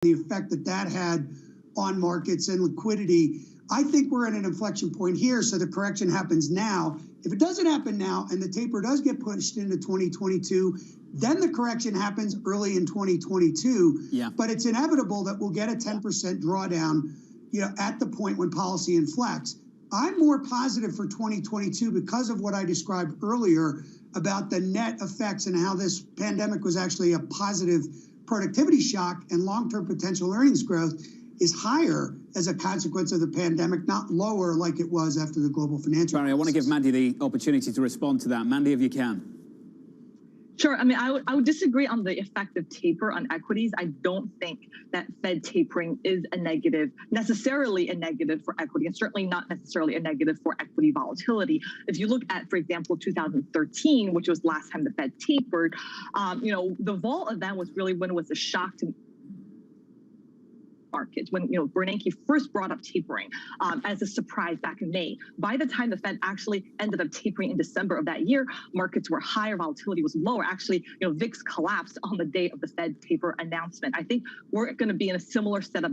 the effect that that had on markets and liquidity. I think we're at an inflection point here, so the correction happens now. If it doesn't happen now and the taper does get pushed into 2022, then the correction happens early in 2022. Yeah. But it's inevitable that we'll get a 10% drawdown, at the point when policy inflects. I'm more positive for 2022 because of what I described earlier about the net effects and how this pandemic was actually a positive productivity shock, and long-term potential earnings growth is higher as a consequence of the pandemic, not lower like it was after the global financial Barry, I want to give Mandy the opportunity to respond to that. Mandy, if you can. Sure. I mean, I would disagree on the effect of taper on equities. I don't think that Fed tapering is necessarily a negative for equity, and certainly not necessarily a negative for equity volatility. If you look at, for example, 2013, which was last time the Fed tapered, the vol event was really when it was a shock to markets, when Bernanke first brought up tapering as a surprise back in May. By the time the Fed actually ended up tapering in December of that year, markets were higher, volatility was lower. Actually, VIX collapsed on the day of the Fed taper announcement. I think we're going to be in a similar setup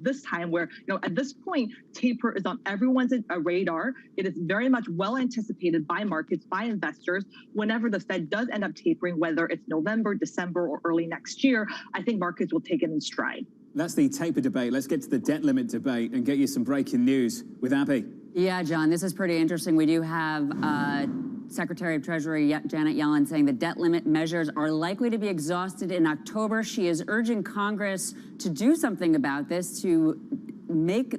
this time, where at this point, taper is on everyone's radar. It is very much well anticipated by markets, by investors. Whenever the Fed does end up tapering, whether it's November, December, or early next year, I think markets will take it in stride. That's the taper debate. Let's get to the debt limit debate and get you some breaking news with Abby. Yeah, John, this is pretty interesting. We do have Secretary of Treasury Janet Yellen saying the debt limit measures are likely to be exhausted in October. She is urging Congress to do something about this, to make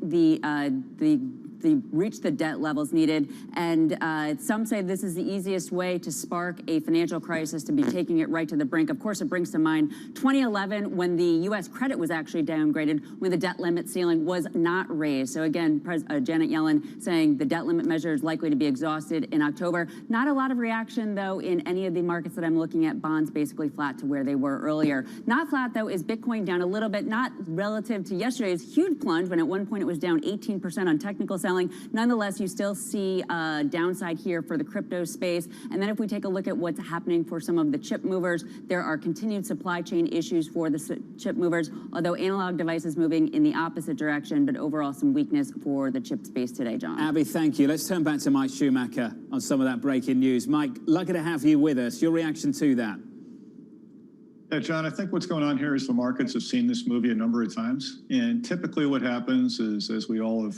reach the debt levels needed. And some say this is the easiest way to spark a financial crisis, to be taking it right to the brink. Of course, it brings to mind 2011, when the U.S. credit was actually downgraded, when the debt limit ceiling was not raised. So again, Janet Yellen saying the debt limit measure is likely to be exhausted in October. Not a lot of reaction, though, in any of the markets that I'm looking at. Bonds basically flat to where they were earlier. Not flat, though, is Bitcoin, down a little bit, not relative to yesterday's huge plunge, when at one point it was down 18% on technical selling. Nonetheless, you still see downside here for the crypto space. And then if we take a look at what's happening for some of the chip movers, there are continued supply chain issues for the chip movers, although analog devices moving in the opposite direction, but overall some weakness for the chip space today, John. Abby, thank you. Let's turn back to Mike Schumacher on some of that breaking news. Mike, lucky to have you with us. Your reaction to that? Yeah, John, I think what's going on here is the markets have seen this movie a number of times. And typically what happens is, as we all have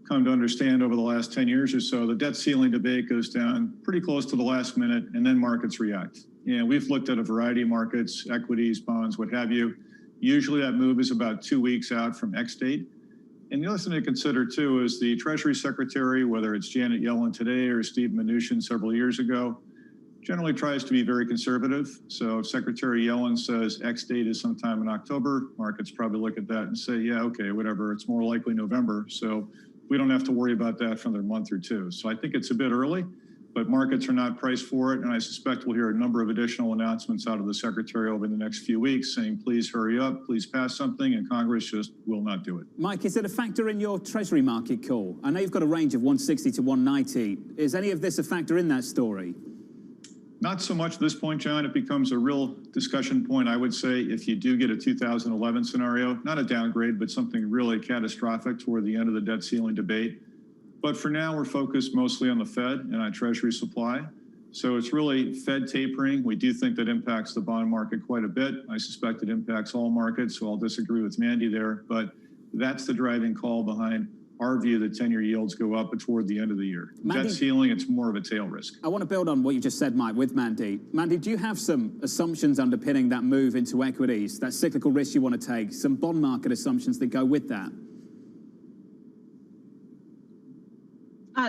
come to understand over the last 10 years or so, the debt ceiling debate goes down pretty close to the last minute, and then markets react. And we've looked at a variety of markets, equities, bonds, what have you. Usually that move is about 2 weeks out from X date. And the other thing to consider, too, is the Treasury Secretary, whether it's Janet Yellen today or Steve Mnuchin several years ago, generally tries to be very conservative. So if Secretary Yellen says X date is sometime in October, markets probably look at that and say, yeah, okay, whatever, it's more likely November. So we don't have to worry about that for another month or two. So I think it's a bit early, but markets are not priced for it. And I suspect we'll hear a number of additional announcements out of the Secretary over the next few weeks saying, please hurry up, please pass something, and Congress just will not do it. Mike, is it a factor in your Treasury market call? I know you've got a range of 160 to 190. Is any of this a factor in that story? Not so much at this point, John. It becomes a real discussion point, I would say, if you do get a 2011 scenario, not a downgrade, but something really catastrophic toward the end of the debt ceiling debate. But for now, we're focused mostly on the Fed and on Treasury supply. So it's really Fed tapering. We do think that impacts the bond market quite a bit. I suspect it impacts all markets, so I'll disagree with Mandy there. But that's the driving call behind our view that 10-year yields go up toward the end of the year. Mandy, debt ceiling, it's more of a tail risk. I want to build on what you just said, Mike, with Mandy. Mandy, do you have some assumptions underpinning that move into equities, that cyclical risk you want to take, some bond market assumptions that go with that?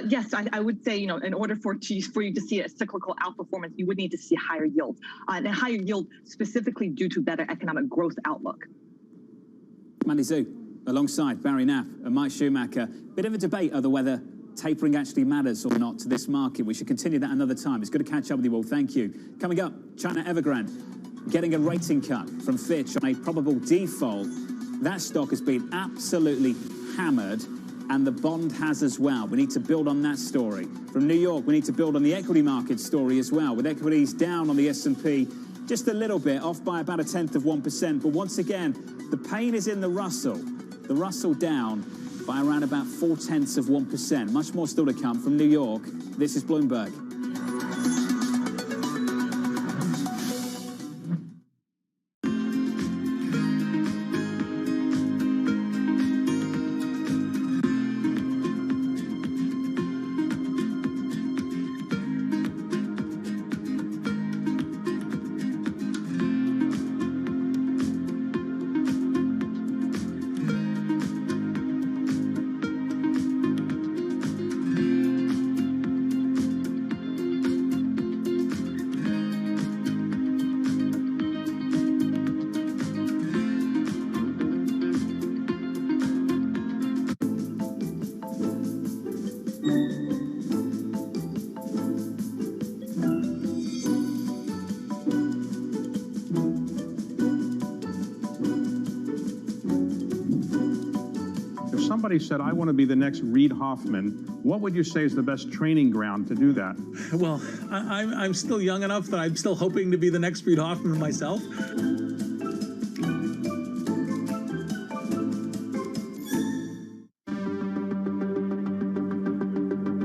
Yes, I would say, in order for you to see a cyclical outperformance, you would need to see higher yield, and a higher yield specifically due to better economic growth outlook. Mandy Zhu, alongside Barry Knapp and Mike Schumacher. Bit of a debate over whether tapering actually matters or not to this market. We should continue that another time. It's good to catch up with you all. Thank you. Coming up, China Evergrande getting a rating cut from Fitch on a probable default. That stock has been absolutely hammered, and the bond has as well. We need to build on that story. From New York, we need to build on the equity market story as well, with equities down on the S&P just a little bit, off by about 0.1%. But once again, the pain is in the Russell. The Russell down by around about 0.4%. Much more still to come from New York. This is Bloomberg. Somebody said, I want to be the next Reid Hoffman. What would you say is the best training ground to do that? Well, I'm still young enough that I'm still hoping to be the next Reid Hoffman myself.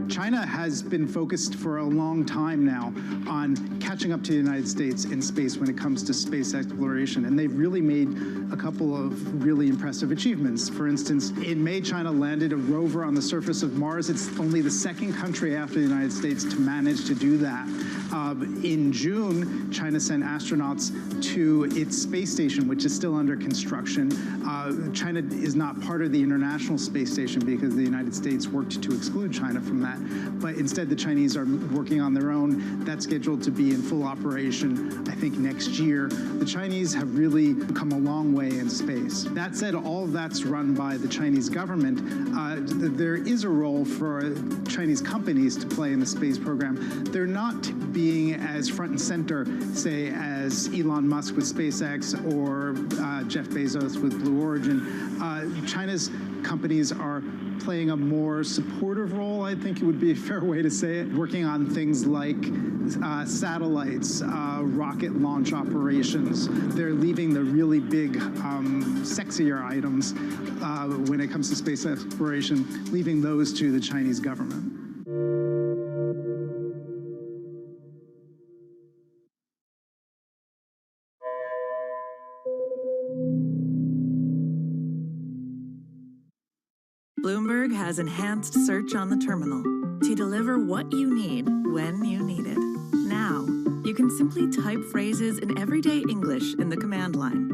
China has been focused for a long time now on catching up to the United States in space when it comes to space exploration, and they've really made a couple of really impressive achievements. For instance, in May, China landed a rover on the surface of Mars. It's only the second country after the United States to manage to do that. In June, China sent astronauts to its space station, which is still under construction. China is not part of the International Space Station because the United States worked to exclude China from that. But instead, the Chinese are working on their own. That's scheduled to be in full operation, I think, next year. The Chinese have really come a long way in space. That said, all of that's run by the Chinese government. There is a role for Chinese companies to play in the space program. They're not being as front and center, say, as Elon Musk with SpaceX or Jeff Bezos with Blue Origin. China's companies are playing a more supportive role, I think it would be a fair way to say it, working on things like satellites, rocket launch operations. They're leaving the really big, sexier items when it comes to space exploration, leaving those to the Chinese government. Bloomberg has enhanced search on the terminal to deliver what you need when you need it. Now, you can simply type phrases in everyday English in the command line.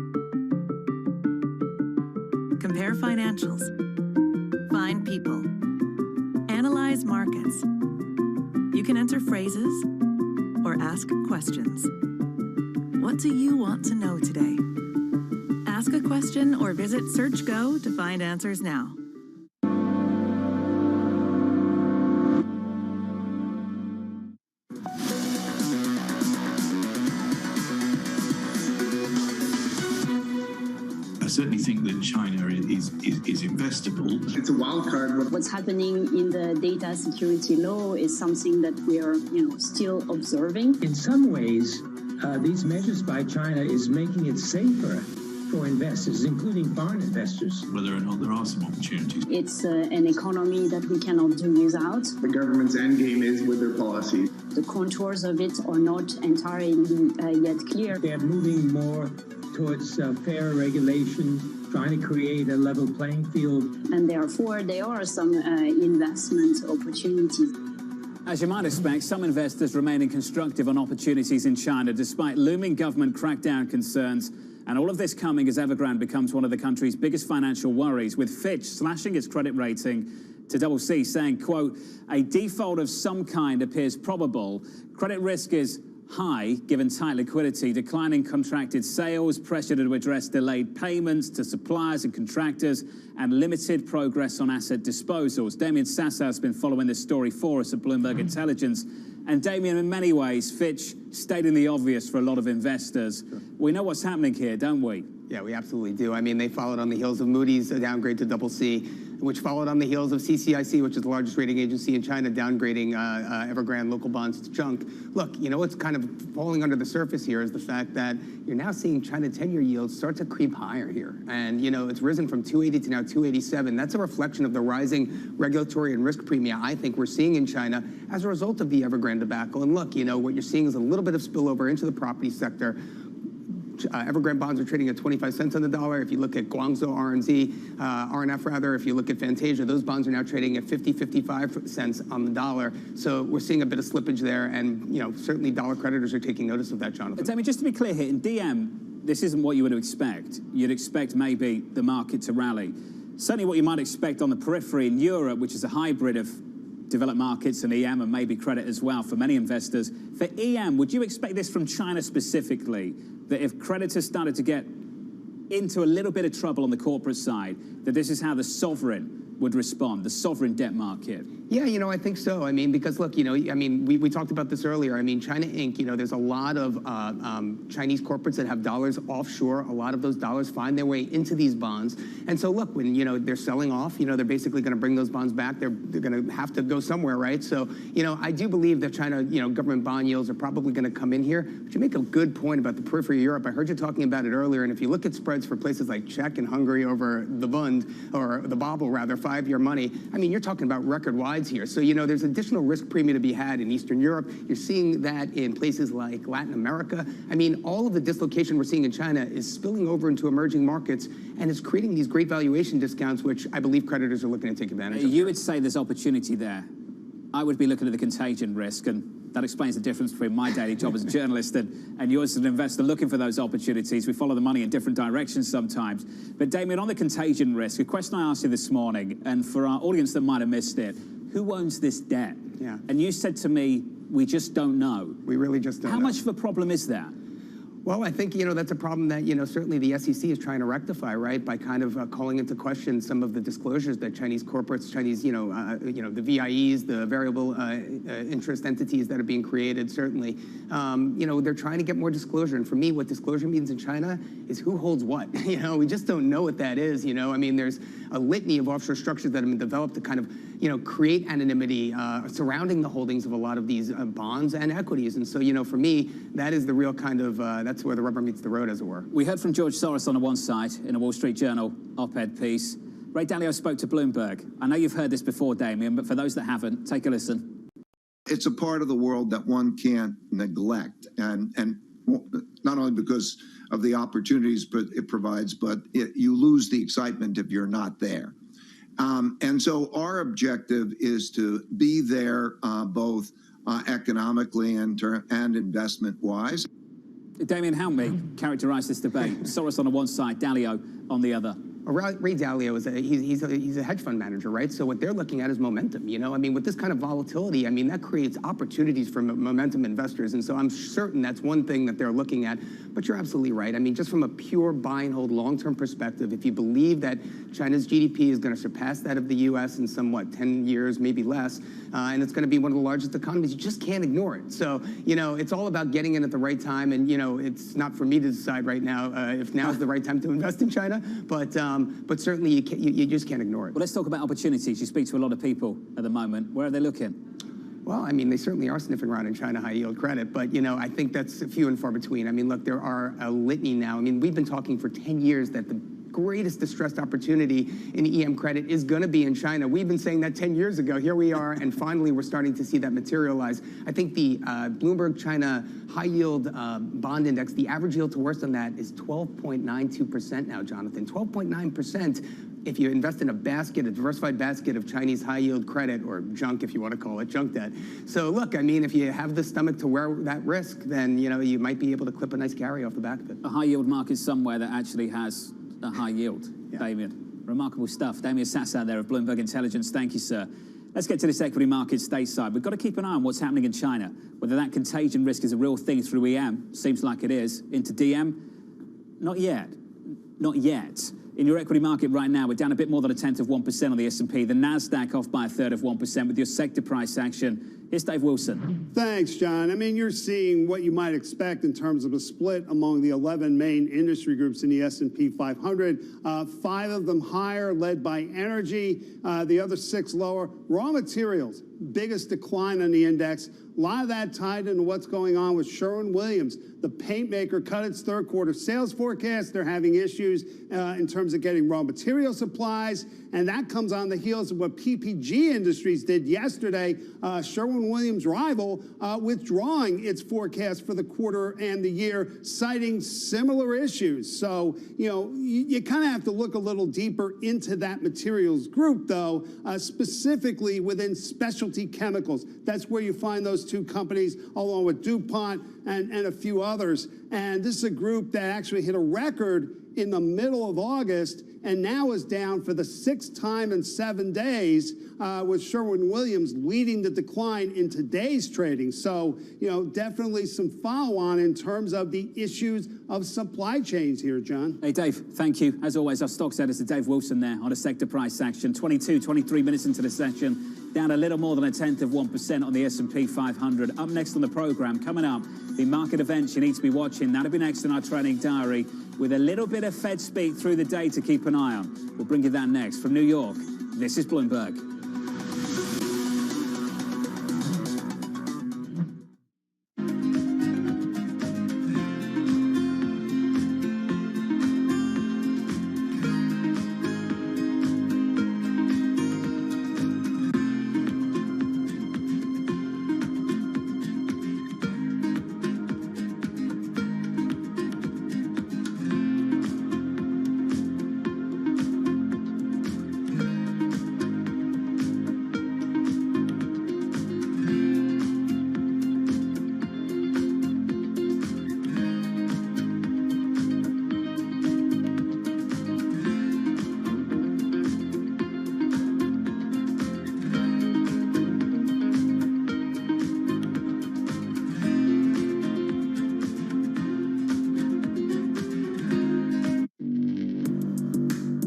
Compare financials. Find people. Analyze markets. You can enter phrases or ask questions. What do you want to know today? Ask a question or visit SearchGo to find answers now. I certainly think that China is investable. It's a wild card. What's happening in the data security law is something that we are, still observing. In some ways, these measures by China is making it safer for investors, including foreign investors. Whether or not there are some opportunities. It's an economy that we cannot do without. The government's endgame is with their policy. The contours of it are not entirely yet clear. They're moving more towards fair regulation, trying to create a level playing field. And therefore, there are some investment opportunities. As you might expect, some investors remaining constructive on opportunities in China despite looming government crackdown concerns. And all of this coming as Evergrande becomes one of the country's biggest financial worries, with Fitch slashing its credit rating to CC, saying, quote, a default of some kind appears probable. Credit risk is high, given tight liquidity, declining contracted sales, pressure to address delayed payments to suppliers and contractors, and limited progress on asset disposals. Damien Sassow has been following this story for us at Bloomberg Intelligence. And Damien, in many ways, Fitch stating the obvious for a lot of investors. We know what's happening here, don't we? Yeah, we absolutely do. I mean, they followed on the heels of Moody's, a downgrade to CC. which followed on the heels of CCIC, which is the largest rating agency in China, downgrading Evergrande local bonds to junk. Look, you know what's kind of falling under the surface here is the fact that you're now seeing China 10-year yields start to creep higher here. And, you know, it's risen from 280 to now 287. That's a reflection of the rising regulatory and risk premia I think we're seeing in China as a result of the Evergrande debacle. And look, you know, what you're seeing is a little bit of spillover into the property sector. Evergrande bonds are trading at 25 cents on the dollar. If you look at Guangzhou RNF rather, if you look at Fantasia, those bonds are now trading at 55 cents on the dollar. So we're seeing a bit of slippage there, and you know, certainly dollar creditors are taking notice of that, Jonathan. But, just to be clear here, in DM, this isn't what you would expect. You'd expect maybe the market to rally. Certainly what you might expect on the periphery in Europe, which is a hybrid of developed markets and EM and maybe credit as well for many investors. For EM, would you expect this from China specifically, that if creditors started to get into a little bit of trouble on the corporate side, that this is how the sovereign would respond, the sovereign debt market? Yeah, you know, I think so. I mean, because look, you know, I mean, we talked about this earlier. I mean, China Inc., you know, there's a lot of Chinese corporates that have dollars offshore. A lot of those dollars find their way into these bonds. And so look, when, you know, they're selling off, you know, they're basically going to bring those bonds back. They're going to have to go somewhere, right? So, you know, I do believe that China, you know, government bond yields are probably going to come in here. But you make a good point about the periphery of Europe. I heard you talking about it earlier. And if you look at spreads for places like Czech and Hungary over the Bund, or the Bobl rather, 5-year money, I mean, you're talking about record wides here. So, you know, there's additional risk premium to be had in Eastern Europe. You're seeing that in places like Latin America. I mean, all of the dislocation we're seeing in China is spilling over into emerging markets, and it's creating these great valuation discounts, which I believe creditors are looking to take advantage of. You would say there's opportunity there. I would be looking at the contagion risk, and that explains the difference between my daily job as a journalist and yours as an investor looking for those opportunities. We follow the money in different directions sometimes. But Damien, on the contagion risk, a question I asked you this morning, and for our audience that might have missed it, who owns this debt? Yeah. And you said to me, we just don't know. We really just don't know. How much of a problem is that? Well, I think, you know, that's a problem that, you know, certainly the SEC is trying to rectify, right, by kind of calling into question some of the disclosures that Chinese corporates, Chinese, the VIEs, the variable interest entities that are being created, certainly, you know, they're trying to get more disclosure. And for me, what disclosure means in China is who holds what. You know, we just don't know what that is, you know. I mean, there's a litany of offshore structures that have been developed to kind of, you know, create anonymity surrounding the holdings of a lot of these bonds and equities. And so, you know, for me, that is the real kind of, that's where the rubber meets the road, as it were. We heard from George Soros on the one side in a Wall Street Journal op-ed piece. Ray Dalio spoke to Bloomberg. I know you've heard this before, Damien, but for those that haven't, take a listen. It's a part of the world that one can't neglect, and not only because of the opportunities it provides, but you lose the excitement if you're not there. And so our objective is to be there both economically and investment-wise. Damien, help me characterize this debate. Soros on the one side, Dalio on the other. Ray Dalio is he's a hedge fund manager, right? So what they're looking at is momentum. You know, I mean, with this kind of volatility, I mean, that creates opportunities for momentum investors, and so I'm certain that's one thing that they're looking at. But you're absolutely right. I mean, just from a pure buy and hold long-term perspective, if you believe that China's GDP is going to surpass that of the U.S. in somewhat 10 years, maybe less, and it's going to be one of the largest economies, you just can't ignore it. So, you know, it's all about getting in at the right time, and you know, it's not for me to decide right now if now is the right time to invest in China, but certainly you just can't ignore it. Well, let's talk about opportunities. You speak to a lot of people at the moment. Where are they looking? Well, I mean, they certainly are sniffing around in China high-yield credit, but, you know, I think that's few and far between. I mean, look, there are a litany now. I mean, we've been talking for 10 years that the greatest distressed opportunity in EM credit is going to be in China. We've been saying that 10 years ago. Here we are, and finally we're starting to see that materialize. I think the Bloomberg China high-yield bond index, the average yield to worst on that is 12.92% now, Jonathan. 12.9%. If you invest in a basket, a diversified basket of Chinese high-yield credit, or junk if you want to call it, junk debt. So look, I mean, if you have the stomach to wear that risk, then, you know, you might be able to clip a nice carry off the back of it. A high-yield market somewhere that actually has a high yield, yeah. Damien. Remarkable stuff. Damien Satz out there of Bloomberg Intelligence. Thank you, sir. Let's get to this equity market stateside. We've got to keep an eye on what's happening in China. Whether that contagion risk is a real thing through EM, seems like it is. Into DM, not yet. Not yet. In your equity market right now, we're down a bit more than 1/10 of 1% on the S&P. The Nasdaq off by 1/3 of 1%, with your sector price action Here's Dave Wilson. Thanks, John. I mean, you're seeing what you might expect in terms of a split among the 11 main industry groups in the S&P 500. 5 of them higher, led by energy. The other 6 lower. Raw materials, biggest decline on the index. A lot of that tied into what's going on with Sherwin-Williams. The paint maker cut its third quarter sales forecast. They're having issues in terms of getting raw material supplies, and that comes on the heels of what PPG Industries did yesterday. Sherwin-Williams' rival withdrawing its forecast for the quarter and the year, citing similar issues. So, you kind of have to look a little deeper into that materials group, though, specifically within specialty chemicals. That's where you find those 2 companies, along with DuPont and a few others. And this is a group that actually hit a record in the middle of August and now is down for the 6th time in 7 days, with Sherwin-Williams leading the decline in today's trading. So, definitely some follow-on in terms of the issues of supply chains here, John. Hey, Dave, thank you. As always, our stocks editor, Dave Wilson, there on a sector price action. 23 minutes into the session, down a little more than 0.1% on the S&P 500. Up next on the program, coming up, the market events you need to be watching. That'll be next in our trading diary, with a little bit of Fed speak through the day to keep an eye on. We'll bring you that next. From New York, this is Bloomberg.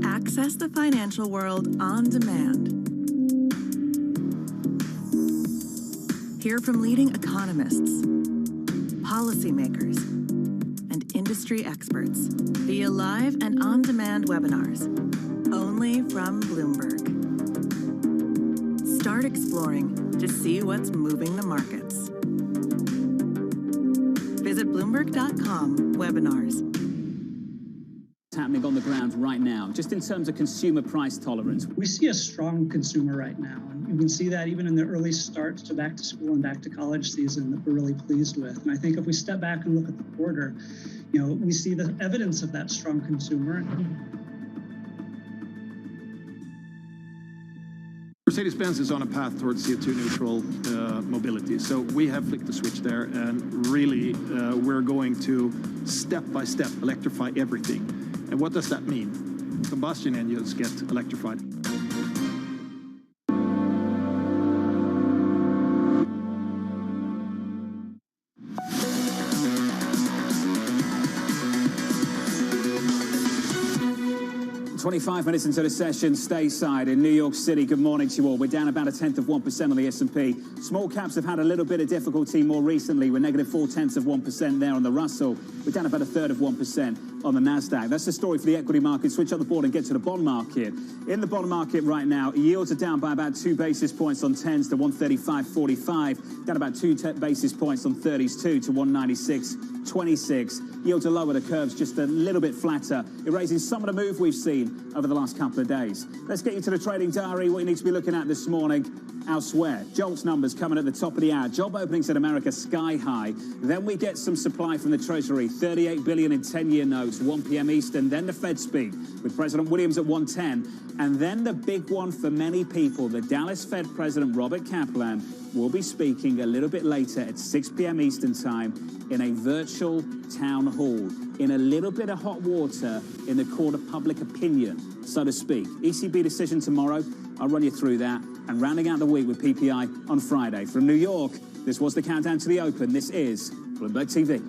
Access the financial world on demand. Hear from leading economists, policymakers, and industry experts via live and on-demand webinars, only from Bloomberg. Start exploring to see what's moving the markets. Visit Bloomberg.com/webinars. Happening on the ground right now, just in terms of consumer price tolerance? We see a strong consumer right now, and you can see that even in the early starts to back to school and back to college season that we're really pleased with. And I think if we step back and look at the quarter, we see the evidence of that strong consumer. Mercedes-Benz is on a path towards CO2 neutral mobility. So we have flicked the switch there, and really we're going to step by step electrify everything. And what does that mean? Combustion engines get electrified. "25 minutes into the session, stateside in New York City. Good morning to you all. We're down about 0.1% on the S&P. Small caps have had a little bit of difficulty more recently. We're negative 0.4% there on the Russell. We're down about 1/3% on the NASDAQ. That's the story for the equity market. Switch up the board and get to the bond market. In the bond market right now, yields are down by about 2 basis points on 10s to 135.45. Down about 2 basis points on 30s too to 196.26. Yields are lower, the curve's just a little bit flatter, erasing some of the move we've seen over the last couple of days. Let's get you to the trading diary, what you need to be looking at this morning. Elsewhere, JOLTS numbers coming at the top of the hour. Job openings in America sky high. Then we get some supply from the Treasury, 38 billion in 10-year notes, 1 p.m. Eastern. Then the Fed speak with President Williams at 1:10. And then the big one for many people, the Dallas Fed President Robert Kaplan will be speaking a little bit later at 6 p.m. Eastern time in a virtual town hall, in a little bit of hot water in the court of public opinion, so to speak. ECB decision tomorrow. I'll run you through that. And rounding out the week with PPI on Friday. From New York, this was the countdown to the open. This is Bloomberg TV.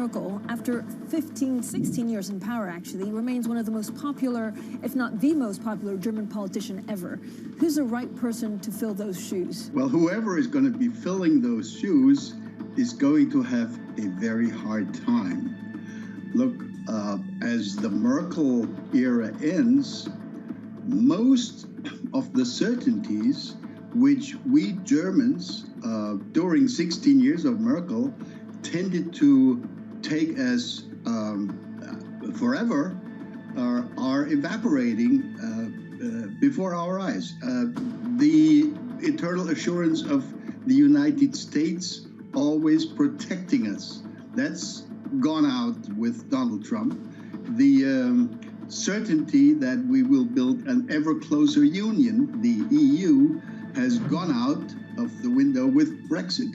Merkel, after 15, 16 years in power, actually, remains one of the most popular, if not the most popular, German politician ever. Who's the right person to fill those shoes? Well, whoever is going to be filling those shoes is going to have a very hard time. Look, as the Merkel era ends, most of the certainties which we Germans, during 16 years of Merkel, tended to take as forever, are evaporating before our eyes. The eternal assurance of the United States always protecting us, that's gone out with Donald Trump. The certainty that we will build an ever closer union, the EU, has gone out of the window with Brexit.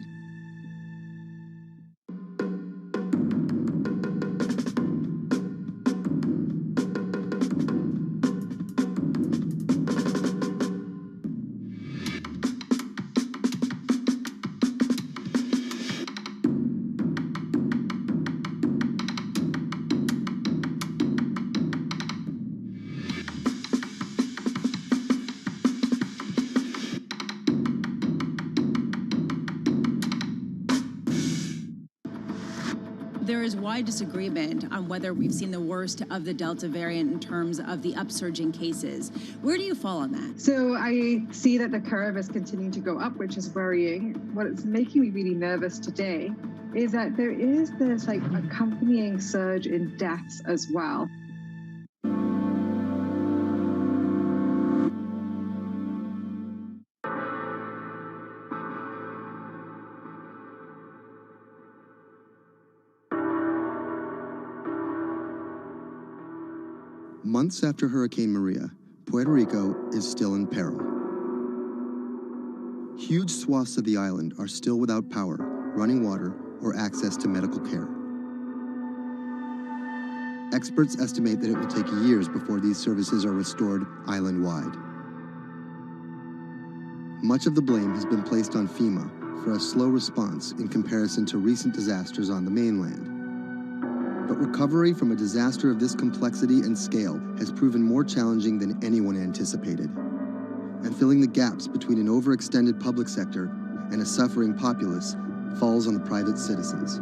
There is wide disagreement on whether we've seen the worst of the Delta variant in terms of the upsurge in cases. Where do you fall on that? So I see that the curve is continuing to go up, which is worrying. What is making me really nervous today is that there is this like accompanying surge in deaths as well. Months after Hurricane Maria, Puerto Rico is still in peril. Huge swaths of the island are still without power, running water, or access to medical care. Experts estimate that it will take years before these services are restored island-wide. Much of the blame has been placed on FEMA for a slow response in comparison to recent disasters on the mainland. But recovery from a disaster of this complexity and scale has proven more challenging than anyone anticipated. And filling the gaps between an overextended public sector and a suffering populace falls on the private citizens.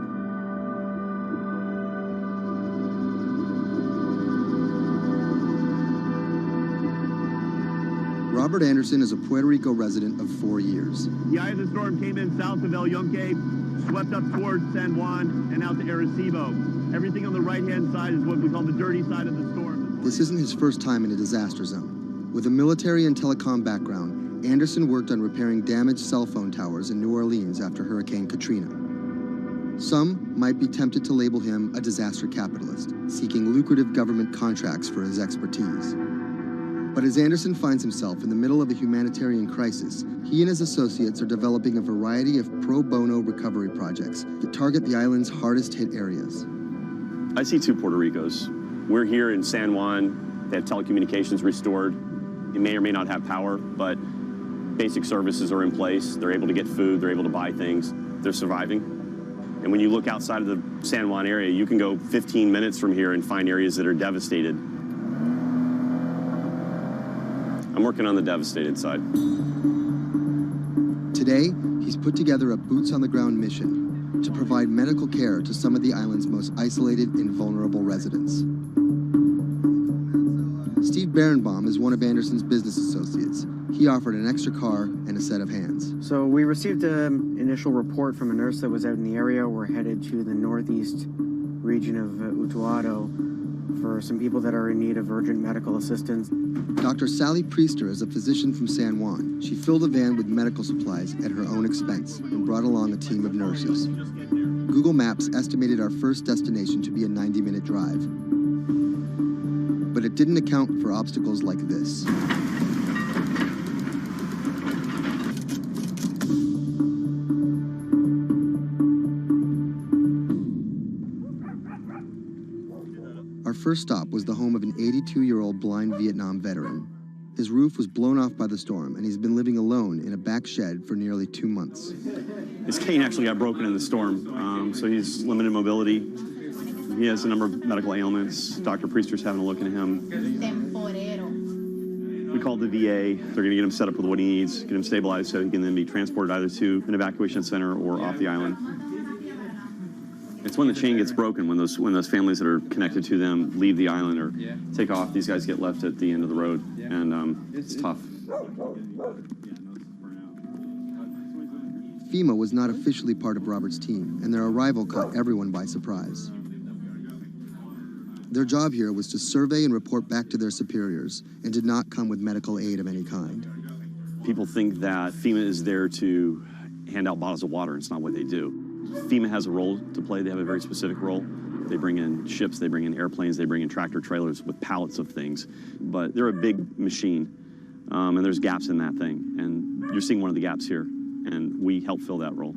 Robert Anderson is a Puerto Rico resident of 4 years. The eye of the storm came in south of El Yunque, swept up towards San Juan and out to Arecibo. Everything on the right-hand side is what we call the dirty side of the storm. This isn't his first time in a disaster zone. With a military and telecom background, Anderson worked on repairing damaged cell phone towers in New Orleans after Hurricane Katrina. Some might be tempted to label him a disaster capitalist, seeking lucrative government contracts for his expertise. But as Anderson finds himself in the middle of a humanitarian crisis, he and his associates are developing a variety of pro bono recovery projects that target the island's hardest hit areas. I see two Puerto Ricos. We're here in San Juan. They have telecommunications restored. They may or may not have power, but basic services are in place. They're able to get food. They're able to buy things. They're surviving. And when you look outside of the San Juan area, you can go 15 minutes from here and find areas that are devastated. I'm working on the devastated side. Today, he's put together a boots-on-the-ground mission to provide medical care to some of the island's most isolated and vulnerable residents. Steve Berenbaum is one of Anderson's business associates. He offered an extra car and a set of hands. So we received an initial report from a nurse that was out in the area. We're headed to the northeast region of Utuado for some people that are in need of urgent medical assistance. Dr. Sally Priester is a physician from San Juan. She filled a van with medical supplies at her own expense and brought along a team of nurses. Google Maps estimated our first destination to be a 90-minute drive. But it didn't account for obstacles like this. Our first stop was the home of an 82-year-old blind Vietnam veteran. His roof was blown off by the storm, and he's been living alone in a back shed for nearly 2 months. His cane actually got broken in the storm, so he's limited mobility. He has a number of medical ailments. Dr. Priester's having a look at him. We called the VA. They're going to get him set up with what he needs, get him stabilized so he can then be transported either to an evacuation center or off the island. It's when the chain gets broken, when those families that are connected to them leave the island or take off. These guys get left at the end of the road, and it's tough. FEMA was not officially part of Robert's team, and their arrival caught everyone by surprise. Their job here was to survey and report back to their superiors, and did not come with medical aid of any kind. People think that FEMA is there to hand out bottles of water. It's not what they do. FEMA has a role to play. They have a very specific role. They bring in ships, they bring in airplanes, they bring in tractor trailers with pallets of things. But they're a big machine, and there's gaps in that thing. And you're seeing one of the gaps here, and we help fill that role.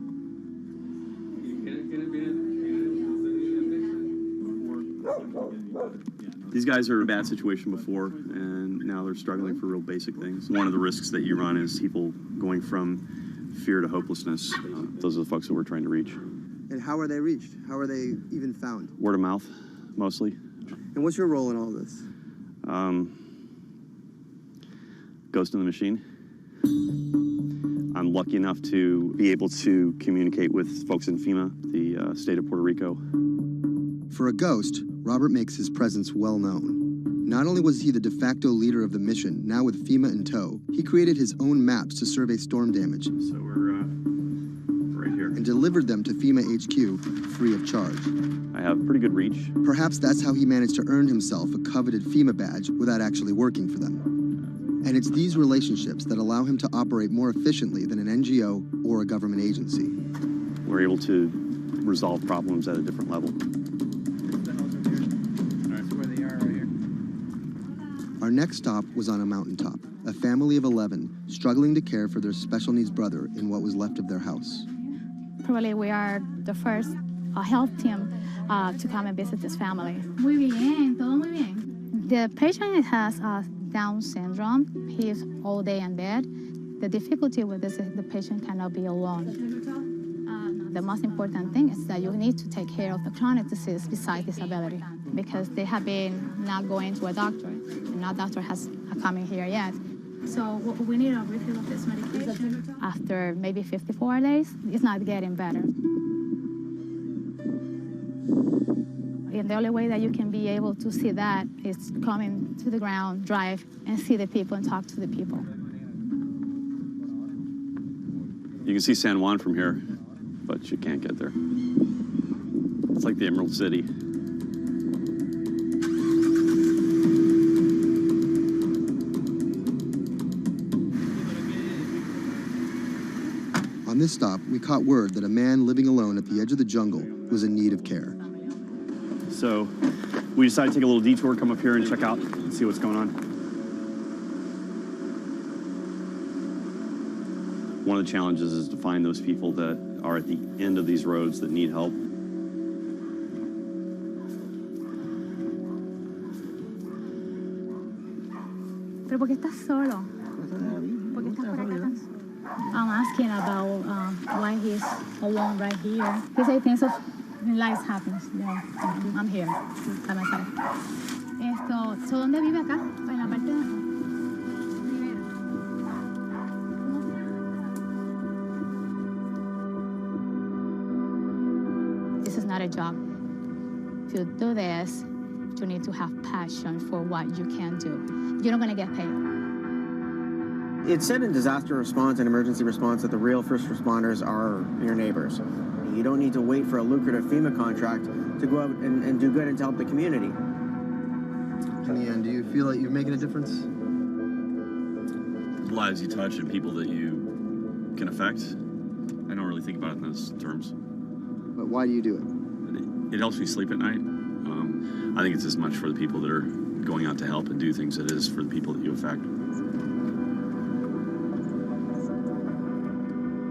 These guys are in a bad situation before, and now they're struggling for real basic things. One of the risks that you run is people going from fear to hopelessness. Those are the folks that we're trying to reach. And how are they reached? How are they even found? Word of mouth, mostly. And what's your role in all this? Ghost in the machine. I'm lucky enough to be able to communicate with folks in FEMA, the state of Puerto Rico. For a ghost, Robert makes his presence well known. Not only was he the de facto leader of the mission, now with FEMA in tow, he created his own maps to survey storm damage. So we're right here. And delivered them to FEMA HQ free of charge. I have pretty good reach. Perhaps that's how he managed to earn himself a coveted FEMA badge without actually working for them. And it's these relationships that allow him to operate more efficiently than an NGO or a government agency. We're able to resolve problems at a different level. Our next stop was on a mountaintop, a family of 11 struggling to care for their special needs brother in what was left of their house. Probably we are the first health team to come and visit this family. Muy bien, todo muy bien. The patient has Down syndrome. He is all day in bed. The difficulty with this is the patient cannot be alone. The most important thing is that you need to take care of the chronic disease besides disability, because they have been not going to a doctor, and no doctor has come in here yet. So we need a refill of this medication. After maybe 54 days, it's not getting better. And the only way that you can be able to see that is coming to the ground, drive, and see the people and talk to the people. You can see San Juan from here, but you can't get there. It's like the Emerald City. On this stop, we caught word that a man living alone at the edge of the jungle was in need of care. So we decided to take a little detour, come up here and check out and see what's going on. One of the challenges is to find those people that are at the end of these roads that need help. ¿Pero por qué estás solo? ¿Por qué estás por acá? I'm asking about why he's alone right here. He said things of life happens. Yeah, I'm here by myself. So ¿dónde vive acá? En la parte de... This is not a job. To do this, you need to have passion for what you can do. You're not going to get paid. It's said in disaster response and emergency response that the real first responders are your neighbors. You don't need to wait for a lucrative FEMA contract to go out and do good and to help the community. In the end, do you feel like you're making a difference? Lives you touch and people that you can affect. I don't really think about it in those terms. But why do you do it? It helps me sleep at night. I think it's as much for the people that are going out to help and do things as it is for the people that you affect.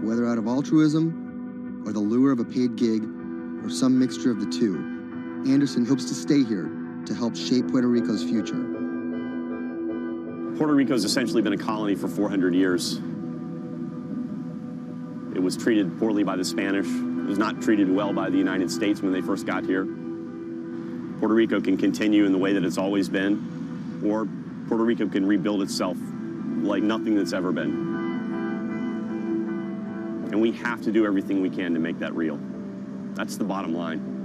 Whether out of altruism, or the lure of a paid gig, or some mixture of the two, Anderson hopes to stay here to help shape Puerto Rico's future. Puerto Rico's essentially been a colony for 400 years. It was treated poorly by the Spanish. It was not treated well by the United States when they first got here. Puerto Rico can continue in the way that it's always been, or Puerto Rico can rebuild itself like nothing that's ever been. And we have to do everything we can to make that real. That's the bottom line.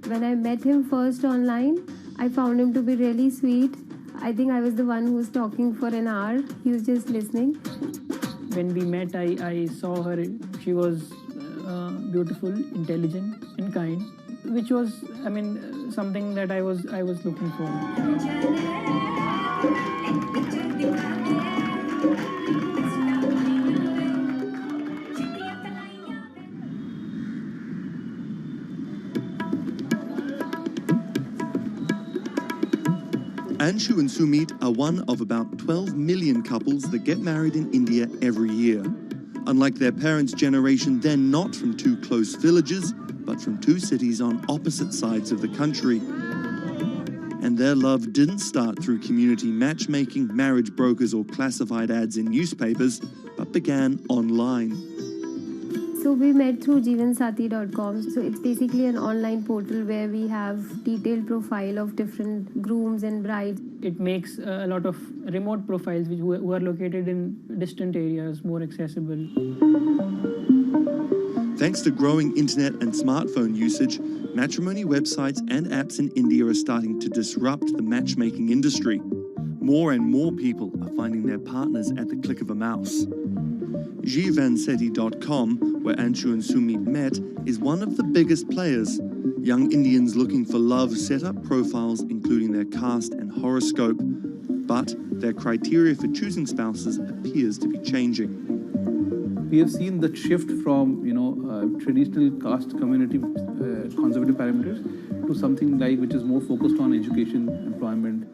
When I met him first online, I found him to be really sweet. I think I was the one who was talking for an hour. He was just listening. When we met, I saw her. She was beautiful, intelligent, and kind, which was, something that I was looking for. Anshu and Sumit are one of about 12 million couples that get married in India every year. Unlike their parents' generation, they're not from two close villages, but from two cities on opposite sides of the country. And their love didn't start through community matchmaking, marriage brokers, or classified ads in newspapers, but began online. So we met through jeevansathi.com. So it's basically an online portal where we have detailed profile of different grooms and brides. It makes a lot of remote profiles who are located in distant areas more accessible. Thanks to growing internet and smartphone usage, matrimony websites and apps in India are starting to disrupt the matchmaking industry. More and more people are finding their partners at the click of a mouse. Jeevansathi.com, where Anshu and Sumit met, is one of the biggest players. Young Indians looking for love set up profiles including their caste and horoscope, but their criteria for choosing spouses appears to be changing. We have seen the shift from, traditional caste community conservative parameters to something like which is more focused on education, employment.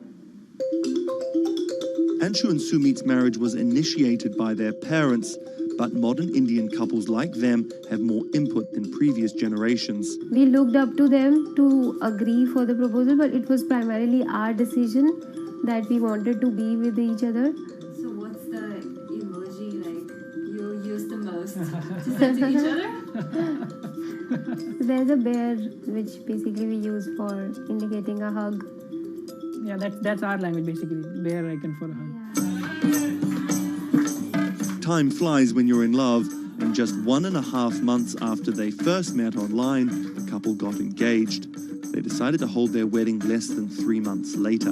Anshu and Sumit's marriage was initiated by their parents, but modern Indian couples like them have more input than previous generations. We looked up to them to agree for the proposal, but it was primarily our decision that we wanted to be with each other. So what's the emoji you use the most to send to each other? There's a bear, which basically we use for indicating a hug. Yeah, that's our language basically. Bear icon for a hug. Time flies when you're in love, and just 1.5 months after they first met online, the couple got engaged. They decided to hold their wedding less than 3 months later.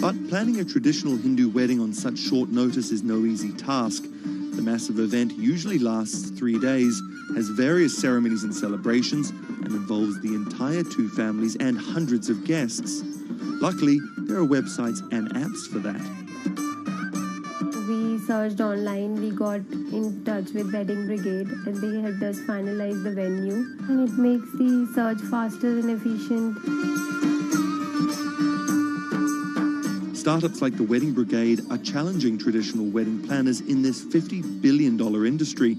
But planning a traditional Hindu wedding on such short notice is no easy task. The massive event usually lasts 3 days, has various ceremonies and celebrations, and involves the entire two families and hundreds of guests. Luckily, there are websites and apps for that. We searched online, we got in touch with Wedding Brigade, and they helped us finalize the venue. And it makes the search faster and efficient. Startups like the Wedding Brigade are challenging traditional wedding planners in this $50 billion industry.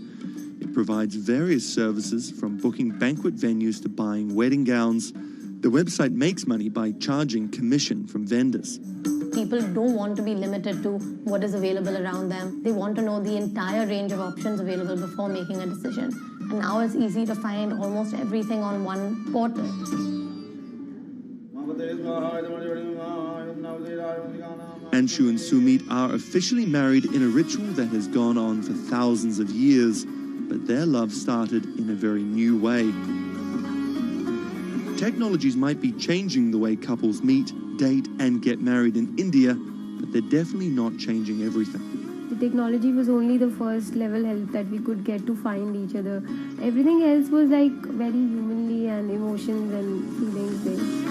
It provides various services from booking banquet venues to buying wedding gowns. The website makes money by charging commission from vendors. People don't want to be limited to what is available around them. They want to know the entire range of options available before making a decision. And now it's easy to find almost everything on one portal. Anshu and Sumit are officially married in a ritual that has gone on for thousands of years, but their love started in a very new way. Technologies might be changing the way couples meet, date, and get married in India, but they're definitely not changing everything. The technology was only the first level help that we could get to find each other. Everything else was like very humanly and emotions and feelings based.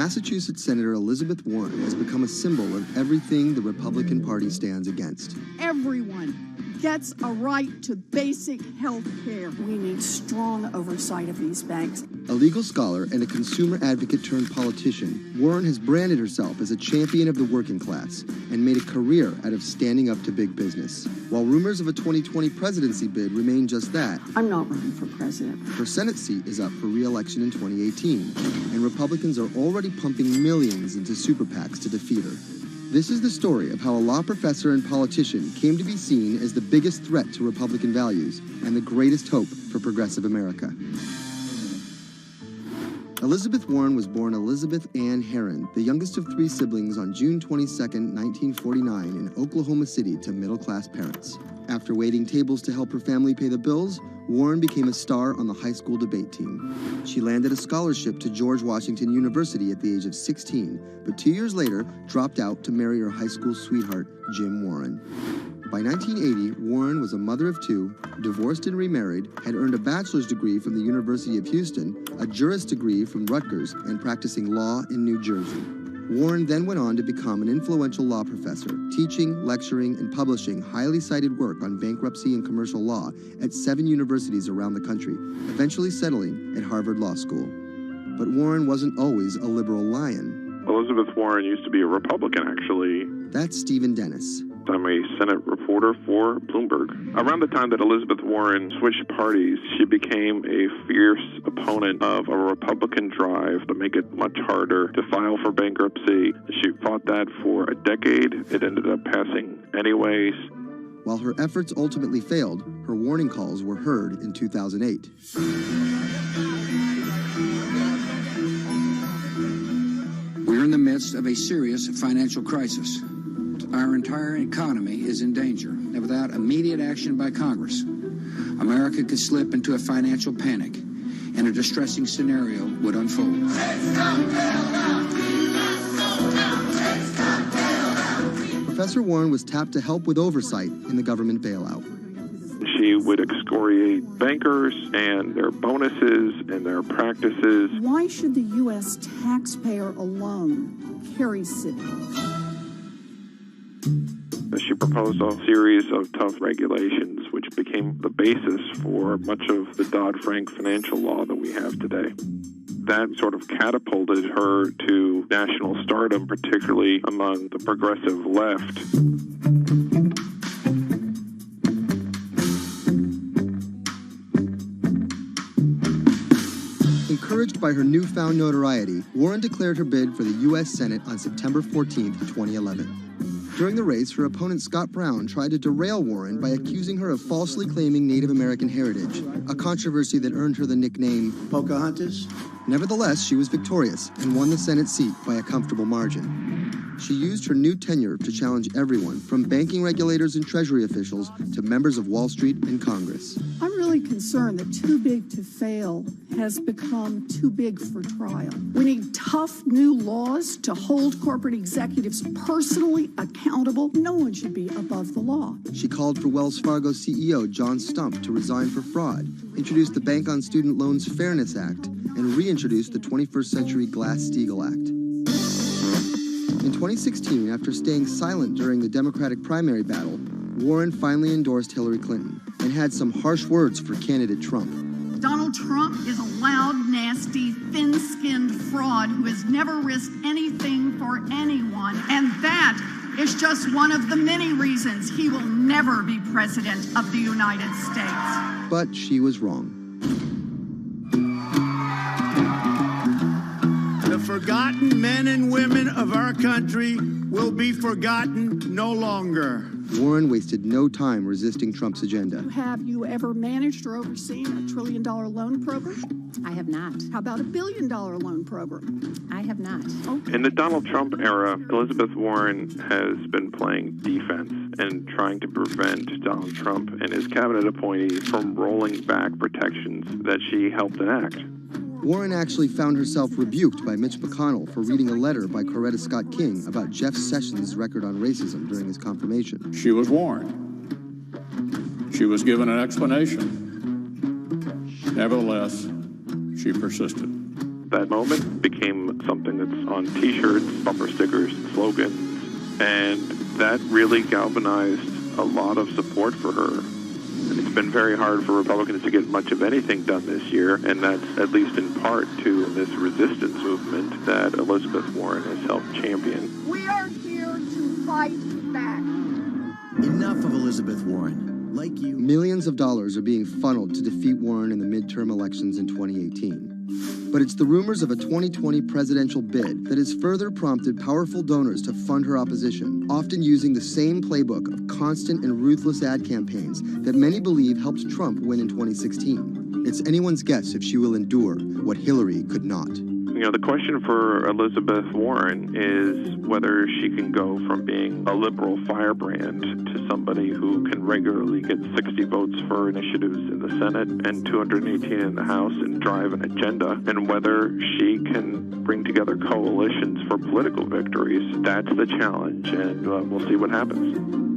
Massachusetts Senator Elizabeth Warren has become a symbol of everything the Republican Party stands against. Everyone gets a right to basic health care. We need strong oversight of these banks. A legal scholar and a consumer advocate turned politician, Warren has branded herself as a champion of the working class and made a career out of standing up to big business. While rumors of a 2020 presidency bid remain just that, I'm not running for president. her Senate seat is up for re-election in 2018, and Republicans are already pumping millions into super PACs to defeat her. This is the story of how a law professor and politician came to be seen as the biggest threat to Republican values and the greatest hope for progressive America. Elizabeth Warren was born Elizabeth Ann Herron, the youngest of 3 siblings, on June 22, 1949 in Oklahoma City to middle-class parents. After waiting tables to help her family pay the bills, Warren became a star on the high school debate team. She landed a scholarship to George Washington University at the age of 16, but 2 years later dropped out to marry her high school sweetheart, Jim Warren. By 1980, Warren was a mother of 2, divorced and remarried, had earned a bachelor's degree from the University of Houston, a juris degree from Rutgers, and practicing law in New Jersey. Warren then went on to become an influential law professor, teaching, lecturing, and publishing highly cited work on bankruptcy and commercial law at 7 universities around the country, eventually settling at Harvard Law School. But Warren wasn't always a liberal lion. Elizabeth Warren used to be a Republican, actually. That's Stephen Dennis. I'm a Senate reporter for Bloomberg. Around the time that Elizabeth Warren switched parties, she became a fierce opponent of a Republican drive to make it much harder to file for bankruptcy. She fought that for a decade. It ended up passing anyways. While her efforts ultimately failed, her warning calls were heard in 2008. We're in the midst of a serious financial crisis. Our entire economy is in danger, and without immediate action by Congress, America could slip into a financial panic, and a distressing scenario would unfold. Professor Warren was tapped to help with oversight in the government bailout. She would excoriate bankers and their bonuses and their practices. Why should the U.S. taxpayer alone carry city? She proposed a series of tough regulations, which became the basis for much of the Dodd-Frank financial law that we have today. That sort of catapulted her to national stardom, particularly among the progressive left. Encouraged by her newfound notoriety, Warren declared her bid for the U.S. Senate on September 14, 2011. During the race, her opponent Scott Brown tried to derail Warren by accusing her of falsely claiming Native American heritage, a controversy that earned her the nickname Pocahontas. Nevertheless, she was victorious and won the Senate seat by a comfortable margin. She used her new tenure to challenge everyone, from banking regulators and Treasury officials to members of Wall Street and Congress. I'm really concerned that too big to fail has become too big for trial. We need tough new laws to hold corporate executives personally accountable. No one should be above the law. She called for Wells Fargo CEO John Stump to resign for fraud, introduced the Bank on Student Loans Fairness Act, and reintroduced the 21st Century Glass-Steagall Act. In 2016, after staying silent during the Democratic primary battle, Warren finally endorsed Hillary Clinton and had some harsh words for candidate Trump. Donald Trump is a loud, nasty, thin-skinned fraud who has never risked anything for anyone, and that is just one of the many reasons he will never be president of the United States. But she was wrong. The forgotten men and women of our country will be forgotten no longer. Warren wasted no time resisting Trump's agenda. Have you ever managed or overseen a $1 trillion loan program? I have not. How about a $1 billion loan program? I have not. Okay. In the Donald Trump era, Elizabeth Warren has been playing defense and trying to prevent Donald Trump and his cabinet appointees from rolling back protections that she helped enact. Warren actually found herself rebuked by Mitch McConnell for reading a letter by Coretta Scott King about Jeff Sessions' record on racism during his confirmation. She was warned. She was given an explanation. Nevertheless, she persisted. That moment became something that's on T-shirts, bumper stickers, slogans, and that really galvanized a lot of support for her. It's been very hard for Republicans to get much of anything done this year, and that's at least in part to this resistance movement that Elizabeth Warren has helped champion. We are here to fight back. Enough of Elizabeth Warren. Like you. Millions of dollars are being funneled to defeat Warren in the midterm elections in 2018. But it's the rumors of a 2020 presidential bid that has further prompted powerful donors to fund her opposition, often using the same playbook of constant and ruthless ad campaigns that many believe helped Trump win in 2016. It's anyone's guess if she will endure what Hillary could not. You know, the question for Elizabeth Warren is whether she can go from being a liberal firebrand to somebody who can regularly get 60 votes for initiatives in the Senate and 218 in the House and drive an agenda, and whether she can bring together coalitions for political victories. That's the challenge, and we'll see what happens.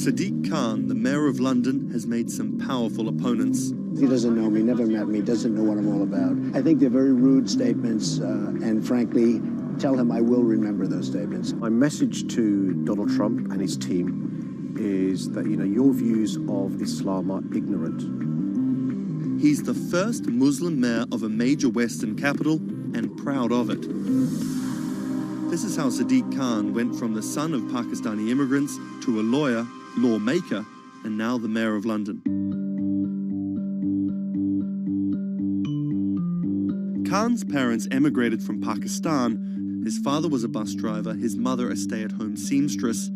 Sadiq Khan, the mayor of London, has made some powerful opponents. He doesn't know me, never met me, doesn't know what I'm all about. I think they're very rude statements, and frankly, tell him I will remember those statements. My message to Donald Trump and his team is that, your views of Islam are ignorant. He's the first Muslim mayor of a major Western capital and proud of it. This is how Sadiq Khan went from the son of Pakistani immigrants to a lawyer, lawmaker, and now the mayor of London. Khan's parents emigrated from Pakistan. His father was a bus driver, his mother a stay-at-home seamstress.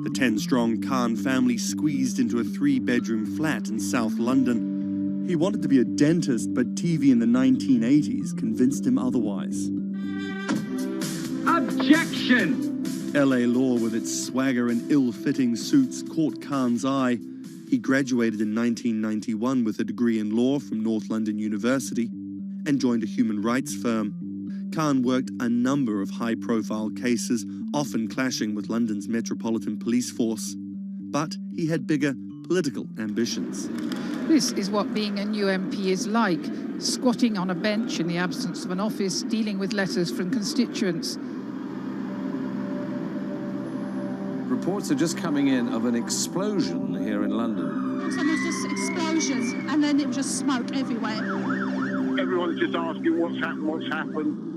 The 10-strong Khan family squeezed into a 3-bedroom flat in South London. He wanted to be a dentist, but TV in the 1980s convinced him otherwise. Objection! LA law, with its swagger and ill-fitting suits, caught Khan's eye. He graduated in 1991 with a degree in law from North London University and joined a human rights firm. Khan worked a number of high-profile cases, often clashing with London's Metropolitan Police Force. But he had bigger political ambitions. This is what being a new MP is like, squatting on a bench in the absence of an office, dealing with letters from constituents. Reports are just coming in of an explosion here in London. Someone's just explosions, and then it was just smoke everywhere. Everyone's just asking what's happened.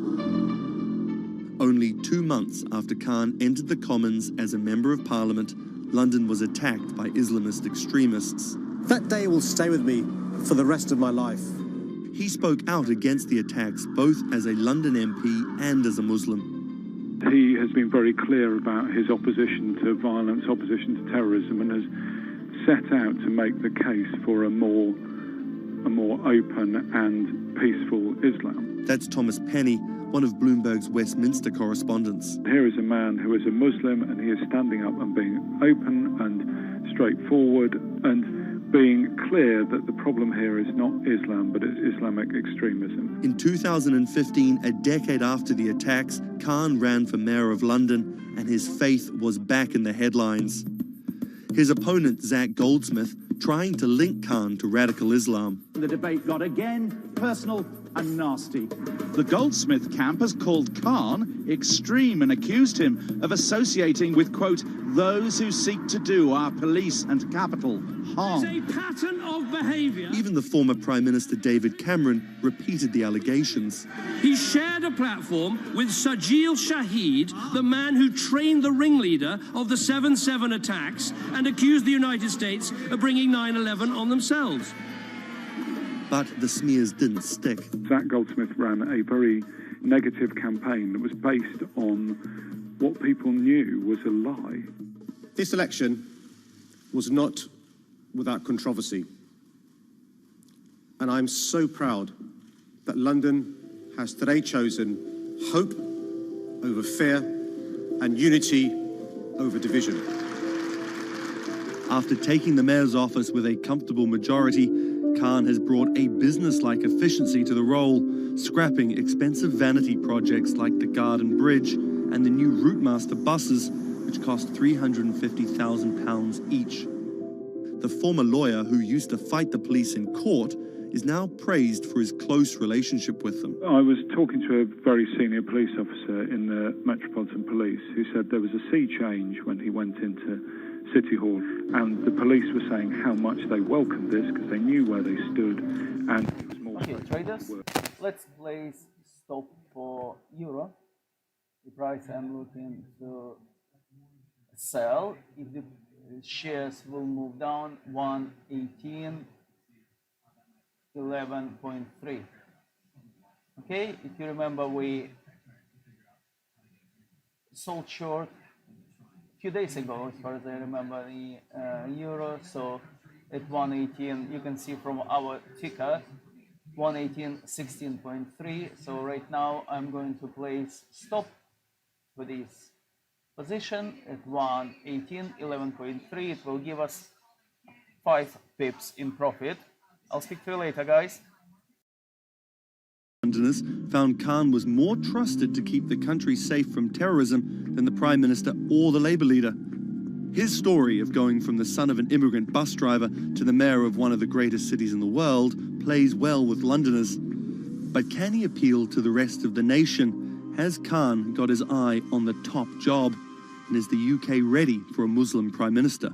Only 2 months after Khan entered the Commons as a Member of Parliament, London was attacked by Islamist extremists. That day will stay with me for the rest of my life. He spoke out against the attacks both as a London MP and as a Muslim. He has been very clear about his opposition to violence, opposition to terrorism, and has set out to make the case for a more open and peaceful Islam. That's Thomas Penny, one of Bloomberg's Westminster correspondents. Here is a man who is a Muslim, and he is standing up and being open and straightforward and being clear that the problem here is not Islam, but it's Islamic extremism. In 2015, a decade after the attacks, Khan ran for mayor of London, and his faith was back in the headlines. His opponent, Zach Goldsmith, trying to link Khan to radical Islam. The debate got again personal and nasty. The Goldsmith camp has called Khan extreme and accused him of associating with, quote, those who seek to do our police and capital harm. It's a pattern of behaviour. Even the former Prime Minister David Cameron repeated the allegations. He shared a platform with Sajil Shahid, the man who trained the ringleader of the 7/7 attacks and accused the United States of bringing 9/11 on themselves. But the smears didn't stick. Zach Goldsmith ran a very negative campaign that was based on what people knew was a lie. This election was not without controversy. And I'm so proud that London has today chosen hope over fear and unity over division. After taking the mayor's office with a comfortable majority, Khan has brought a business-like efficiency to the role, scrapping expensive vanity projects like the Garden Bridge and the new Routemaster buses, which cost £350,000 each. The former lawyer who used to fight the police in court is now praised for his close relationship with them. I was talking to a very senior police officer in the Metropolitan Police who said there was a sea change when he went into City Hall, and the police were saying how much they welcomed this because they knew where they stood, and it was more. Okay, traders, let's place stop for euro. The price I'm looking to sell. If the shares will move down, 118.11.3. Okay, if you remember, we sold short few days ago, as far as I remember, the euro. So at 118, you can see from our ticker, 118.16.3. So right now I'm going to place stop for this position at 118.11.3. It will give us 5 pips in profit. I'll speak to you later, guys. Londoners found Khan was more trusted to keep the country safe from terrorism than the Prime Minister or the Labour leader. His story of going from the son of an immigrant bus driver to the mayor of one of the greatest cities in the world plays well with Londoners. But can he appeal to the rest of the nation? Has Khan got his eye on the top job? And is the UK ready for a Muslim Prime Minister?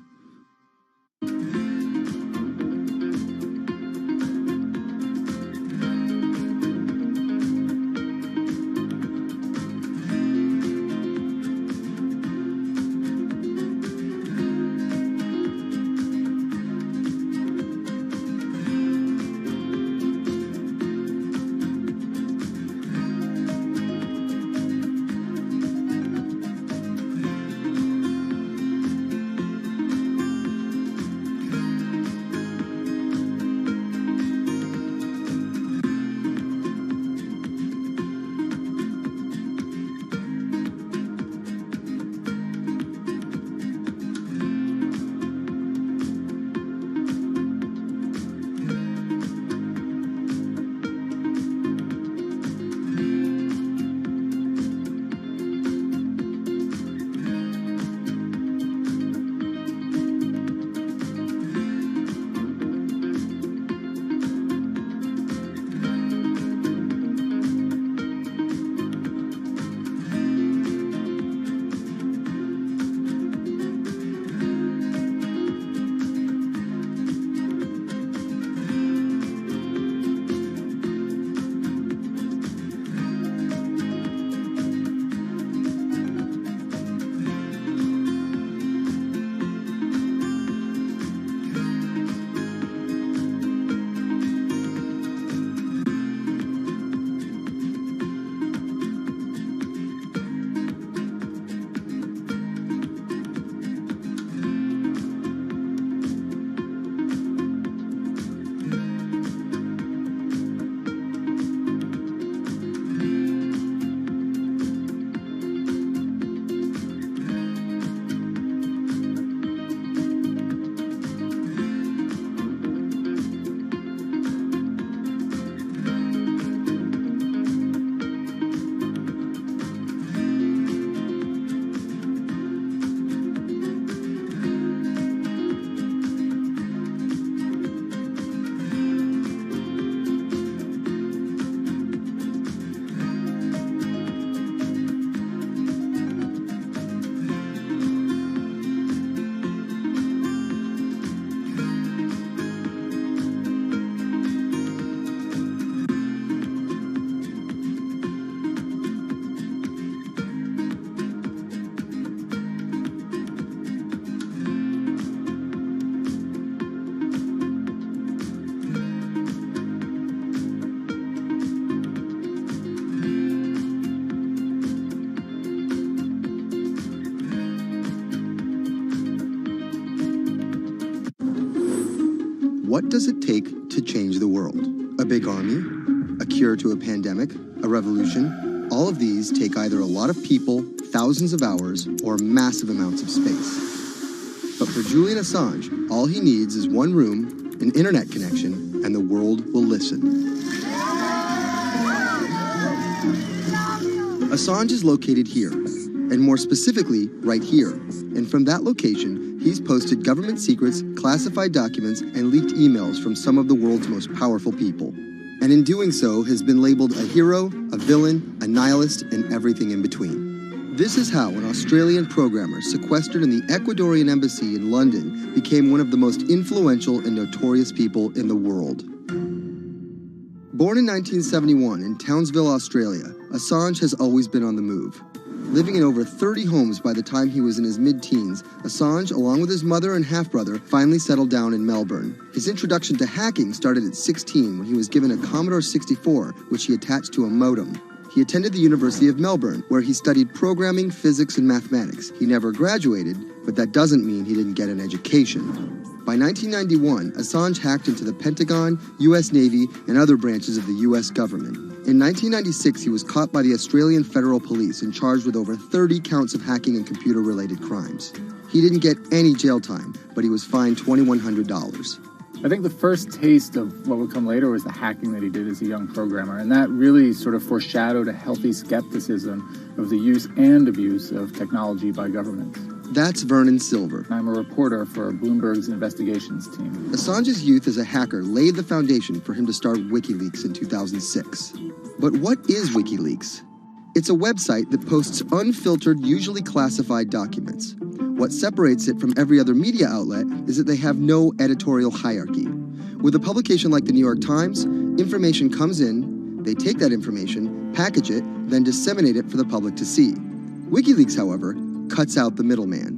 What does it take to change the world? A big army? A cure to a pandemic? A revolution? All of these take either a lot of people, thousands of hours, or massive amounts of space. But for Julian Assange, all he needs is one room, an internet connection, and the world will listen. Assange is located here, and more specifically, right here. And from that location, he's posted government secrets, classified documents, and leaked emails from some of the world's most powerful people. And in doing so, has been labeled a hero, a villain, a nihilist, and everything in between. This is how an Australian programmer sequestered in the Ecuadorian embassy in London became one of the most influential and notorious people in the world. Born in 1971 in Townsville, Australia, Assange has always been on the move. Living in over 30 homes by the time he was in his mid-teens, Assange, along with his mother and half-brother, finally settled down in Melbourne. His introduction to hacking started at 16 when he was given a Commodore 64, which he attached to a modem. He attended the University of Melbourne, where he studied programming, physics, and mathematics. He never graduated, but that doesn't mean he didn't get an education. By 1991, Assange hacked into the Pentagon, U.S. Navy, and other branches of the U.S. government. In 1996, he was caught by the Australian Federal Police and charged with over 30 counts of hacking and computer-related crimes. He didn't get any jail time, but he was fined $2,100. I think the first taste of what would come later was the hacking that he did as a young programmer, and that really sort of foreshadowed a healthy skepticism of the use and abuse of technology by governments. That's Vernon Silver. I'm a reporter for Bloomberg's investigations team. Assange's youth as a hacker laid the foundation for him to start WikiLeaks in 2006. But what is WikiLeaks? It's a website that posts unfiltered, usually classified documents. What separates it from every other media outlet is that they have no editorial hierarchy. With a publication like the New York Times, information comes in, they take that information, package it, then disseminate it for the public to see. WikiLeaks, however, cuts out the middleman.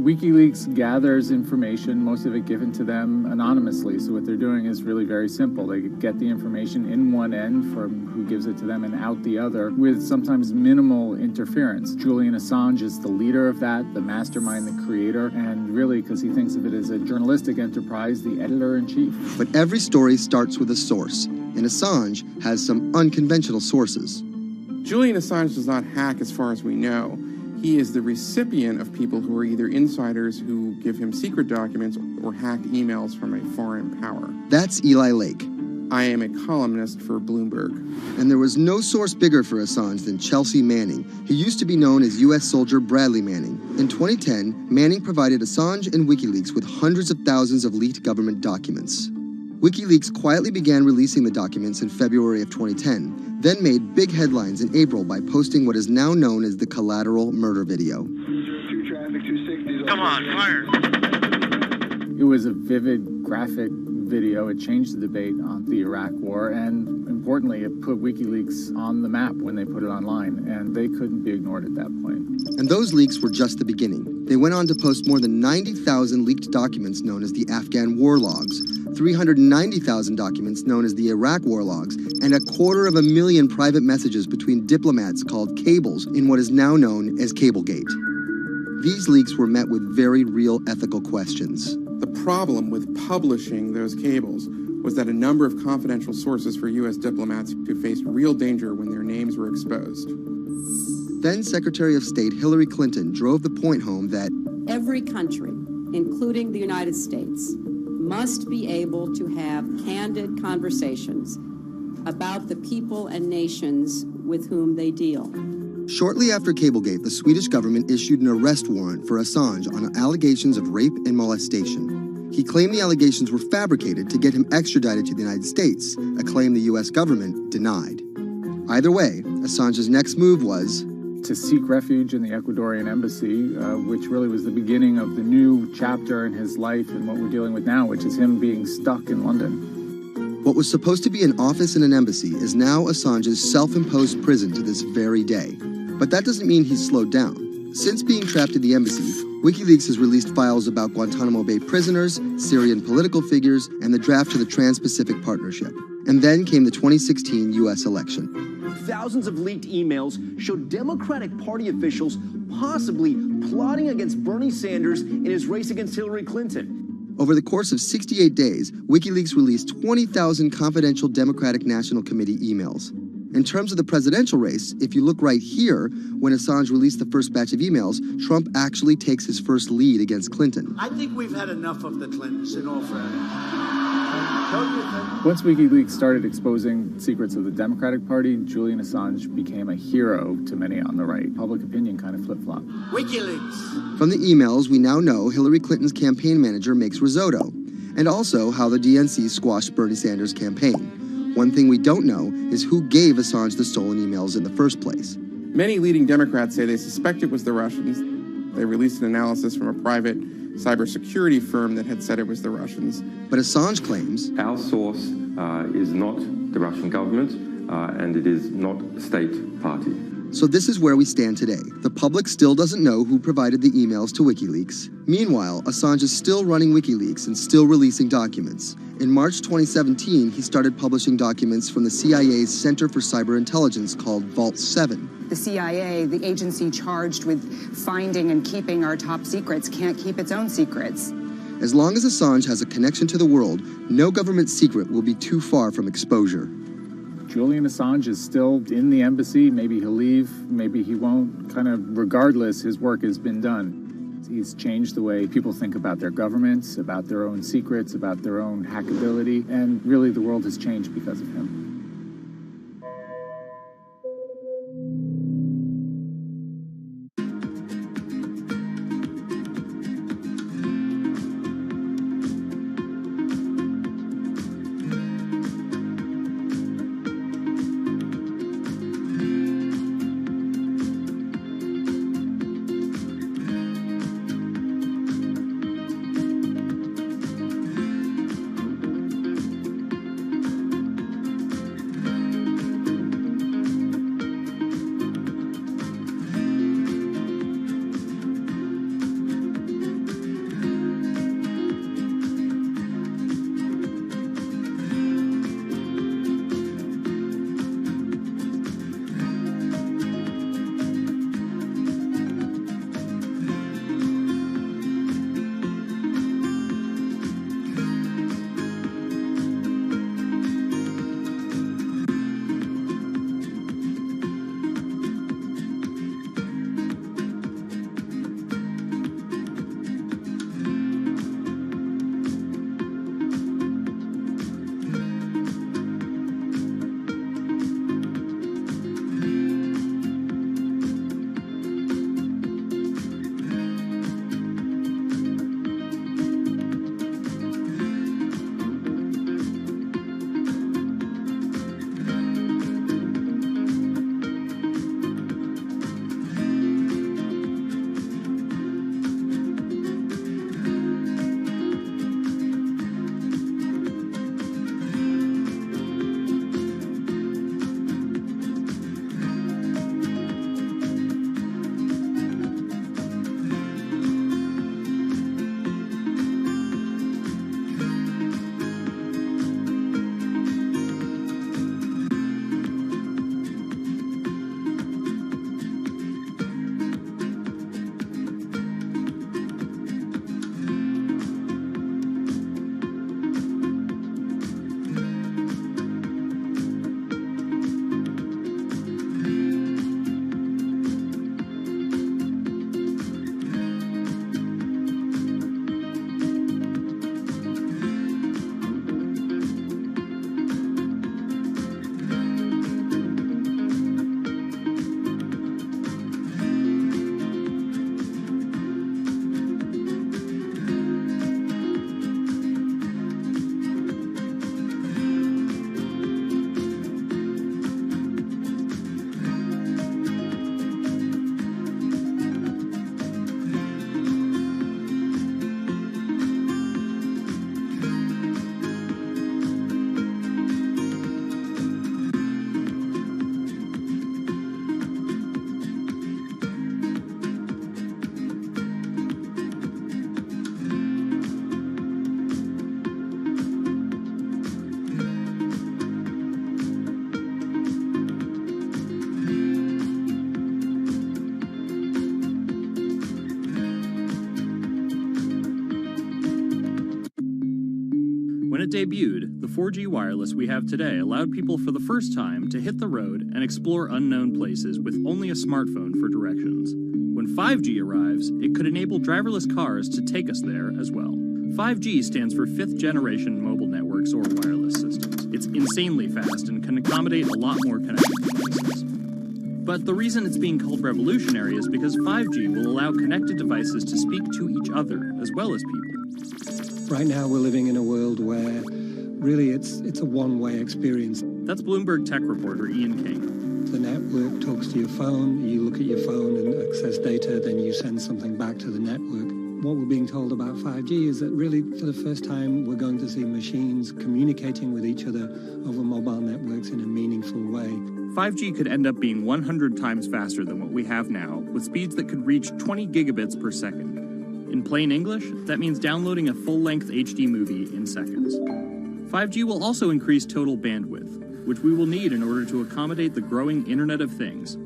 WikiLeaks gathers information, most of it given to them anonymously. So what they're doing is really very simple. They get the information in one end from who gives it to them and out the other with sometimes minimal interference. Julian Assange is the leader of that, the mastermind, the creator, and really, because he thinks of it as a journalistic enterprise, the editor-in-chief. But every story starts with a source, and Assange has some unconventional sources. Julian Assange does not hack as far as we know. He is the recipient of people who are either insiders who give him secret documents or hacked emails from a foreign power. That's Eli Lake. I am a columnist for Bloomberg. And there was no source bigger for Assange than Chelsea Manning. He used to be known as U.S. soldier Bradley Manning. In 2010, Manning provided Assange and WikiLeaks with hundreds of thousands of leaked government documents. WikiLeaks quietly began releasing the documents in February of 2010, then made big headlines in April by posting what is now known as the collateral murder video. Come on, fire! It was a vivid, graphic video. It changed the debate on the Iraq War, and importantly, it put WikiLeaks on the map when they put it online, and they couldn't be ignored at that point. And those leaks were just the beginning. They went on to post more than 90,000 leaked documents known as the Afghan war logs, 390,000 documents known as the Iraq war logs, and 250,000 private messages between diplomats called cables in what is now known as Cablegate. These leaks were met with very real ethical questions. The problem with publishing those cables was that a number of confidential sources for U.S. diplomats who faced real danger when their names were exposed. Then Secretary of State Hillary Clinton drove the point home that every country, including the United States, must be able to have candid conversations about the people and nations with whom they deal. Shortly after Cablegate, the Swedish government issued an arrest warrant for Assange on allegations of rape and molestation. He claimed the allegations were fabricated to get him extradited to the United States, a claim the U.S. government denied. Either way, Assange's next move was to seek refuge in the Ecuadorian embassy, which really was the beginning of the new chapter in his life and what we're dealing with now, which is him being stuck in London. What was supposed to be an office in an embassy is now Assange's self-imposed prison to this very day. But that doesn't mean he's slowed down. Since being trapped at the embassy, WikiLeaks has released files about Guantanamo Bay prisoners, Syrian political figures, and the draft to the Trans-Pacific Partnership. And then came the 2016 U.S. election. Thousands of leaked emails showed Democratic Party officials possibly plotting against Bernie Sanders in his race against Hillary Clinton. Over the course of 68 days, WikiLeaks released 20,000 confidential Democratic National Committee emails. In terms of the presidential race, if you look right here, when Assange released the first batch of emails, Trump actually takes his first lead against Clinton. I think we've had enough of the Clintons, in all fairness. Once WikiLeaks started exposing secrets of the Democratic Party, Julian Assange became a hero to many on the right. Public opinion kind of flip-flopped. WikiLeaks. From the emails, we now know Hillary Clinton's campaign manager makes risotto, and also how the DNC squashed Bernie Sanders' campaign. One thing we don't know is who gave Assange the stolen emails in the first place. Many leading Democrats say they suspect it was the Russians. They released an analysis from a private cybersecurity firm that had said it was the Russians. But Assange claims our source is not the Russian government, and it is not a state party. So this is where we stand today. The public still doesn't know who provided the emails to WikiLeaks. Meanwhile, Assange is still running WikiLeaks and still releasing documents. In March 2017, he started publishing documents from the CIA's Center for Cyber Intelligence called Vault 7. The CIA, the agency charged with finding and keeping our top secrets, can't keep its own secrets. As long as Assange has a connection to the world, no government secret will be too far from exposure. Julian Assange is still in the embassy. Maybe he'll leave, maybe he won't. Kind of regardless, his work has been done. He's changed the way people think about their governments, about their own secrets, about their own hackability, and really the world has changed because of him. When it debuted, the 4G wireless we have today allowed people for the first time to hit the road and explore unknown places with only a smartphone for directions. When 5G arrives, it could enable driverless cars to take us there as well. 5G stands for 5th generation mobile networks or wireless systems. It's insanely fast and can accommodate a lot more connected devices. But the reason it's being called revolutionary is because 5G will allow connected devices to speak to each other as well as people. Right now we're living in a world where really it's a one-way experience. That's Bloomberg tech reporter Ian King. The network talks to your phone, you look at your phone and access data, then you send something back to the network. What we're being told about 5G is that really for the first time we're going to see machines communicating with each other over mobile networks in a meaningful way. 5G could end up being 100 times faster than what we have now, with speeds that could reach 20 gigabits per second. In plain English, that means downloading a full-length HD movie in seconds. 5G will also increase total bandwidth, which we will need in order to accommodate the growing Internet of Things.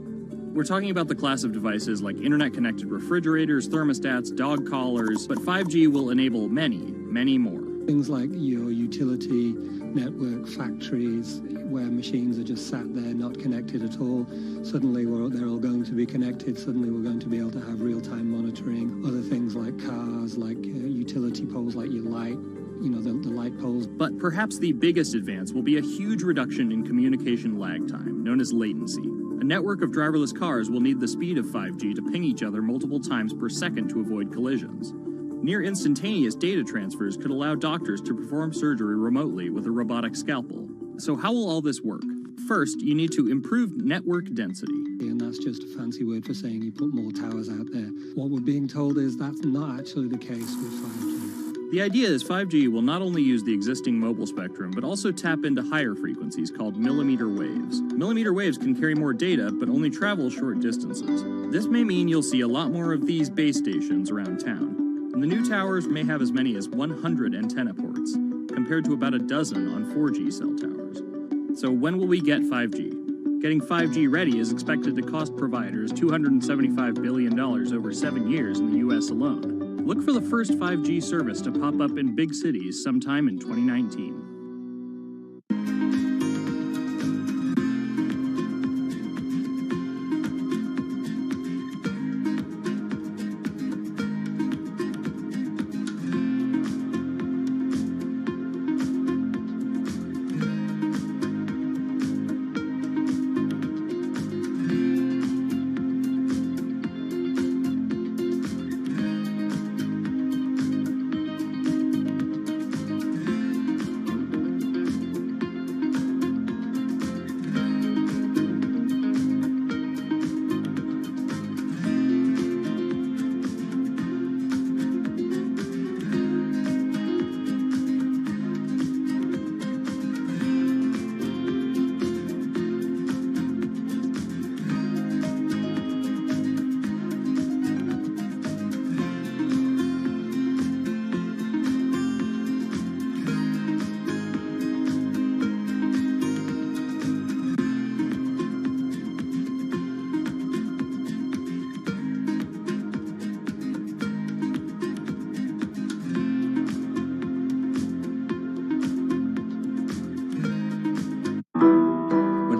We're talking about the class of devices like internet-connected refrigerators, thermostats, dog collars, but 5G will enable many, many more. Things like your utility network, factories, where machines are just sat there not connected at all. Suddenly they're all going to be connected. Suddenly we're going to be able to have real-time monitoring. Other things like cars, like utility poles, like your light, the light poles. But perhaps the biggest advance will be a huge reduction in communication lag time, known as latency. A network of driverless cars will need the speed of 5G to ping each other multiple times per second to avoid collisions. Near instantaneous data transfers could allow doctors to perform surgery remotely with a robotic scalpel. So how will all this work? First, you need to improve network density. And that's just a fancy word for saying you put more towers out there. What we're being told is that's not actually the case with 5G. The idea is 5G will not only use the existing mobile spectrum, but also tap into higher frequencies called millimeter waves. Millimeter waves can carry more data, but only travel short distances. This may mean you'll see a lot more of these base stations around town. And the new towers may have as many as 100 antenna ports, compared to about a dozen on 4G cell towers. So when will we get 5G? Getting 5G ready is expected to cost providers $275 billion over 7 years in the US alone. Look for the first 5G service to pop up in big cities sometime in 2019.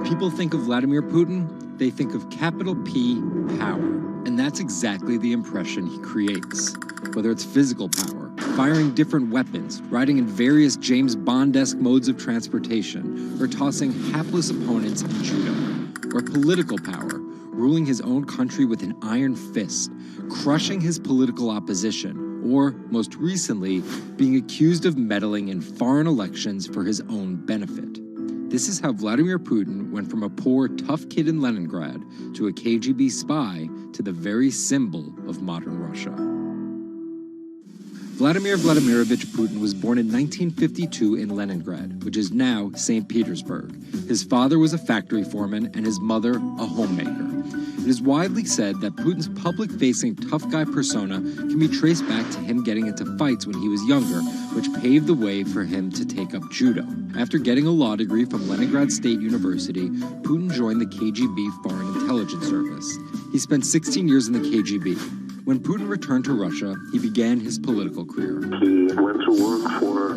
People think of Vladimir Putin, they think of capital P, power. And that's exactly the impression he creates. Whether it's physical power, firing different weapons, riding in various James Bond-esque modes of transportation, or tossing hapless opponents in judo. Or political power, ruling his own country with an iron fist, crushing his political opposition, or, most recently, being accused of meddling in foreign elections for his own benefit. This is how Vladimir Putin went from a poor, tough kid in Leningrad to a KGB spy to the very symbol of modern Russia. Vladimir Vladimirovich Putin was born in 1952 in Leningrad, which is now St. Petersburg. His father was a factory foreman and his mother a homemaker. It is widely said that Putin's public-facing tough guy persona can be traced back to him getting into fights when he was younger, which paved the way for him to take up judo. After getting a law degree from Leningrad State University, Putin joined the KGB Foreign Intelligence Service. He spent 16 years in the KGB. When Putin returned to Russia, he began his political career. He went to work for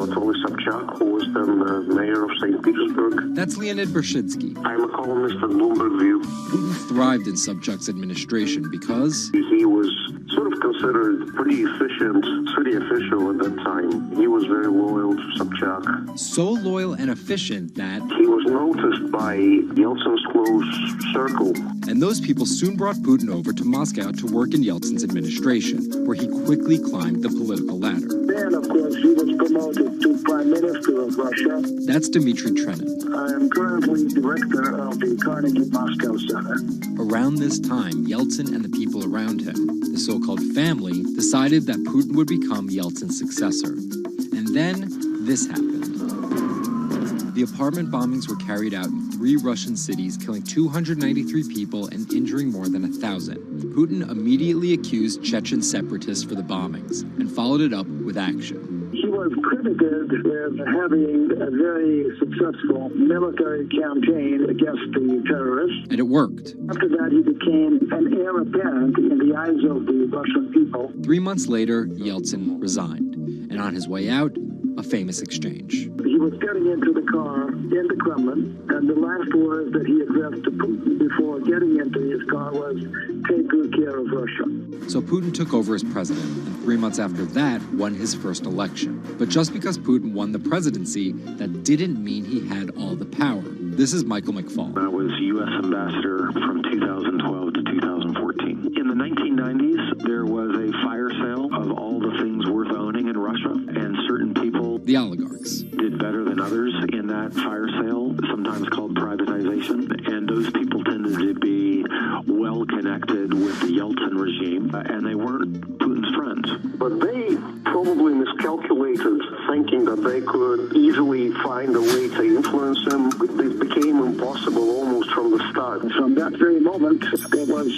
Anatoly Sobchak, who was then the mayor of St. Petersburg. That's Leonid Bershidsky. I'm a columnist at Bloomberg View. Putin thrived in Sobchak's administration because he was sort of considered pretty efficient city official at that time. He was very loyal to Sobchak. So loyal and efficient that he was noticed by Yeltsin's close circle. And those people soon brought Putin over to Moscow to work in Yeltsin's administration, where he quickly climbed the political ladder. Then, of course, he was promoted to Prime Minister of Russia. That's Dmitry Trenin. I am currently director of the Carnegie Moscow Center. Around this time, Yeltsin and the people around him, the so-called family, decided that Putin would become Yeltsin's successor. And then this happened. The apartment bombings were carried out in 3 Russian cities, killing 293 people and injuring more than 1,000. Putin immediately accused Chechen separatists for the bombings and followed it up with action. He was credited with having a very successful military campaign against the terrorists. And it worked. After that, he became an heir apparent in the eyes of the Russian people. 3 months later, Yeltsin resigned. And on his way out, a famous exchange. He was getting into the car in the Kremlin, and the last words that he addressed to Putin before getting into his car was, "Take good care of Russia." So Putin took over as president, and 3 months after that, won his first election. But just because Putin won the presidency, that didn't mean he had all the power. This is Michael McFall. I was U.S. ambassador from 2012 to 2014. In the 1990s, there was a fire sale of all the things worth owning in Russia, and certain people, the oligarchs, did better than others in that fire sale, sometimes called privatization, and those people tended to be well connected with the Yeltsin regime, and they weren't Putin's friends. But they probably miscalculated, thinking that they could easily find a way to influence him. It became impossible almost from the start. From that very moment, there was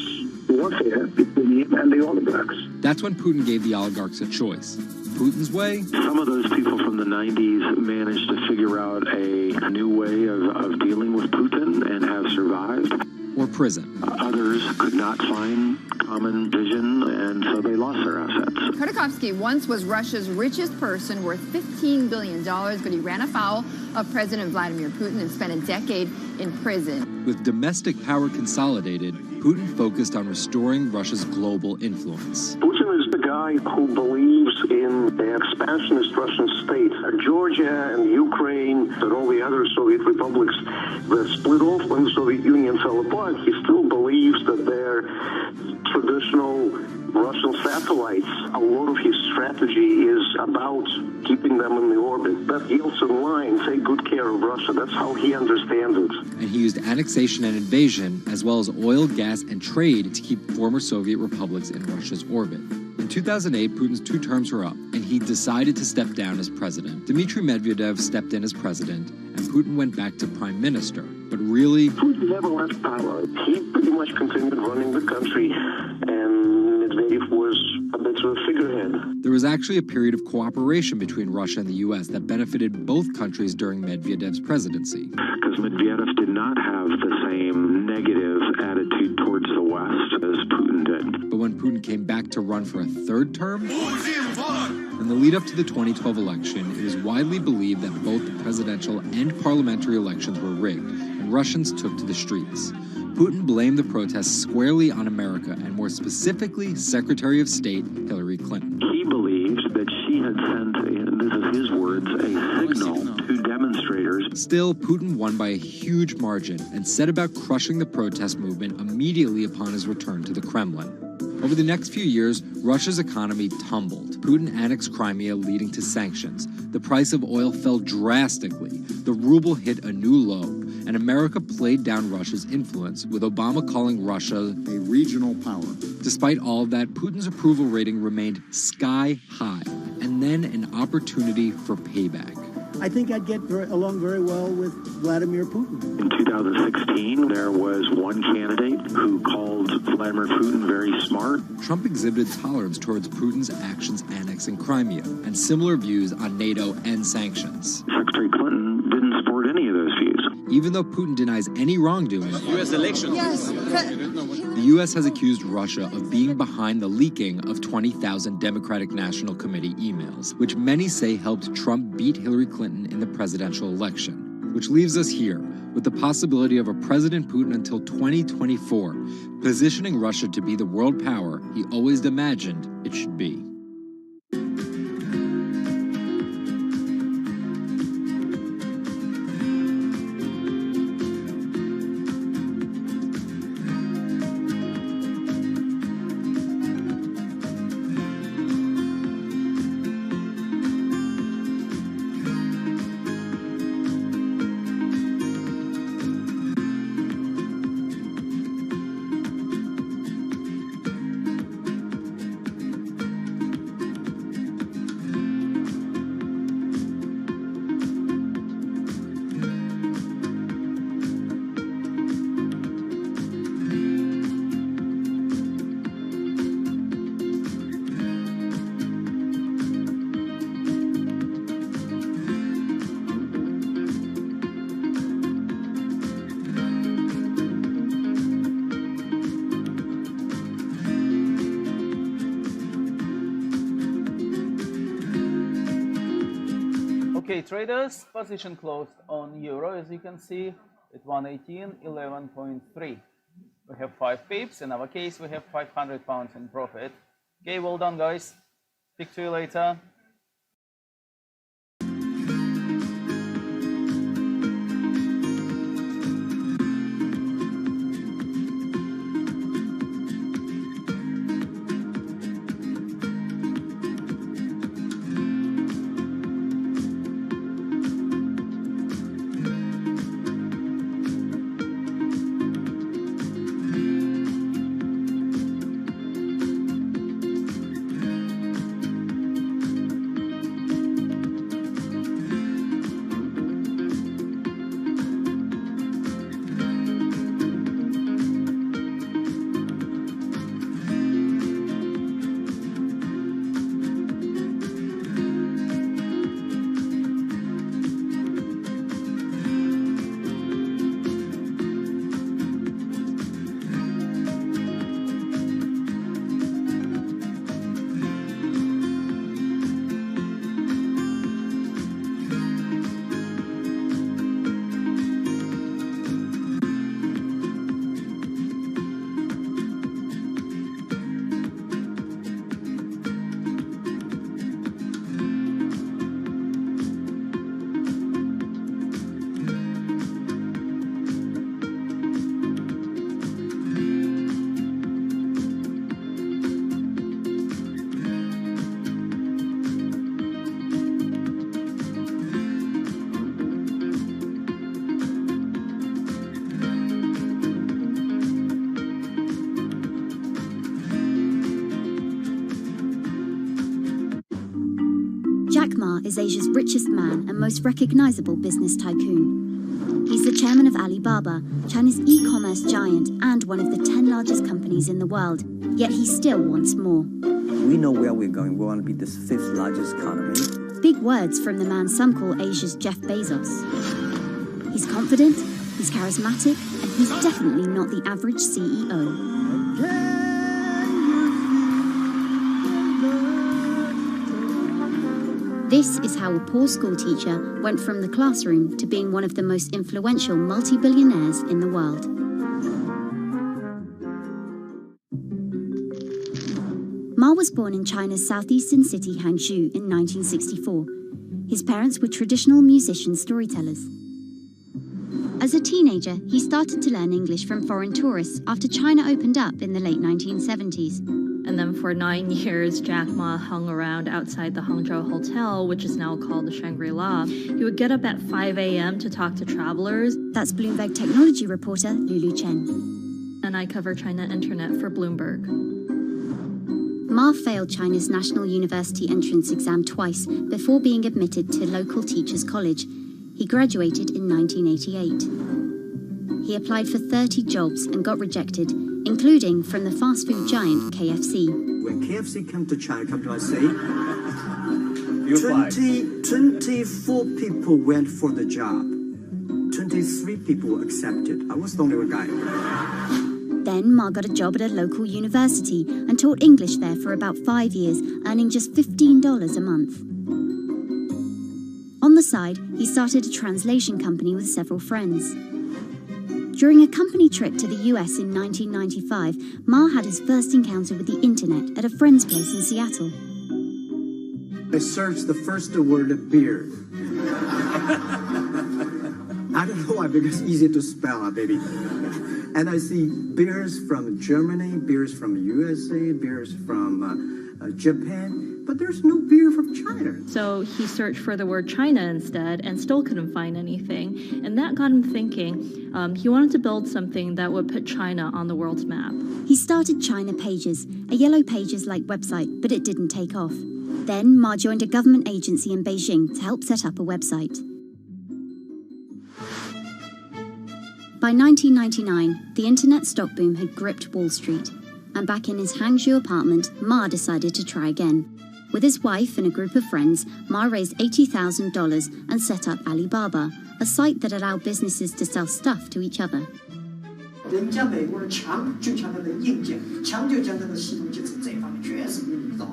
warfare between him and the oligarchs. That's when Putin gave the oligarchs a choice. Putin's way? Some of those people from the 90s managed to figure out a new way of dealing with Putin and have survived. Or prison. Others could not find common vision, and so they lost their assets. Khodorkovsky once was Russia's richest person, worth $15 billion, but he ran afoul of President Vladimir Putin and spent a decade in prison. With domestic power consolidated, Putin focused on restoring Russia's global influence. Putin is the guy who believes in the expansionist Russian state. Georgia and Ukraine and all the other Soviet republics that split off when the Soviet Union fell apart, he still believes that they're traditional Russian satellites. A lot of his strategy is about keeping them in the orbit. That Yeltsin line, take good care of Russia, that's how he understands it. And he used annexation and invasion, as well as oil, gas, and trade to keep former Soviet republics in Russia's orbit. In 2008, Putin's 2 terms were up, and he decided to step down as president. Dmitry Medvedev stepped in as president, and Putin went back to prime minister. But really, Putin never left power. He pretty much continued running the country, and Medvedev was a bit of a figurehead. There was actually a period of cooperation between Russia and the U.S. that benefited both countries during Medvedev's presidency. Because Medvedev did not have the same negative attitude towards the West as Putin did. But when Putin came back to run for a 3rd term, in the lead up to the 2012 election, it was widely believed that both the presidential and parliamentary elections were rigged, and Russians took to the streets. Putin blamed the protests squarely on America, and more specifically, Secretary of State Hillary Clinton. He believed that she had sent, and this is his words, a signal to demonstrators. Still, Putin won by a huge margin and set about crushing the protest movement immediately upon his return to the Kremlin. Over the next few years, Russia's economy tumbled. Putin annexed Crimea, leading to sanctions. The price of oil fell drastically. The ruble hit a new low, and America played down Russia's influence, with Obama calling Russia a regional power. Despite all of that, Putin's approval rating remained sky high, and then an opportunity for payback. I think I'd get along very well with Vladimir Putin. In 2016, there was one candidate who called Vladimir Putin very smart. Trump exhibited tolerance towards Putin's actions annexing Crimea, and similar views on NATO and sanctions. Secretary Clinton didn't support any of those views. Even though Putin denies any wrongdoing, U.S. election. Yes. the U.S. has accused Russia of being behind the leaking of 20,000 Democratic National Committee emails, which many say helped Trump beat Hillary Clinton in the presidential election. Which leaves us here, with the possibility of a President Putin until 2024, positioning Russia to be the world power he always imagined it should be. Okay, traders, position closed on euro, as you can see, at 118.11.3. We have 5 pips. In our case, we have £500 in profit. Okay, well done, guys. Speak to you later. Jack Ma is Asia's richest man and most recognizable business tycoon. He's the chairman of Alibaba, China's e-commerce giant and one of the 10 largest companies in the world. Yet he still wants more. We know where we're going. We want to be the 5th largest economy. Big words from the man some call Asia's Jeff Bezos. He's confident, he's charismatic, and he's definitely not the average CEO. This is how a poor school teacher went from the classroom to being one of the most influential multi-billionaires in the world. Ma was born in China's southeastern city Hangzhou in 1964. His parents were traditional musician storytellers. As a teenager, he started to learn English from foreign tourists after China opened up in the late 1970s. And then for 9 years, Jack Ma hung around outside the Hangzhou Hotel, which is now called the Shangri-La. He would get up at 5 a.m. to talk to travelers. That's Bloomberg technology reporter Lulu Chen. And I cover China Internet for Bloomberg. Ma failed China's National University entrance exam twice before being admitted to local teachers' college. He graduated in 1988. He applied for 30 jobs and got rejected, including from the fast food giant KFC. When KFC came to China, come to us say, 24 people went for the job. 24 23 people accepted. I was the only guy. Then Ma got a job at a local university and taught English there for about 5 years, earning just $15 a month. On the side, he started a translation company with several friends. During a company trip to the US in 1995, Ma had his first encounter with the internet at a friend's place in Seattle. I searched the first word, beer. I don't know why, because it's easy to spell, baby. And I see beers from Germany, beers from USA, beers from Japan, but there's no beer from China. So he searched for the word China instead and still couldn't find anything. And that got him thinking. He wanted to build something that would put China on the world's map. He started China Pages, a Yellow Pages-like website, but it didn't take off. Then Ma joined a government agency in Beijing to help set up a website. By 1999, the internet stock boom had gripped Wall Street, and back in his Hangzhou apartment, Ma decided to try again. With his wife and a group of friends, Ma raised $80,000 and set up Alibaba, a site that allowed businesses to sell stuff to each other. 人家美国人强就强它的硬件，强就强它的系统建设，这一方面确实比你早。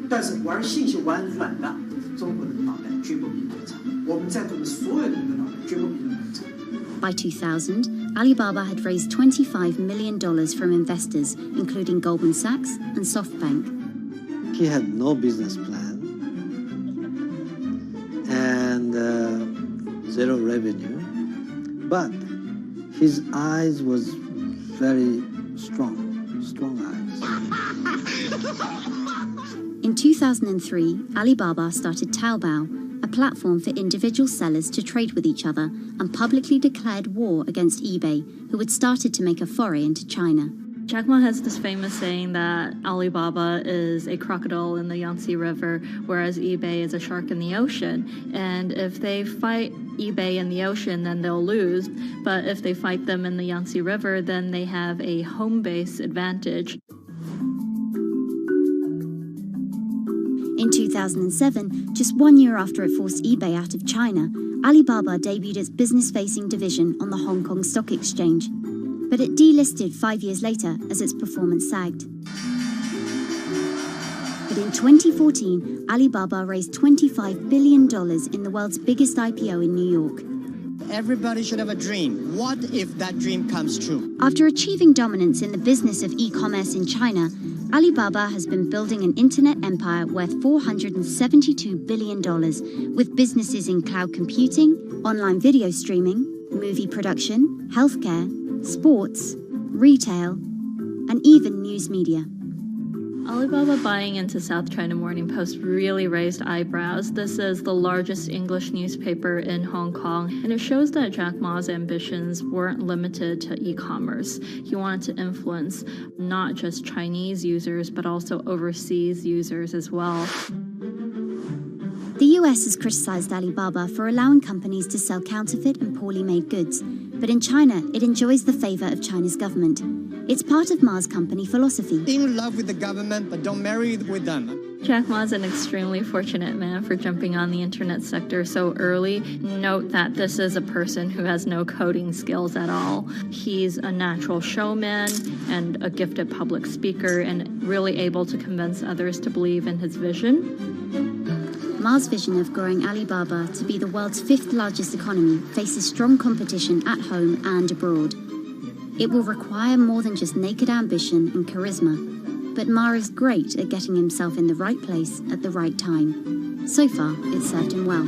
但是玩信息玩软的，中国人的脑袋绝不比你们差。我们在座的所有人的脑袋绝不比你们差。By 2000, Alibaba had raised $25 million from investors, including Goldman Sachs and SoftBank. He had no business plan and zero revenue, but his eyes was very strong eyes. In 2003, Alibaba started Taobao, a platform for individual sellers to trade with each other, and publicly declared war against eBay, who had started to make a foray into China. Jack Ma has this famous saying that Alibaba is a crocodile in the Yangtze River, whereas eBay is a shark in the ocean. And if they fight eBay in the ocean, then they'll lose. But if they fight them in the Yangtze River, then they have a home base advantage. In 2007, just 1 year after it forced eBay out of China, Alibaba debuted its business-facing division on the Hong Kong Stock Exchange. But it delisted 5 years later as its performance sagged. But in 2014, Alibaba raised $25 billion in the world's biggest IPO in New York. Everybody should have a dream. What if that dream comes true? After achieving dominance in the business of e-commerce in China, Alibaba has been building an internet empire worth $472 billion, with businesses in cloud computing, online video streaming, movie production, healthcare, sports, retail, and even news media. Alibaba buying into South China Morning Post really raised eyebrows. This is the largest English newspaper in Hong Kong, and it shows that Jack Ma's ambitions weren't limited to e-commerce. He wanted to influence not just Chinese users, but also overseas users as well. The US has criticized Alibaba for allowing companies to sell counterfeit and poorly made goods, but in China, it enjoys the favor of China's government. It's part of Ma's company philosophy. In love with the government, but don't marry with them. Jack Ma's an extremely fortunate man for jumping on the internet sector so early. Note that this is a person who has no coding skills at all. He's a natural showman and a gifted public speaker and really able to convince others to believe in his vision. Ma's vision of growing Alibaba to be the world's 5th largest economy faces strong competition at home and abroad. It will require more than just naked ambition and charisma, but Ma is great at getting himself in the right place at the right time. So far, it's served him well.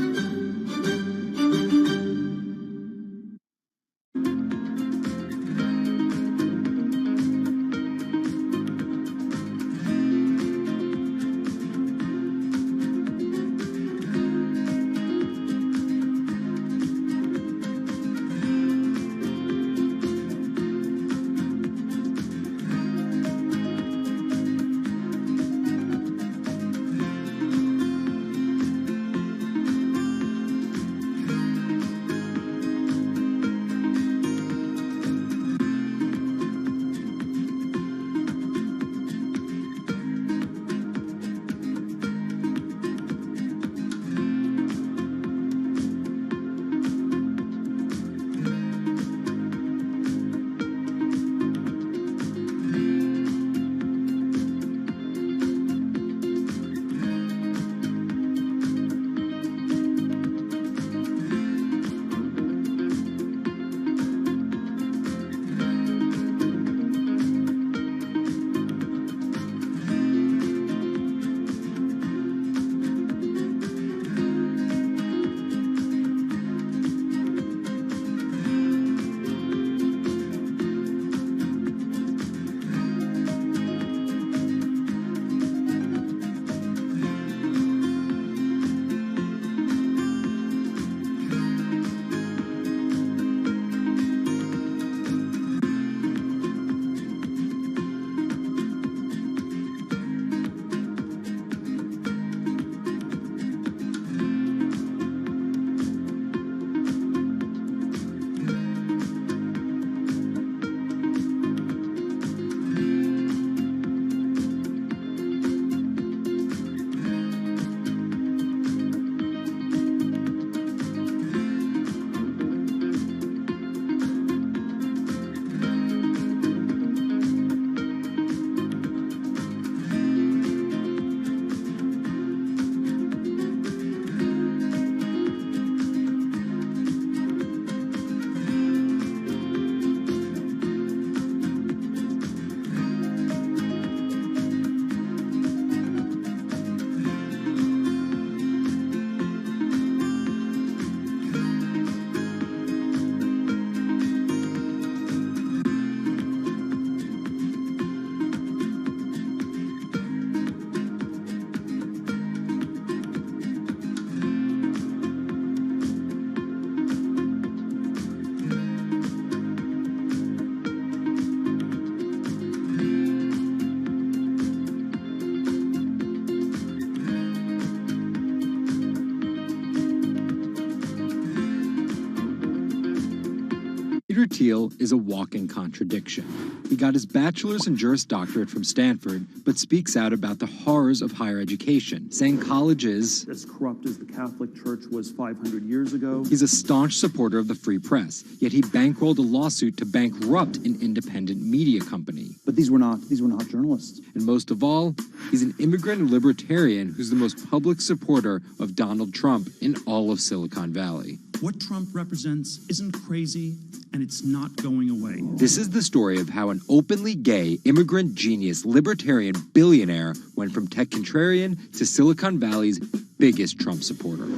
Peter Thiel is a walking contradiction. He got his bachelor's in Juris Doctorate from Stanford, but speaks out about the horrors of higher education, saying college is as corrupt as the Catholic Church was 500 years ago. He's a staunch supporter of the free press, yet he bankrolled a lawsuit to bankrupt an independent media company. But these were not journalists. And most of all, he's an immigrant libertarian who's the most public supporter of Donald Trump in all of Silicon Valley. What Trump represents isn't crazy, and it's not going away. This is the story of how an openly gay, immigrant genius, libertarian billionaire went from tech contrarian to Silicon Valley's biggest Trump supporter.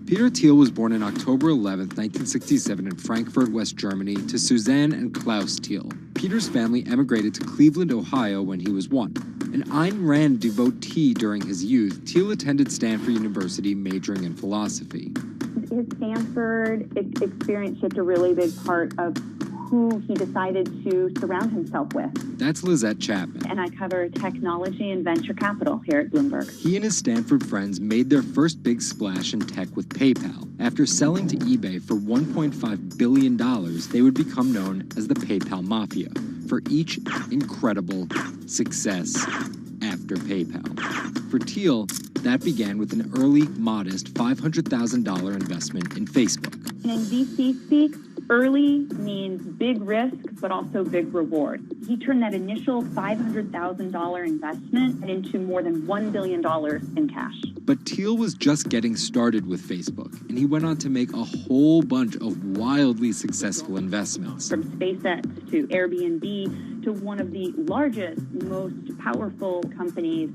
Peter Thiel was born on October 11, 1967 in Frankfurt, West Germany, to Suzanne and Klaus Thiel. Peter's family emigrated to Cleveland, Ohio when he was 1. An Ayn Rand devotee during his youth, Thiel attended Stanford University majoring in philosophy. His Stanford experience shaped a really big part of who he decided to surround himself with. That's Lizette Chapman. And I cover technology and venture capital here at Bloomberg. He and his Stanford friends made their first big splash in tech with PayPal. After selling to eBay for $1.5 billion, they would become known as the PayPal Mafia for each incredible success after PayPal. For Thiel, that began with an early, modest $500,000 investment in Facebook. And in VC speak, early means big risk, but also big reward. He turned that initial $500,000 investment into more than $1 billion in cash. But Thiel was just getting started with Facebook, and he went on to make a whole bunch of wildly successful investments. From SpaceX to Airbnb to one of the largest, most powerful companies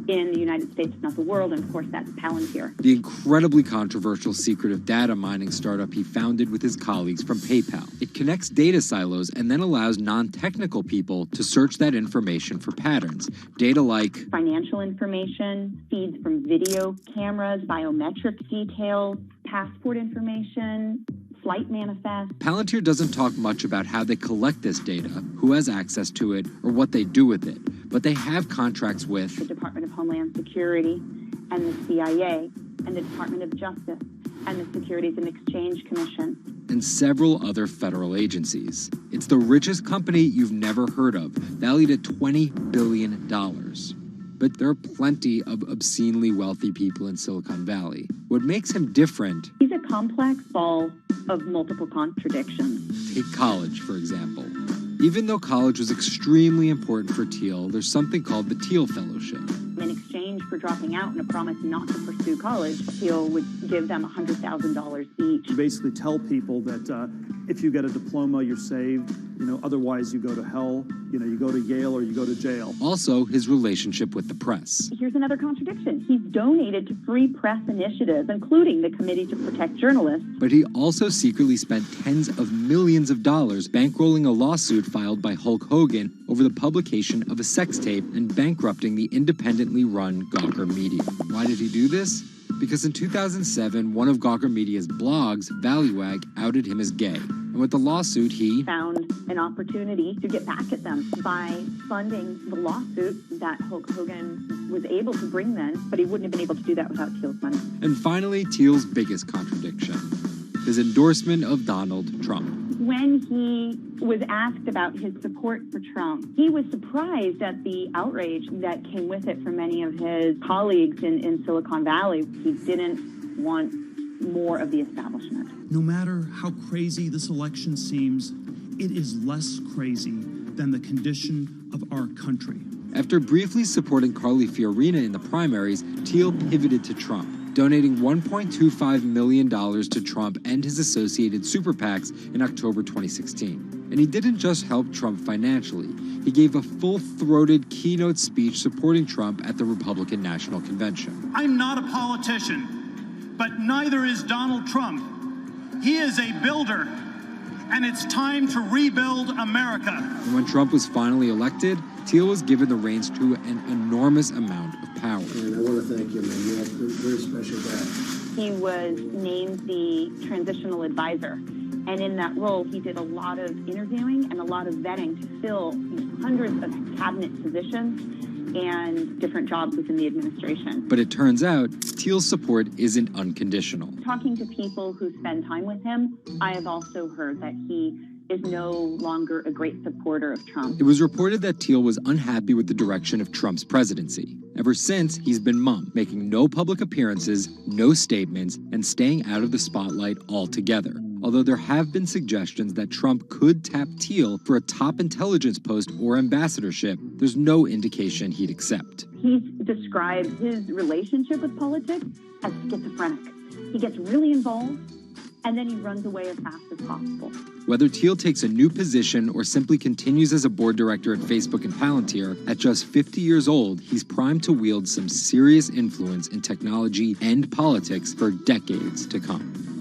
in the United States, if not the world, and of course that's Palantir. The incredibly controversial secretive data mining startup he founded with his colleagues from PayPal. It connects data silos and then allows non-technical people to search that information for patterns. Data like financial information, feeds from video cameras, biometric details, passport information, flight manifest. Palantir doesn't talk much about how they collect this data, who has access to it, or what they do with it. But they have contracts with the Department of Homeland Security and the CIA and the Department of Justice and the Securities and Exchange Commission and several other federal agencies. It's the richest company you've never heard of, valued at $20 billion. But there are plenty of obscenely wealthy people in Silicon Valley. What makes him different... He's a complex ball of multiple contradictions. Take college, for example. Even though college was extremely important for Thiel, there's something called the Thiel Fellowship. In exchange for dropping out and a promise not to pursue college, Thiel would give them $100,000 each. You basically tell people that if you get a diploma, you're saved. Otherwise you go to hell. You go to Yale or you go to jail. Also, his relationship with the press. Here's another contradiction. He's donated to free press initiatives, including the Committee to Protect Journalists. But he also secretly spent tens of millions of dollars bankrolling a lawsuit filed by Hulk Hogan over the publication of a sex tape and bankrupting the independently run Gawker Media. Why did he do this? Because in 2007, one of Gawker Media's blogs, ValueAg, outed him as gay. And with the lawsuit, he found an opportunity to get back at them by funding the lawsuit that Hulk Hogan was able to bring then, but he wouldn't have been able to do that without Thiel's money. And finally, Thiel's biggest contradiction, his endorsement of Donald Trump. When he was asked about his support for Trump, he was surprised at the outrage that came with it from many of his colleagues in Silicon Valley. He didn't want more of the establishment. No matter how crazy this election seems, it is less crazy than the condition of our country. After briefly supporting Carly Fiorina in the primaries, Thiel pivoted to Trump, donating $1.25 million to Trump and his associated super PACs in October 2016. And he didn't just help Trump financially. He gave a full-throated keynote speech supporting Trump at the Republican National Convention. I'm not a politician, but neither is Donald Trump. He is a builder, and it's time to rebuild America. And when Trump was finally elected, Thiel was given the reins to an enormous amount of power. And I want to thank you, man. You have a very special guy. He was named the transitional advisor. And in that role, he did a lot of interviewing and a lot of vetting to fill hundreds of cabinet positions and different jobs within the administration. But it turns out, Thiel's support isn't unconditional. Talking to people who spend time with him, I have also heard that he is no longer a great supporter of Trump. It was reported that Thiel was unhappy with the direction of Trump's presidency. Ever since, he's been mum, making no public appearances, no statements, and staying out of the spotlight altogether. Although there have been suggestions that Trump could tap Thiel for a top intelligence post or ambassadorship, there's no indication he'd accept. He's described his relationship with politics as schizophrenic. He gets really involved, and then he runs away as fast as possible. Whether Thiel takes a new position or simply continues as a board director at Facebook and Palantir, at just 50 years old, he's primed to wield some serious influence in technology and politics for decades to come.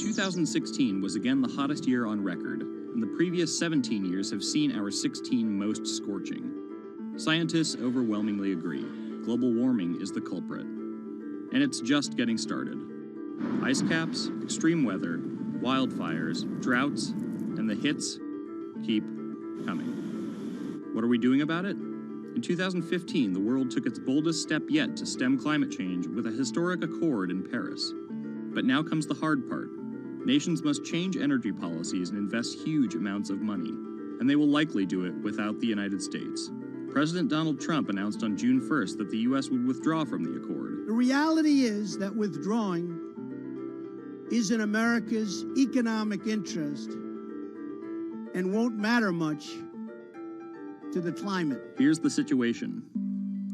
Two 2016 was again the hottest year on record, and the previous 17 years have seen our 16 most scorching. Scientists overwhelmingly agree. Global warming is the culprit. And it's just getting started. Ice caps, extreme weather, wildfires, droughts, and the hits keep coming. What are we doing about it? In 2015, the world took its boldest step yet to stem climate change with a historic accord in Paris. But now comes the hard part. Nations must change energy policies and invest huge amounts of money, and they will likely do it without the United States. President Donald Trump announced on June 1st that the U.S. would withdraw from the accord. The reality is that withdrawing is in America's economic interest and won't matter much to the climate. Here's the situation.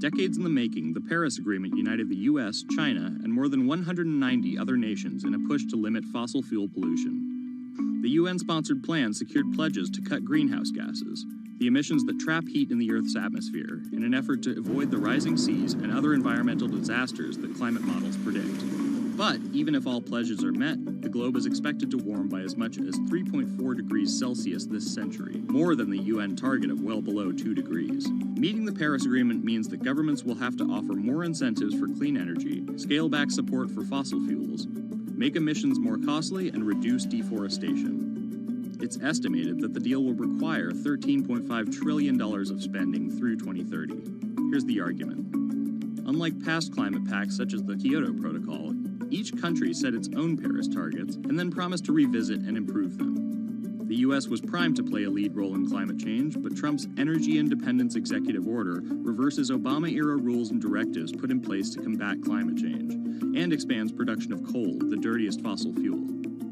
Decades in the making, the Paris Agreement united the U.S., China, and more than 190 other nations in a push to limit fossil fuel pollution. The UN-sponsored plan secured pledges to cut greenhouse gases. The the emissions that trap heat in the Earth's atmosphere, in an effort to avoid the rising seas and other environmental disasters that climate models predict. But even if all pledges are met, the globe is expected to warm by as much as 3.4 degrees Celsius this century, more than the UN target of well below 2 degrees. Meeting the Paris Agreement means that governments will have to offer more incentives for clean energy, scale back support for fossil fuels, make emissions more costly, and reduce deforestation. It's estimated that the deal will require $13.5 trillion of spending through 2030. Here's the argument. Unlike past climate pacts such as the Kyoto Protocol, each country set its own Paris targets and then promised to revisit and improve them. The U.S. was primed to play a lead role in climate change, but Trump's energy independence executive order reverses Obama-era rules and directives put in place to combat climate change, and expands production of coal, the dirtiest fossil fuel.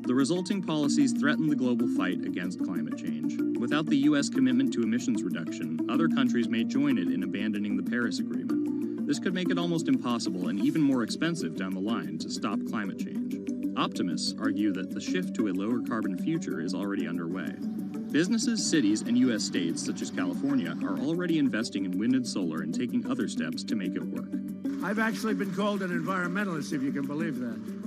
The resulting policies threaten the global fight against climate change. Without the U.S. commitment to emissions reduction, other countries may join it in abandoning the Paris Agreement. This could make it almost impossible and even more expensive down the line to stop climate change. Optimists argue that the shift to a lower carbon future is already underway. Businesses, cities, and U.S. states, such as California, are already investing in wind and solar and taking other steps to make it work. I've actually been called an environmentalist, if you can believe that.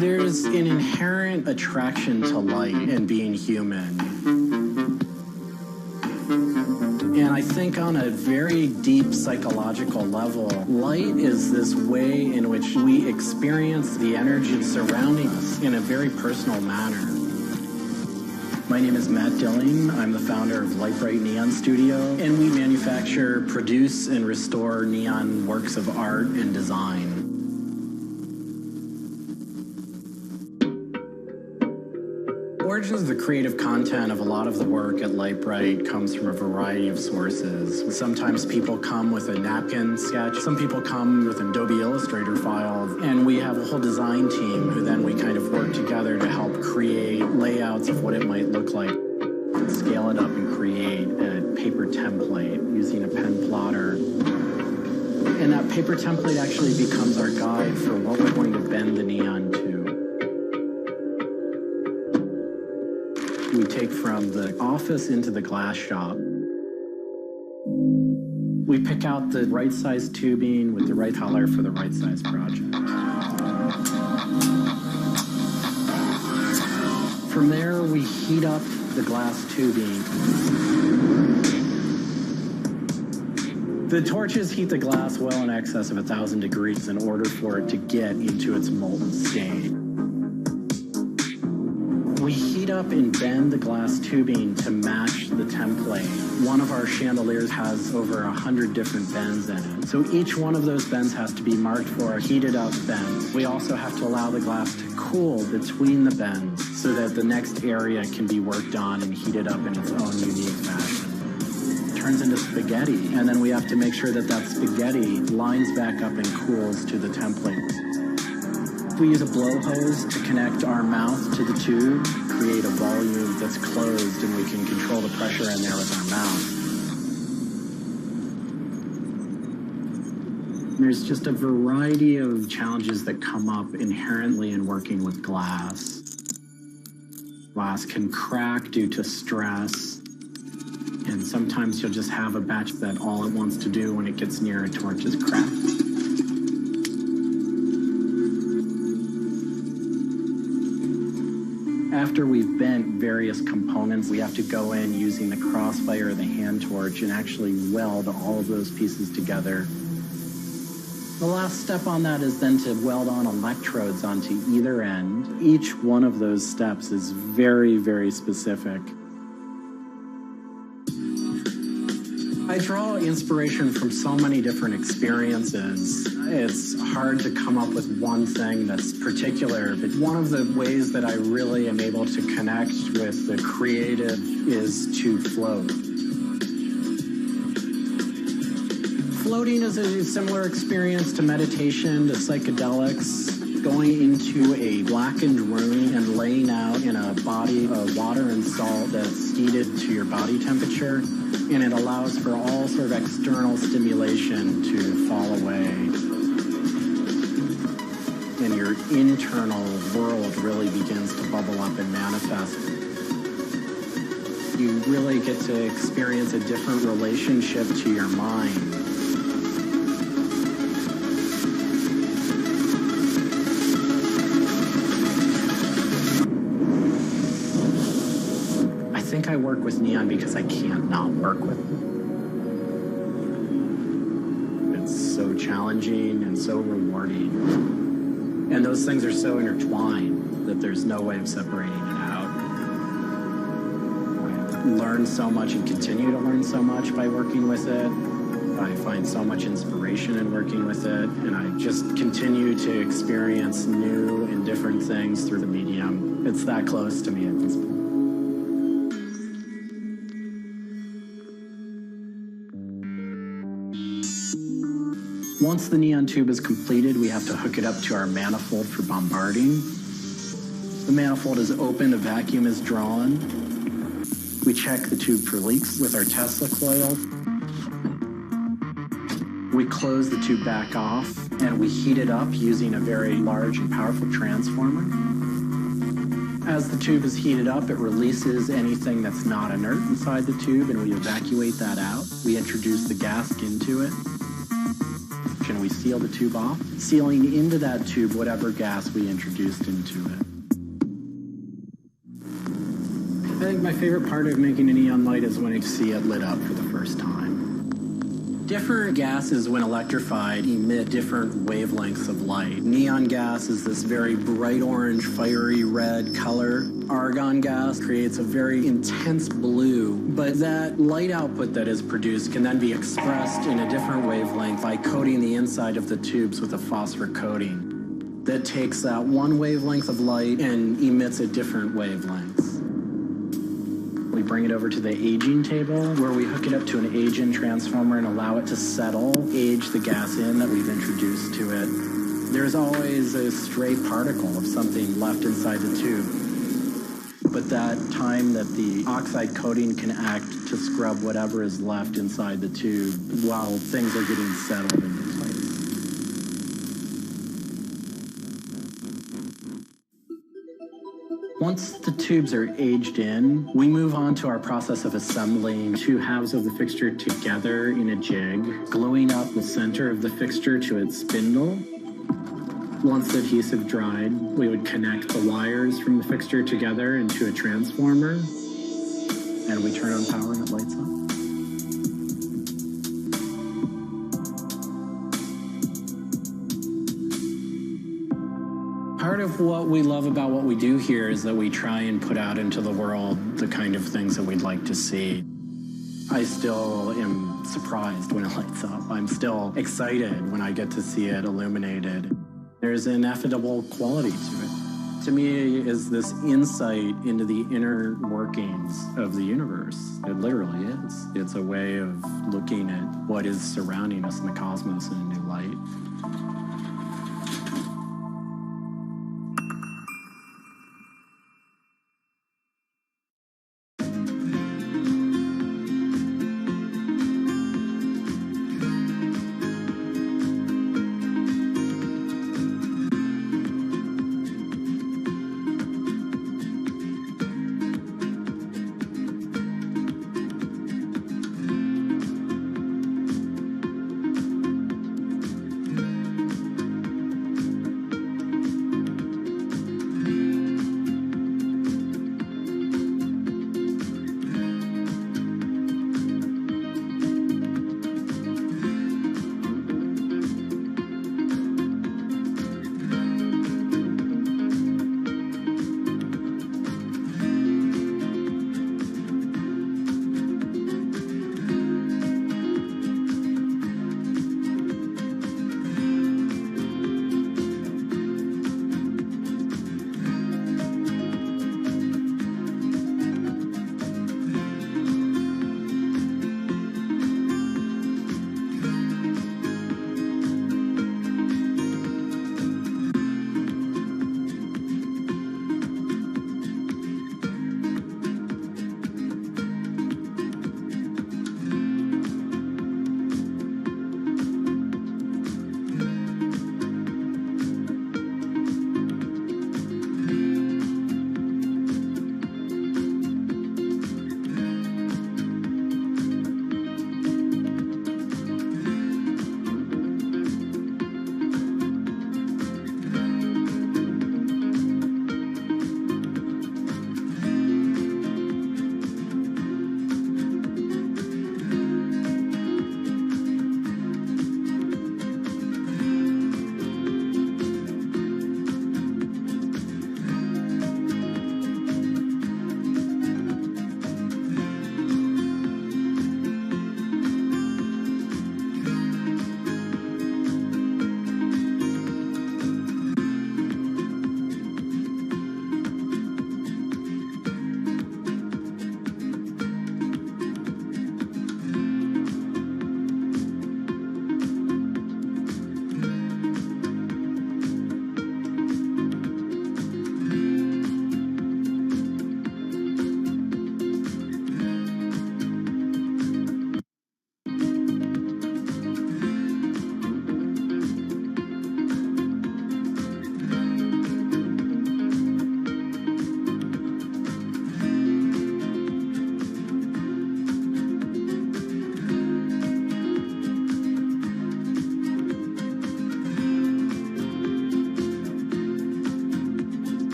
There's an inherent attraction to light and being human. And I think on a very deep psychological level, light is this way in which we experience the energy surrounding us in a very personal manner. My name is Matt Dilling. I'm the founder of Light Bright Neon Studio, and we manufacture, produce, and restore neon works of art and design. origins of the creative content of a lot of the work at Lightbright comes from a variety of sources. Sometimes people come with a napkin sketch. Some people come with an Adobe Illustrator file. And we have a whole design team who then we kind of work together to help create layouts of what it might look like. Scale it up and create a paper template using a pen plotter. And that paper template actually becomes our guide for what we're going to bend the neon to. We take from the office into the glass shop. We pick out the right size tubing with the right color for the right size project. From there, we heat up the glass tubing. The torches heat the glass well in excess of 1,000 degrees in order for it to get into its molten state. We heat up and bend the glass tubing to match the template. One of our chandeliers has over 100 different bends in it. So each one of those bends has to be marked for a heated up bend. We also have to allow the glass to cool between the bends so that the next area can be worked on and heated up in its own unique fashion. It turns into spaghetti, and then we have to make sure that that spaghetti lines back up and cools to the template. We use a blow hose to connect our mouth to the tube, create a volume that's closed, and we can control the pressure in there with our mouth. There's just a variety of challenges that come up inherently in working with glass. Glass can crack due to stress, and sometimes you'll just have a batch that all it wants to do when it gets near a torch is crack. After we've bent various components, we have to go in using the crossfire or the hand torch and actually weld all of those pieces together. The last step on that is then to weld on electrodes onto either end. Each one of those steps is very, very specific. I draw inspiration from so many different experiences. It's hard to come up with one thing that's particular, but one of the ways that I really am able to connect with the creative is to float. Floating is a similar experience to meditation, to psychedelics. Going into a blackened room and laying out in a body of water and salt that's heated to your body temperature, and it allows for all sort of external stimulation to fall away. And your internal world really begins to bubble up and manifest. You really get to experience a different relationship to your mind. I work with neon because I can't not work with it. It's so challenging and so rewarding. And those things are so intertwined that there's no way of separating it out. I learn so much and continue to learn so much by working with it. I find so much inspiration in working with it, and I just continue to experience new and different things through the medium. It's that close to me at this point. Once the neon tube is completed, we have to hook it up to our manifold for bombarding. The manifold is open, the vacuum is drawn. We check the tube for leaks with our Tesla coil. We close the tube back off, and we heat it up using a very large and powerful transformer. As the tube is heated up, it releases anything that's not inert inside the tube, and we evacuate that out. We introduce the gas into it. And we seal the tube off, sealing into that tube whatever gas we introduced into it. I think my favorite part of making a neon light is when you see it lit up for the first time. Different gases, when electrified, emit different wavelengths of light. Neon gas is this very bright orange, fiery red color. Argon gas creates a very intense blue, but that light output that is produced can then be expressed in a different wavelength by coating the inside of the tubes with a phosphor coating that takes that one wavelength of light and emits a different wavelength. bring it over to the aging table, where we hook it up to an age-in transformer and allow it to settle, age the gas in that we've introduced to it. There's always a stray particle of something left inside the tube. But that time that the oxide coating can act to scrub whatever is left inside the tube while things are getting settled into place. Once the tubes are aged in, we move on to our process of assembling two halves of the fixture together in a jig, gluing up the center of the fixture to its spindle. Once the adhesive dried, we would connect the wires from the fixture together into a transformer, and we turn on power and it lights up. Part of what we love about what we do here is that we try and put out into the world the kind of things that we'd like to see. I still am surprised when it lights up. I'm still excited when I get to see it illuminated. There's an ineffable quality to it. To me, is this insight into the inner workings of the universe. It literally is. It's a way of looking at what is surrounding us in the cosmos in a new light.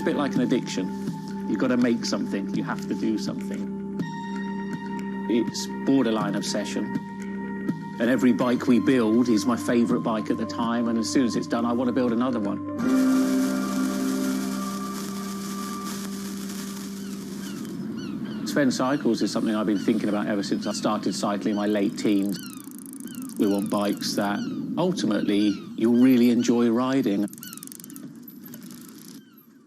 a bit like an addiction. You've got to make something. You have to do something. It's borderline obsession. And every bike we build is my favourite bike at the time, and as soon as it's done, I want to build another one. It's Sven cycles is something I've been thinking about ever since I started cycling in my late teens. We want bikes that ultimately you'll really enjoy riding.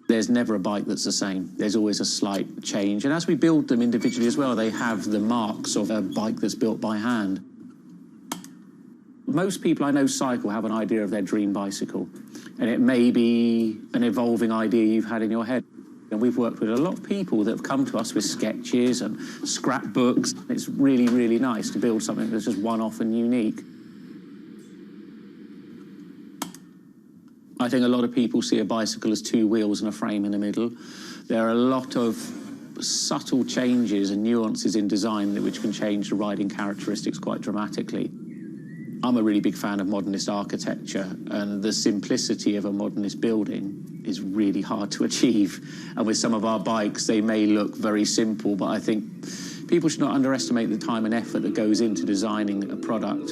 There's never a bike that's the same. There's always a slight change. And as we build them individually as well, they have the marks of a bike that's built by hand. Most people I know cycle have an idea of their dream bicycle. And it may be an evolving idea you've had in your head. And we've worked with a lot of people that have come to us with sketches and scrapbooks. It's really, really nice to build something that's just one-off and unique. I think a lot of people see a bicycle as two wheels and a frame in the middle. There are a lot of subtle changes and nuances in design which can change the riding characteristics quite dramatically. I'm a really big fan of modernist architecture, and the simplicity of a modernist building is really hard to achieve. And with some of our bikes, they may look very simple, but I think people should not underestimate the time and effort that goes into designing a product.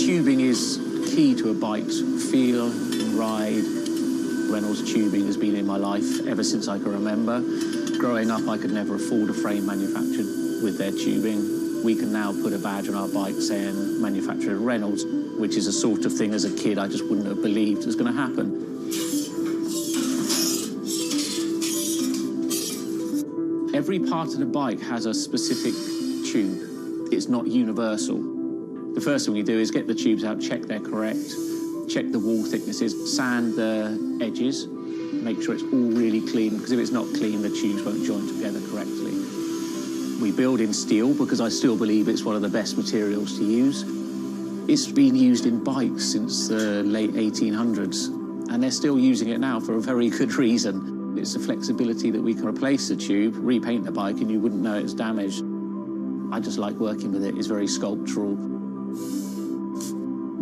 Tubing is key to a bike's feel and ride. Reynolds tubing has been in my life ever since I can remember. Growing up, I could never afford a frame manufactured with their tubing. We can now put a badge on our bike saying manufactured at Reynolds, which is a sort of thing as a kid I just wouldn't have believed was going to happen. Every part of the bike has a specific tube. It's not universal. The first thing we do is get the tubes out, check they're correct, check the wall thicknesses, sand the edges, make sure it's all really clean, because if it's not clean, the tubes won't join together correctly. We build in steel because I still believe it's one of the best materials to use. It's been used in bikes since the late 1800s, and they're still using it now for a very good reason. It's the flexibility that we can replace the tube, repaint the bike, and you wouldn't know it's damaged. I just like working with it. It's very sculptural.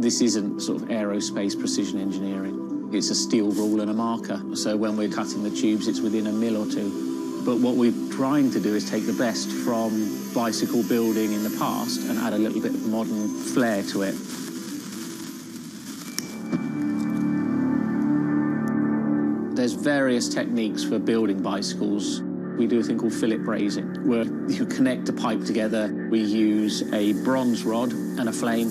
This isn't sort of aerospace precision engineering. It's a steel rule and a marker. So when we're cutting the tubes, it's within a mil or two. But what we're trying to do is take the best from bicycle building in the past and add a little bit of modern flair to it. There's various techniques for building bicycles. We do a thing called fillet brazing, where you connect a pipe together. We use a bronze rod and a flame.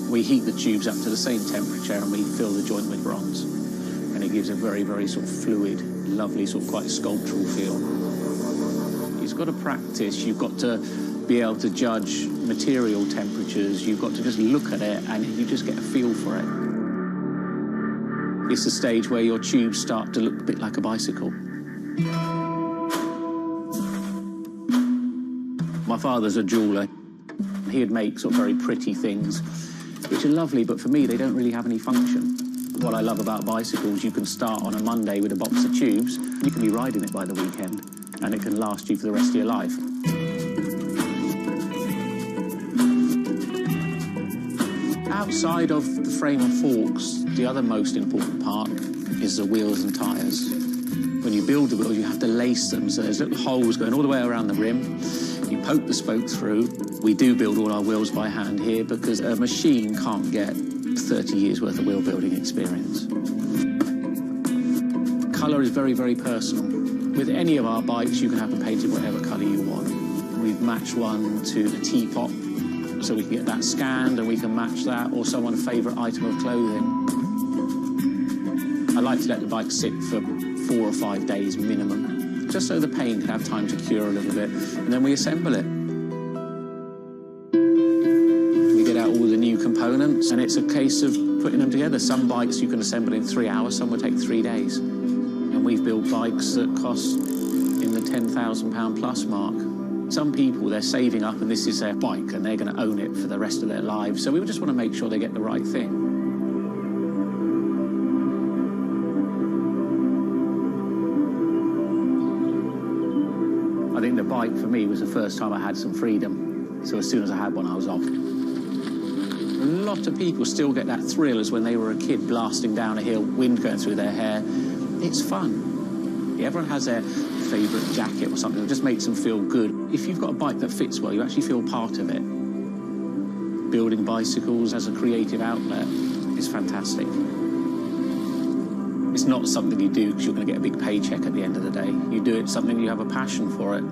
We heat the tubes up to the same temperature and we fill the joint with bronze. And it gives a very, very sort of fluid, lovely, sort of quite sculptural feel. You've got to practice. You've got to be able to judge material temperatures. You've got to just look at it and you just get a feel for it. It's the stage where your tubes start to look a bit like a bicycle. My father's a jeweler. He'd make sort of very pretty things, which are lovely, but for me, they don't really have any function. What I love about bicycles, you can start on a Monday with a box of tubes, you can be riding it by the weekend, and it can last you for the rest of your life. Outside of the frame and forks, the other most important part is the wheels and tyres. When you build the wheels, you have to lace them, so there's little holes going all the way around the rim. You poke the spoke through. We do build all our wheels by hand here because a machine can't get 30 years worth of wheel building experience. Colour is very, very personal. With any of our bikes, you can have them painted whatever colour you want. We've matched one to the teapot, so we can get that scanned and we can match that, or someone's favourite item of clothing. I like to let the bike sit for 4 or 5 days minimum, just so the paint can have time to cure a little bit, and then we assemble it. We get out all the new components, and it's a case of putting them together. Some bikes you can assemble in 3 hours, some will take 3 days. And we've built bikes that cost in the £10,000 plus mark. Some people, they're saving up and this is their bike and they're going to own it for the rest of their lives. So we just want to make sure they get the right thing. I think the bike for me was the first time I had some freedom. So as soon as I had one, I was off. A lot of people still get that thrill as when they were a kid blasting down a hill, wind going through their hair. It's fun. Everyone has their favourite jacket or something that just makes them feel good. If you've got a bike that fits well, you actually feel part of it. Building bicycles as a creative outlet is fantastic. It's not something you do because you're going to get a big paycheck at the end of the day. You do it something you have a passion for it.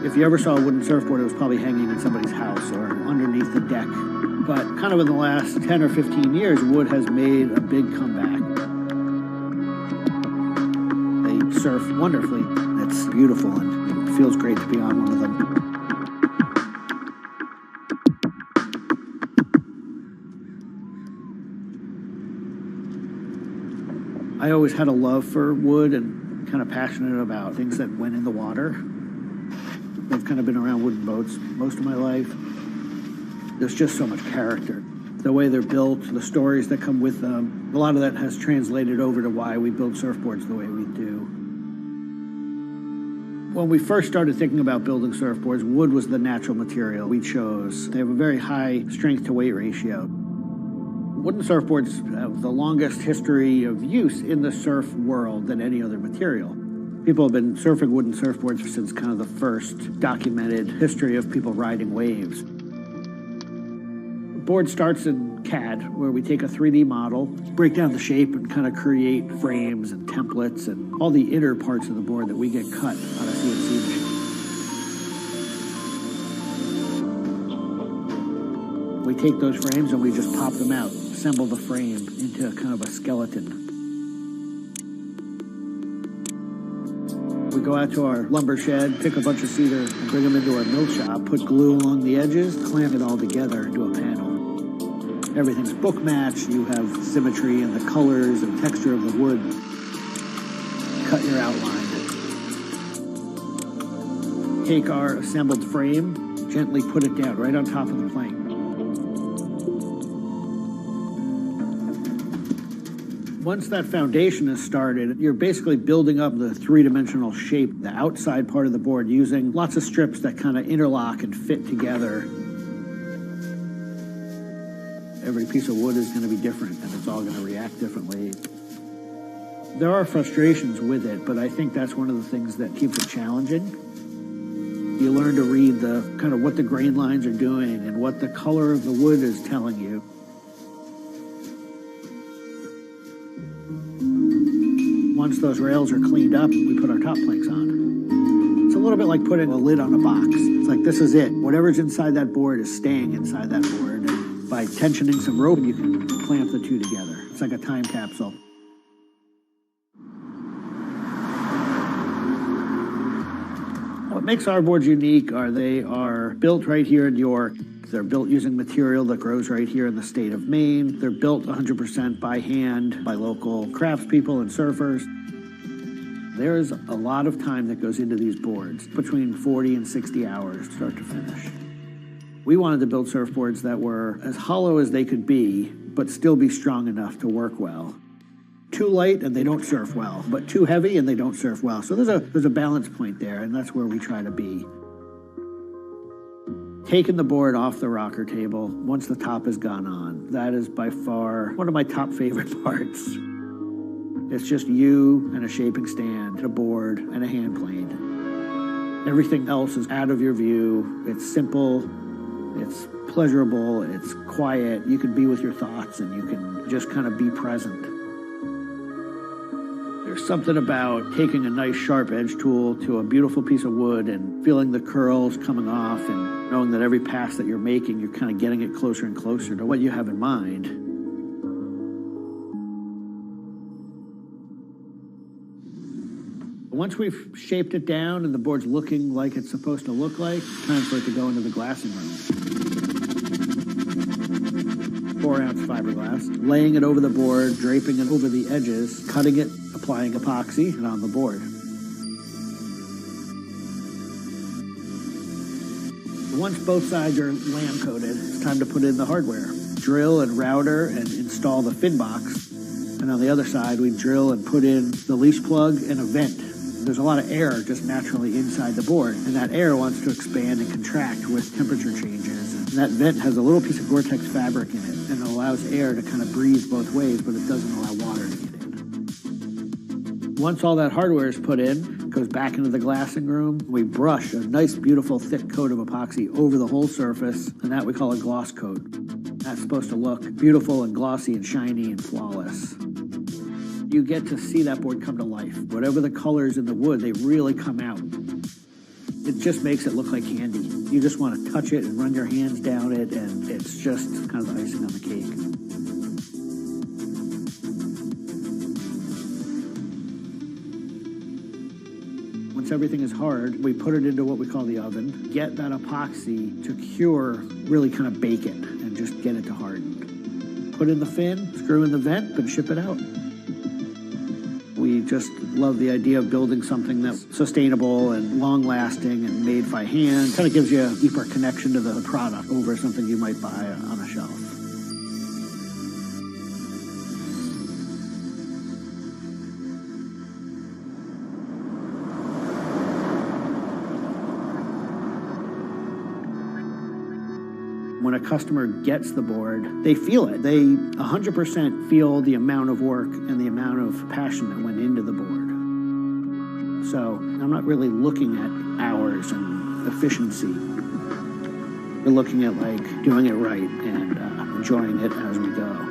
If you ever saw a wooden surfboard, it was probably hanging in somebody's house or underneath the deck. But kind of in the last 10 or 15 years, wood has made a big comeback. They surf wonderfully. It's beautiful and it feels great to be on one of them. I always had a love for wood and kind of passionate about things that went in the water. I've kind of been around wooden boats most of my life. There's just so much character. The way they're built, the stories that come with them, a lot of that has translated over to why we build surfboards the way we do. When we first started thinking about building surfboards, wood was the natural material we chose. They have a very high strength to weight ratio. Wooden surfboards have the longest history of use in the surf world than any other material. People have been surfing wooden surfboards since kind of the first documented history of people riding waves. The board starts in CAD, where we take a 3D model, break down the shape, and kind of create frames and templates and all the inner parts of the board that we get cut on a CNC machine. We take those frames and we just pop them out, assemble the frame into kind of a skeleton. We go out to our lumber shed, pick a bunch of cedar, and bring them into our mill shop, put glue along the edges, clamp it all together into a panel. Everything's book matched, you have symmetry in the colors and texture of the wood. Cut your outline. Take our assembled frame, gently put it down right on top of the plank. Once that foundation is started, you're basically building up the three-dimensional shape, the outside part of the board, using lots of strips that kind of interlock and fit together. Every piece of wood is going to be different, and it's all going to react differently. There are frustrations with it, but I think that's one of the things that keeps it challenging. You learn to read the kind of what the grain lines are doing and what the color of the wood is telling you. Once those rails are cleaned up, we put our top planks on. It's a little bit like putting a lid on a box. It's like, this is it. Whatever's inside that board is staying inside that board. And by tensioning some rope, you can clamp the two together. It's like a time capsule. What makes our boards unique are they are built right here in York. They're built using material that grows right here in the state of Maine. They're built 100% by hand by local craftspeople and surfers. There's a lot of time that goes into these boards, between 40 and 60 hours start to finish. We wanted to build surfboards that were as hollow as they could be, but still be strong enough to work well. Too light and they don't surf well, but too heavy and they don't surf well. So there's a balance point there, and that's where we try to be. Taking the board off the rocker table once the top has gone on, that is by far one of my top favorite parts. It's just you and a shaping stand, a board, and a hand plane. Everything else is out of your view. It's simple, it's pleasurable, it's quiet. You can be with your thoughts and you can just kind of be present. There's something about taking a nice sharp edge tool to a beautiful piece of wood and feeling the curls coming off and knowing that every pass that you're making, you're kind of getting it closer and closer to what you have in mind. Once we've shaped it down and the board's looking like it's supposed to look like, it's time for it to go into the glassing room. 4-ounce fiberglass, laying it over the board, draping it over the edges, cutting it, applying epoxy, and on the board. Once both sides are lamb coated, it's time to put in the hardware. Drill and router and install the fin box. And on the other side, we drill and put in the leash plug and a vent. There's a lot of air just naturally inside the board, and that air wants to expand and contract with temperature changes. And that vent has a little piece of Gore-Tex fabric in it, and it allows air to kind of breathe both ways, but it doesn't allow water to get in. Once all that hardware is put in, it goes back into the glassing room. We brush a nice, beautiful, thick coat of epoxy over the whole surface, and that we call a gloss coat. That's supposed to look beautiful and glossy and shiny and flawless. You get to see that board come to life. Whatever the colors in the wood, they really come out. It just makes it look like candy. You just want to touch it and run your hands down it, and it's just kind of the icing on the cake. Once everything is hard, we put it into what we call the oven, get that epoxy to cure, really kind of bake it, and just get it to harden. Put in the fin, screw in the vent, and ship it out. We just love the idea of building something that's sustainable and long-lasting and made by hand. Kind of gives you a deeper connection to the product over something you might buy on a shelf. When a customer gets the board, they feel it. They 100% feel the amount of work and the amount of passion that went into the board. So I'm not really looking at hours and efficiency. We're looking at like doing it right and enjoying it as we go.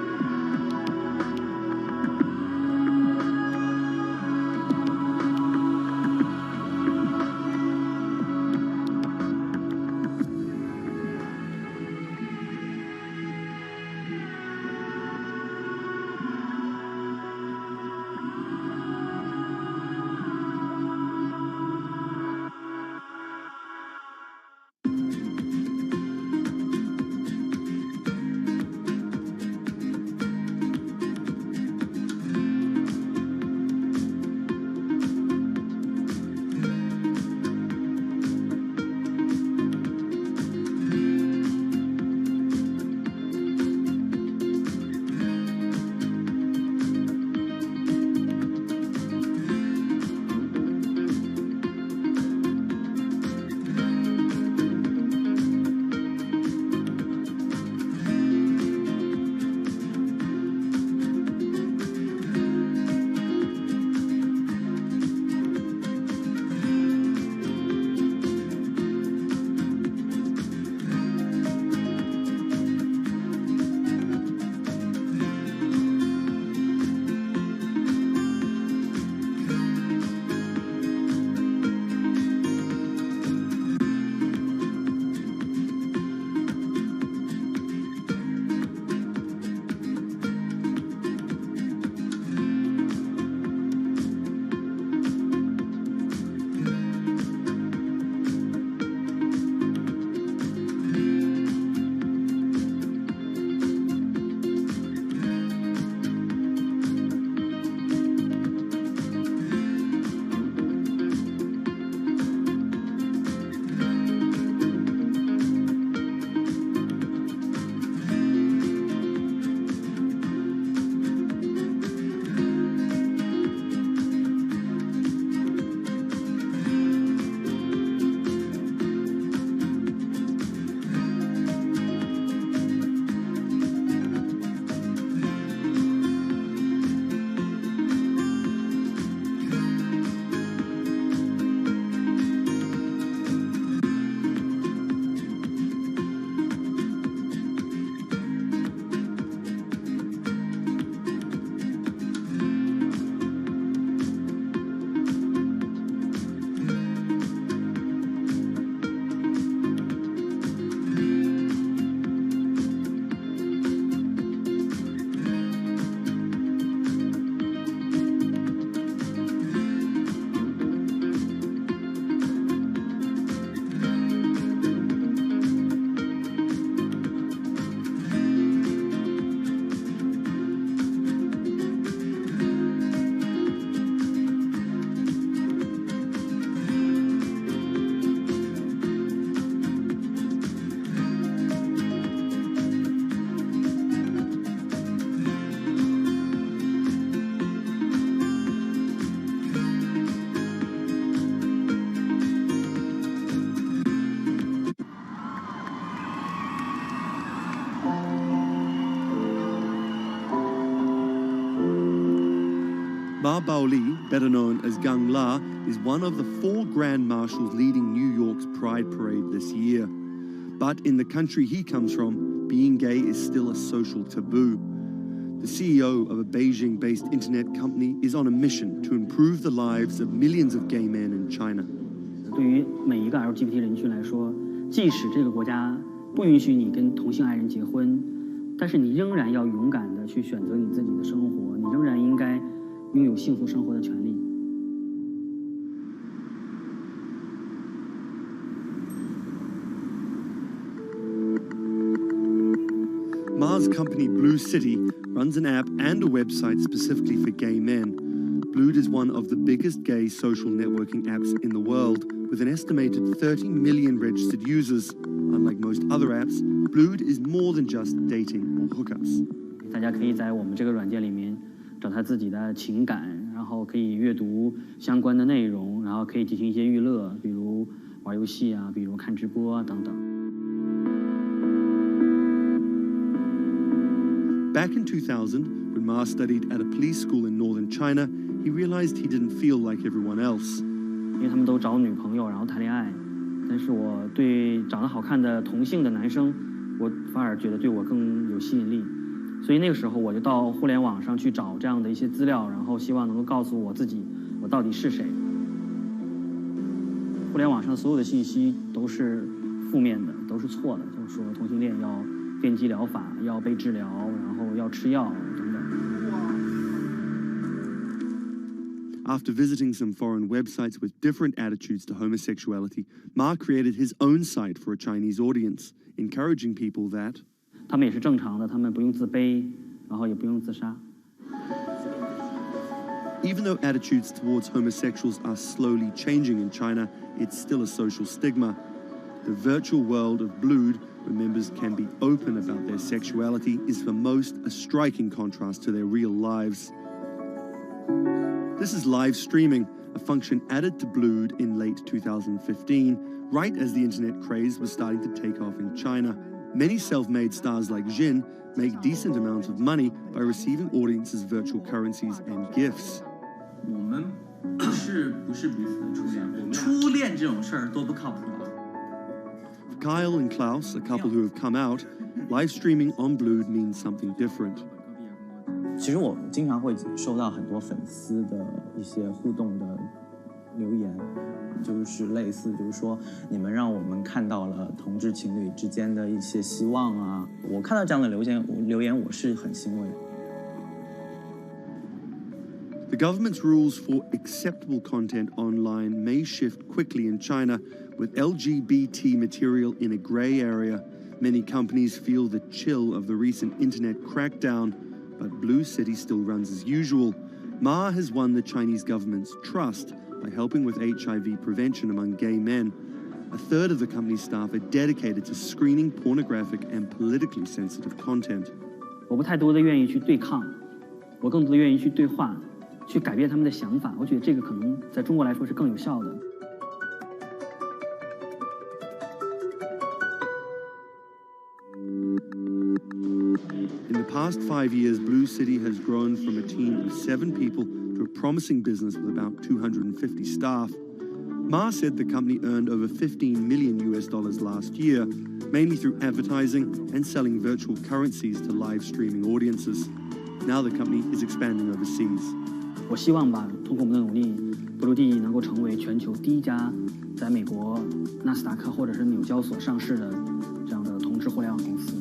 Ma Baoli, better known as Gang La, is one of the 4 Grand Marshals leading New York's Pride Parade this year. But in the country he comes from, being gay is still a social taboo. The CEO of a Beijing-based internet company is on a mission to improve the lives of millions of gay men in China. 对于每一个 LGBT 人群来说，即使这个国家不允许你跟同性爱人结婚，但是你仍然要勇敢地去选择你自己的生活，你仍然应该拥有幸福生活的权利。Ma's company Blue City runs an app and a website specifically for gay men. Blued is one of the biggest gay social networking apps in the world, with an estimated 30 million registered users. Unlike most other apps, Blued is more than just dating or hookups. 大家可以在我们这个软件里面找他自己的情感，然后可以阅读相关的内容，然后可以进行一些娱乐，比如玩游戏啊，比如看直播啊等等。Back in 2000, when Ma studied at a police school in northern China, he realized he didn't feel like everyone else. 因为他们都找女朋友，然后谈恋爱，但是我对长得好看的同性的男生，我反而觉得对我更有吸引力。所以那个时候我就到互联网上去找这样的一些资料，然后希望能够告诉我自己我到底是谁。互联网上所有的信息都是负面的，都是错的，就是说同性恋要电击疗法，要被治疗，然后要吃药等等。After visiting some foreign websites with different attitudes to homosexuality, Ma created his own site for a Chinese audience, encouraging people that 他们也是正常的，他们不用自卑，然后也不用自杀。Even though attitudes towards homosexuals are slowly changing in China, it's still a social stigma. The virtual world of Blued, where members can be open about their sexuality, is for most a striking contrast to their real lives. This is live streaming, a function added to Blued in late 2015, right as the internet craze was starting to take off in China. Many self-made stars like Jin make decent amounts of money by receiving audiences' virtual currencies and gifts. 我们不是彼此的初恋，初恋这种事儿多不靠谱啊。For Kyle and Klaus, a couple who have come out, live streaming on Blued means something different. 其实我经常会收到很多粉丝的一些互动的留言，就是类似就是说你们让我们看到了同志情侣之间的一些希望啊，我看到这样的留言我是很欣慰。The government's rules for acceptable content online may shift quickly in China, with LGBT material in a grey area. Many companies feel the chill of the recent internet crackdown, but Blue City still runs as usual. Ma has won the Chinese government's trust by helping with HIV prevention among gay men. A third of the company's staff are dedicated to screening pornographic and politically sensitive content. 我不太多的愿意去对抗，我更多的愿意去对话，去改变他们的想法。我觉得这个可能在中国来说是更有效的。In the past 5 years, Blue City has grown from a team of 7 people to a promising business with about 250 staff. Ma said the company earned over $15 million last year, mainly through advertising and selling virtual currencies to live streaming audiences. Now the company is expanding overseas. 我希望吧，通过我们的努力，Blue能够成为全球第一家在美国纳斯达克或者是纽交所上市的这样的同志互联网公司。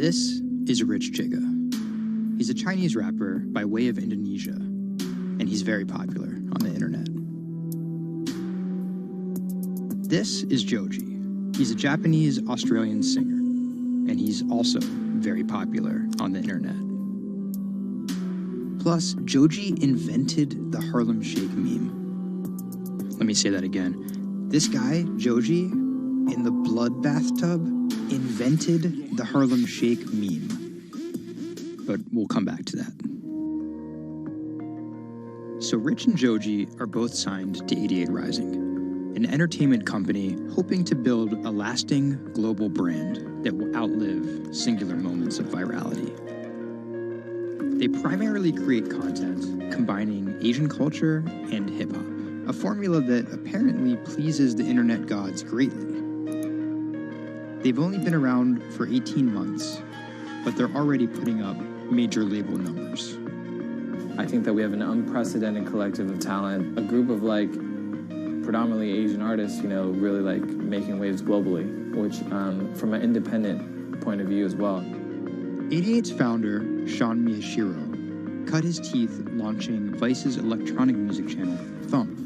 This is Rich Chiga. He's a Chinese rapper by way of Indonesia, and he's very popular on the internet. This is Joji. He's a Japanese-Australian singer, and he's also very popular on the internet. Plus, Joji invented the Harlem Shake meme. Let me say that again. This guy, Joji, in the blood bathtub, invented the Harlem Shake meme. But we'll come back to that. So Rich and Joji are both signed to 88 Rising, an entertainment company hoping to build a lasting global brand that will outlive singular moments of virality. They primarily create content combining Asian culture and hip-hop, a formula that apparently pleases the internet gods greatly. They've only been around for 18 months, but they're already putting up major label numbers. I think that we have an unprecedented collective of talent, a group of predominantly Asian artists, really making waves globally, which from an independent point of view as well. 88's founder, Sean Miyashiro, cut his teeth launching Vice's electronic music channel, Thump.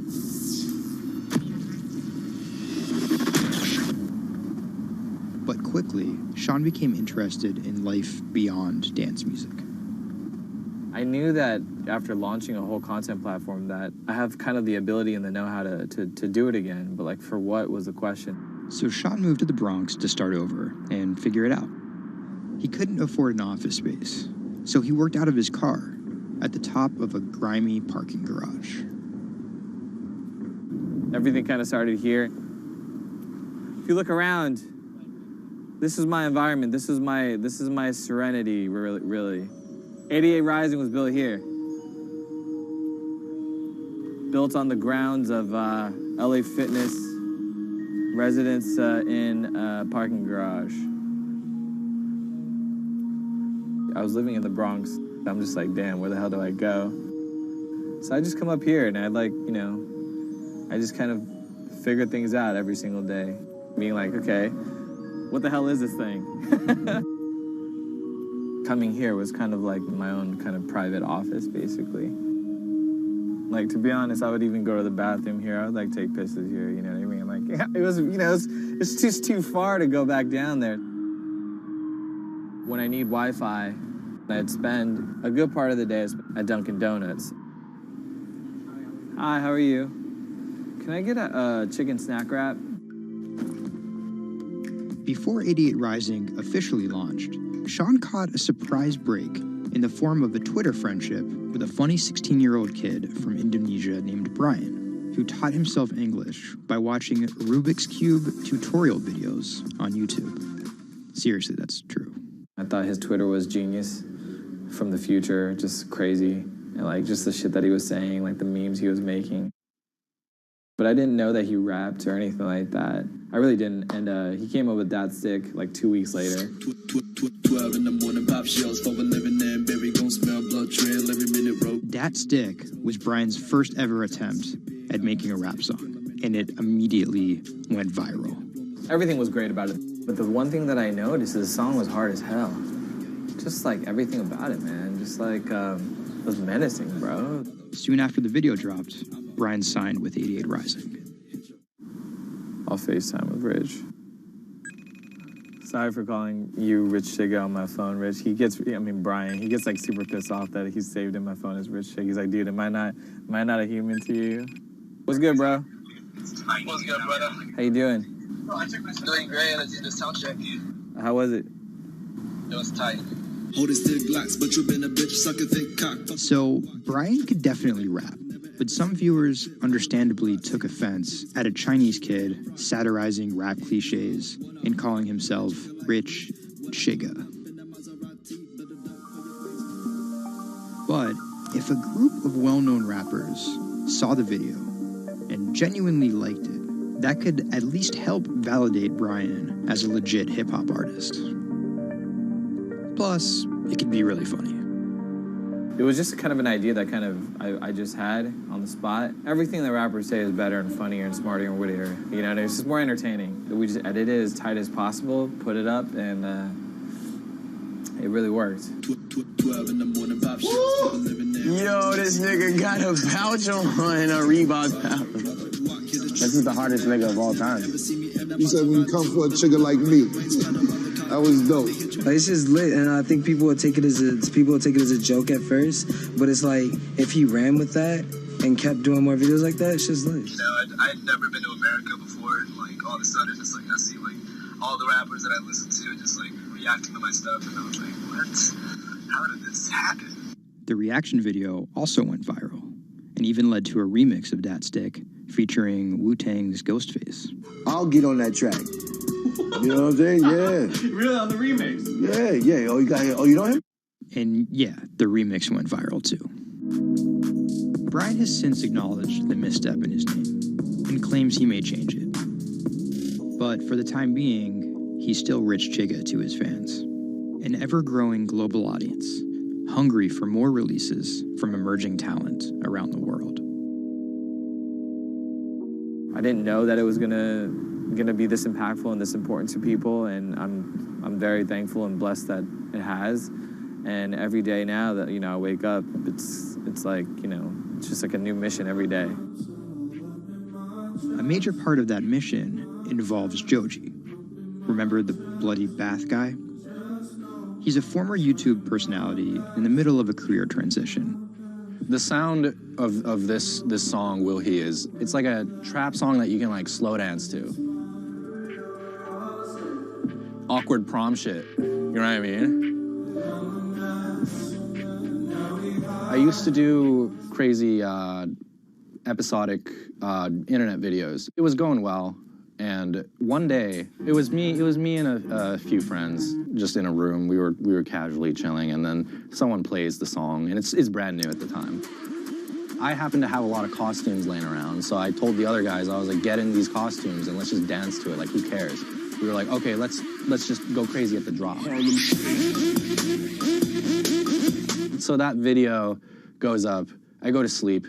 But quickly, Sean became interested in life beyond dance music. I knew that after launching a whole content platform that I have kind of the ability and the know-how to do it again, but for what was the question? So Sean moved to the Bronx to start over and figure it out. He couldn't afford an office space, so he worked out of his car at the top of a grimy parking garage. Everything kind of started here. If you look around, this is my environment. This is my serenity, really. 88 Rising was built here. Built on the grounds of LA Fitness, residence in a parking garage. I was living in the Bronx. I'm just damn, where the hell do I go? So I just come up here and I just kind of figure things out every single day. Being okay, what the hell is this thing? Coming here was kind of my own kind of private office, basically. To be honest, I would even go to the bathroom here. I would take pisses here, you know what I mean? It was, it's just too far to go back down there. When I need Wi-Fi, I'd spend a good part of the day at Dunkin' Donuts. Hi, how are you? Can I get a chicken snack wrap? Before 88 Rising officially launched, Sean caught a surprise break in the form of a Twitter friendship with a funny 16-year-old kid from Indonesia named Brian, who taught himself English by watching Rubik's Cube tutorial videos on YouTube. Seriously, that's true. I thought his Twitter was genius, from the future, just crazy, and just the shit that he was saying, the memes he was making. But I didn't know that he rapped or anything like that. I really didn't, and he came up with that stick 2 weeks later. 12 in the morning, pop shells for a living and baby gon' smell blood trail every minute road. Dat Stick was Brian's first ever attempt at making a rap song, and it immediately went viral. Everything was great about it, but the one thing that I noticed is the song was hard as hell. Just everything about it, man. Just it was menacing, bro. Soon after the video dropped, Brian signed with 88 Rising. I'll FaceTime with Rich. Sorry for calling you Rich Chiga on my phone, Rich. Brian, he gets super pissed off that he's saved in my phone as Rich Chiga. He's like, dude, am I not a human to you? What's good, bro? What's good, brother? How you doing? Doing great. Let's do the sound check. How was it? It was tight. So, Brian could definitely rap, but some viewers understandably took offense at a Chinese kid satirizing rap cliches and calling himself Rich Chiga. But if a group of well-known rappers saw the video and genuinely liked it, that could at least help validate Brian as a legit hip-hop artist. Plus, it could be really funny. It was just kind of an idea that I just had on the spot. Everything that rappers say is better and funnier and smarter and wittier. It's just more entertaining. We just edit it as tight as possible, put it up, and it really worked. Yo, this nigga got a pouch on a Reebok pouch. This is the hardest nigga of all time. You said when you come for a chigga like me. That was dope. Like, it's just lit, and I think people will take it as a joke at first, but it's like if he ran with that and kept doing more videos like that, it's just lit. You know, I'd never been to America before, and like all of a sudden, it's like I see like all the rappers that I listen to just like reacting to my stuff, and I was like, what? How did this happen? The reaction video also went viral, and even led to a remix of Dat Stick featuring Wu-Tang's Ghostface. I'll get on that track. You know what I'm saying? Yeah. Really, on the remix? Yeah. Oh, you know him? And yeah, the remix went viral too. Brian has since acknowledged the misstep in his name and claims he may change it. But for the time being, he's still Rich Chigga to his fans. An ever-growing global audience, hungry for more releases from emerging talent around the world. I didn't know that it was gonna be this impactful and this important to people, and I'm very thankful and blessed that it has. And every day now that I wake up, it's like it's just like a new mission every day. A major part of that mission involves Joji. Remember the bloody bath guy? He's a former YouTube personality in the middle of a career transition. The sound of this song, Will He, it's like a trap song that you can like slow dance to. Awkward prom shit, you know what I mean? I used to do crazy episodic internet videos. It was going well, and one day it was me and a few friends just in a room. We were casually chilling, and then someone plays the song, and it's brand new at the time. I happened to have a lot of costumes laying around, so I told the other guys, I was like, get in these costumes and let's just dance to it. Like, who cares? We were like, okay, let's just go crazy at the drop. So that video goes up. I go to sleep,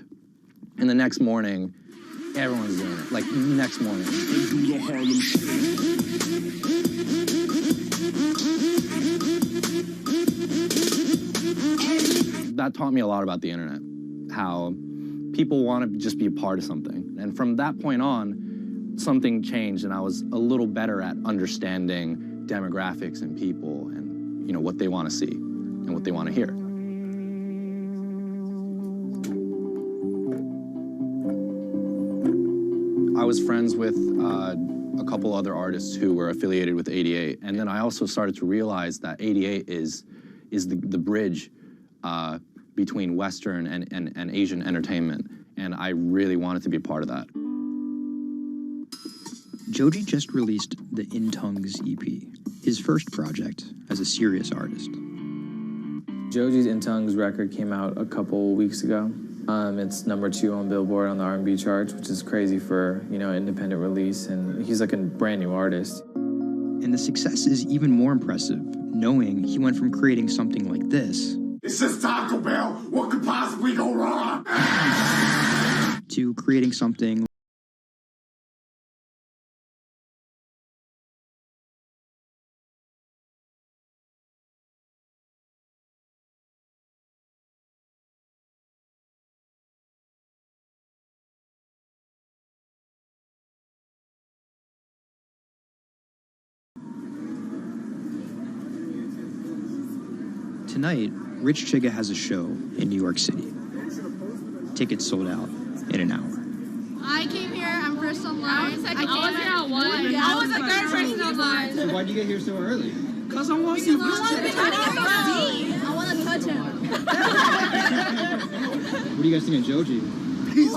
and the next morning, everyone's doing it. Like, next morning. That taught me a lot about the internet, how people want to just be a part of something. And from that point on, something changed, and I was a little better at understanding demographics and people and, what they want to see and what they want to hear. I was friends with a couple other artists who were affiliated with 88, and then I also started to realize that 88 is the bridge between Western and Asian entertainment, and I really wanted to be a part of that. Joji just released the In Tongues EP, his first project as a serious artist. Joji's In Tongues record came out a couple weeks ago. It's #2 on Billboard on the R&B charts, which is crazy for, independent release, and he's like a brand new artist. And the success is even more impressive, knowing he went from creating something like this, It's just Taco Bell. What could possibly go wrong? to creating something Tonight, Rich Chigga has a show in New York City. Tickets sold out in an hour. I came here, I'm first online. I was here at 1. I was the third person online. So why'd you get here so early? Because I want to see Rich Chigga. I want to touch him. What do you guys think of Joji? He's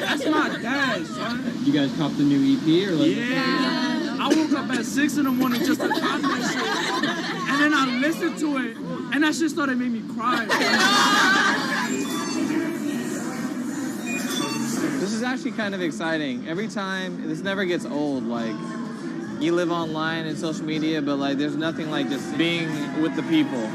That's my dad, son. You guys cop the new EP or like? Yeah. I woke up at 6 in the morning just to cop that shit. And then I listened to it, and that shit started making me cry. This is actually kind of exciting. Every time, this never gets old. Like, you live online and social media, but like, there's nothing like just being with the people.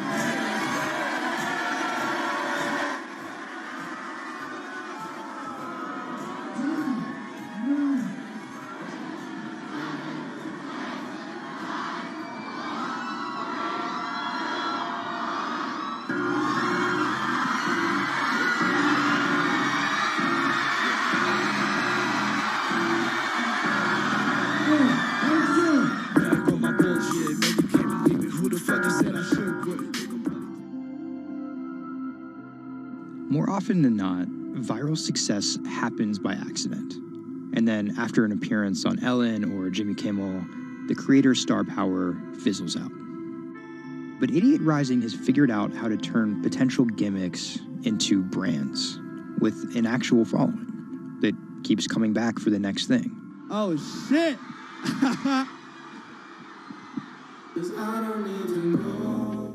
More often than not, viral success happens by accident. And then after an appearance on Ellen or Jimmy Kimmel, the creator's star power fizzles out. But Idiot Rising has figured out how to turn potential gimmicks into brands with an actual following that keeps coming back for the next thing. Oh, shit!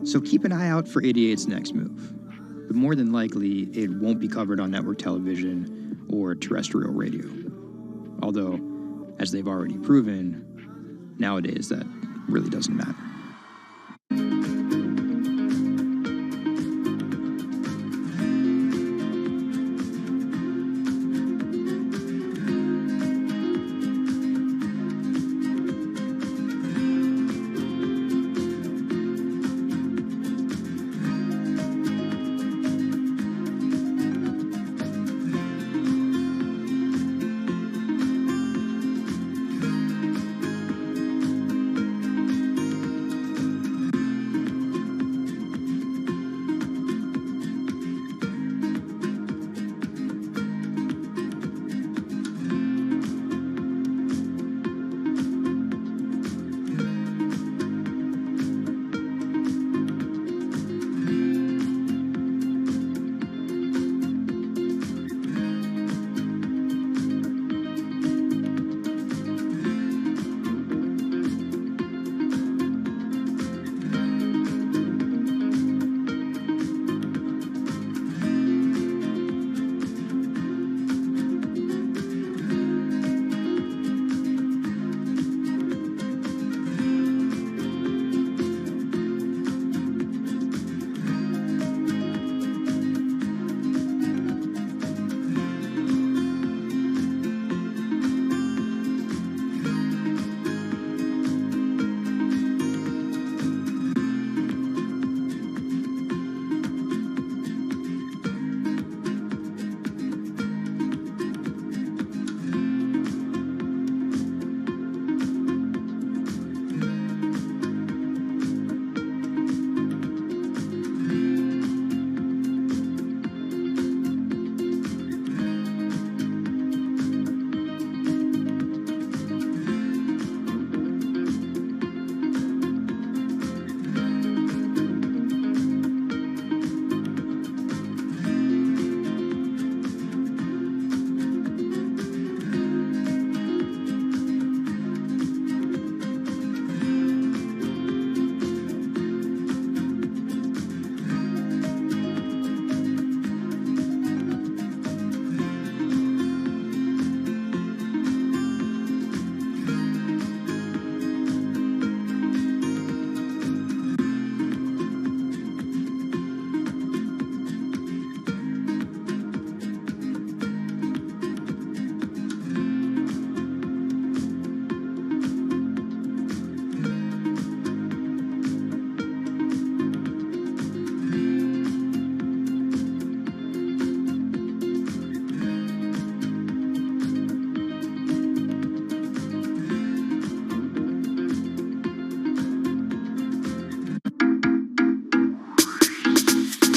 So keep an eye out for Idiot's next move. But more than likely, it won't be covered on network television or terrestrial radio. Although, as they've already proven, nowadays that really doesn't matter.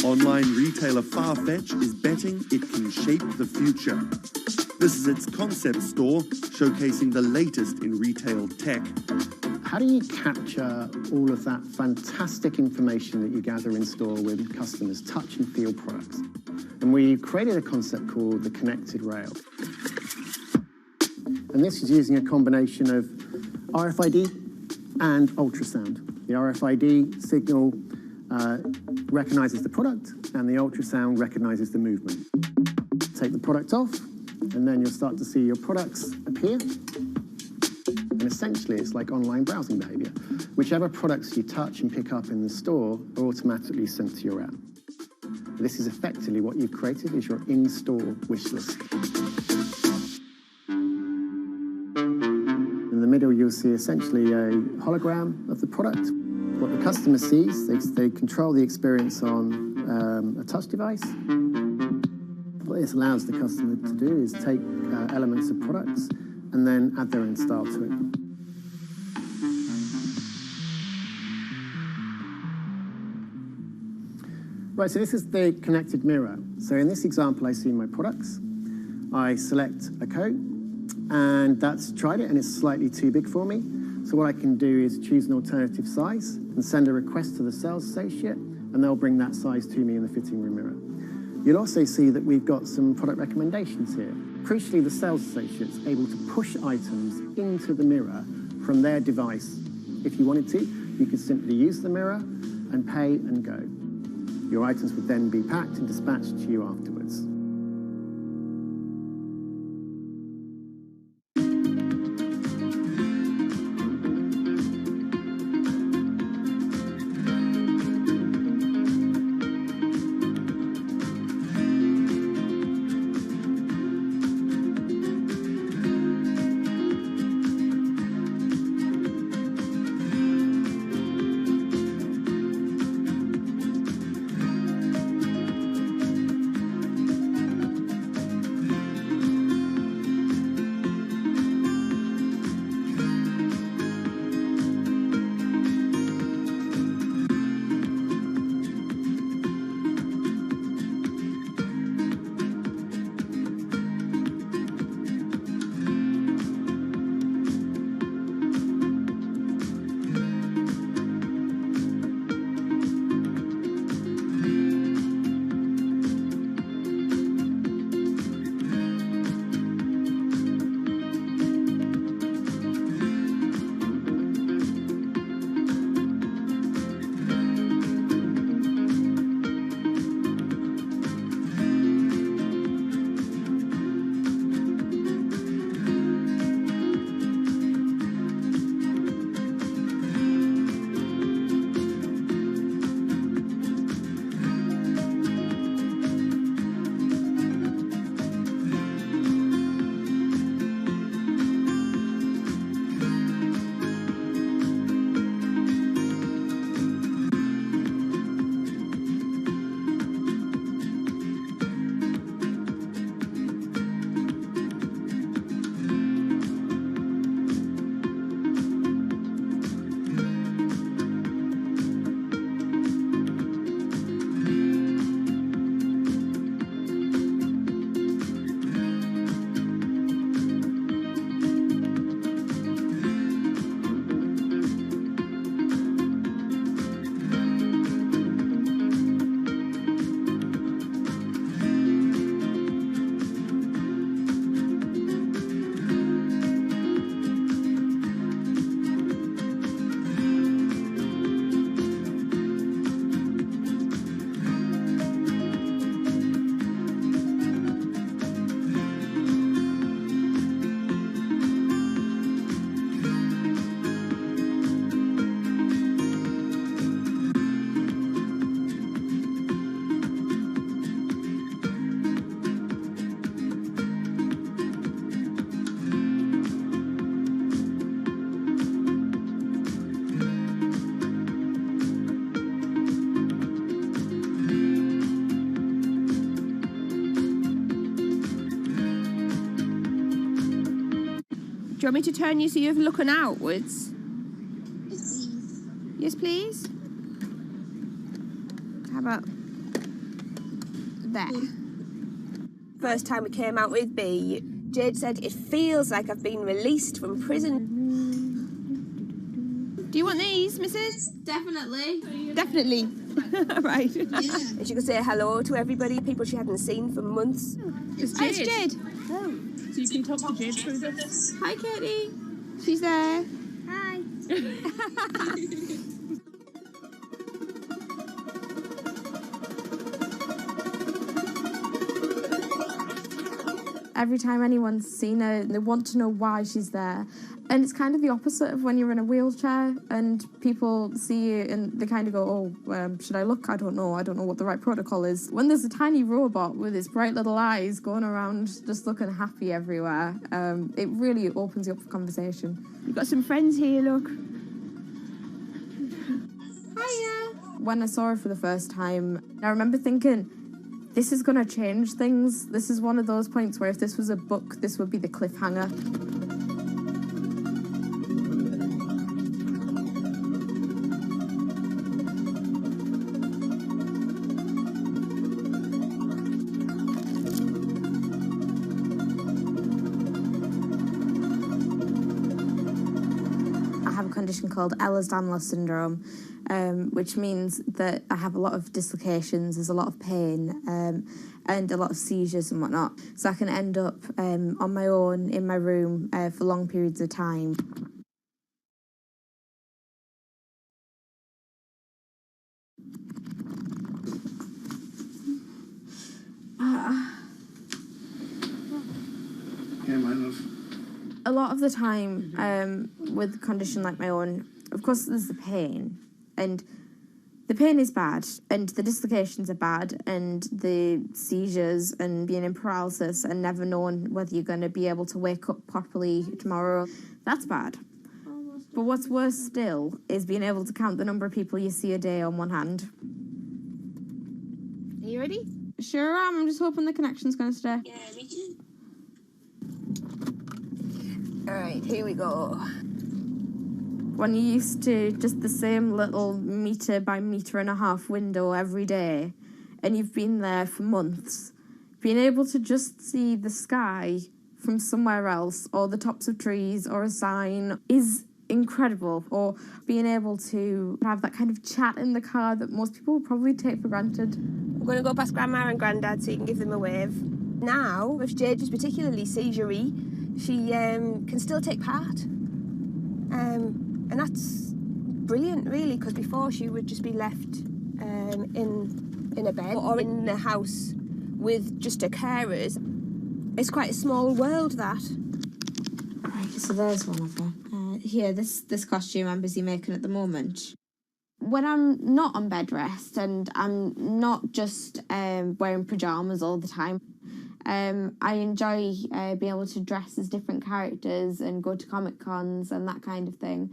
Online retailer Farfetch is betting it can shape the future. This is its concept store, showcasing the latest in retail tech. How do you capture all of that fantastic information that you gather in store with customers' touch and feel products? And we created a concept called the connected rail. And this is using a combination of RFID and ultrasound. The RFID signal recognizes the product, and the ultrasound recognizes the movement. Take the product off, and then you'll start to see your products appear. And essentially, it's like online browsing behavior. Whichever products you touch and pick up in the store are automatically sent to your app. This is effectively what you've created is your in-store wish list. In the middle, you'll see essentially a hologram of the product. What the customer sees, they control the experience on a touch device. What this allows the customer to do is take elements of products and then add their own style to it. Right, so this is the connected mirror. So in this example, I see my products. I select a coat, and that's tried it, and it's slightly too big for me. So what I can do is choose an alternative size and send a request to the sales associate, and they'll bring that size to me in the fitting room mirror. You'll also see that we've got some product recommendations here. Crucially, the sales associate's able to push items into the mirror from their device. If you wanted to, you could simply use the mirror and pay and go. Your items would then be packed and dispatched to you afterwards. Do you want me to turn you so you're looking outwards? Yes, please. How about there? First time we came out with B, Jade said, "It feels like I've been released from prison." Do you want these, Mrs.? Definitely. Definitely. Right. Yeah. And she could say hello to everybody, people she hadn't seen for months. It's Hi, it's Jade. Jade. Oh. So you can talk to Jade through this. Hi, Katie. She's there. Hi. Every time anyone's seen her, they want to know why she's there. And it's kind of the opposite of when you're in a wheelchair and people see you and they kind of go, oh, should I look? I don't know what the right protocol is. When there's a tiny robot with its bright little eyes going around just looking happy everywhere, it really opens you up for conversation. You've got some friends here, look. Hiya! When I saw her for the first time, I remember thinking, this is going to change things. This is one of those points where if this was a book, this would be the cliffhanger. condition called Ehlers-Danlos syndrome, which means that I have a lot of dislocations, there's a lot of pain, and a lot of seizures and whatnot. So I can end up on my own in my room for long periods of time. A lot of the time, with a condition like my own, of course there's the pain, and the pain is bad, and the dislocations are bad, and the seizures and being in paralysis and never knowing whether you're going to be able to wake up properly tomorrow, that's bad. But what's worse still is being able to count the number of people you see a day on one hand. Are you ready? Sure am. I'm just hoping the connection's going to stay. Yeah, me too. Alright, here we go. When you're used to just the same little metre by metre and a half window every day, and you've been there for months, being able to just see the sky from somewhere else, or the tops of trees, or a sign, is incredible. Or being able to have that kind of chat in the car that most people would probably take for granted. I'm going to go past Grandma and Grandad so you can give them a wave. Now, if Jade is particularly seizure-y, she can still take part. And that's brilliant, really, because before she would just be left in a bed or in a house with just her carers. It's quite a small world, that. Right, so there's one of her. Here, this costume I'm busy making at the moment. When I'm not on bed rest and I'm not just wearing pyjamas all the time, I enjoy being able to dress as different characters and go to Comic Cons and that kind of thing,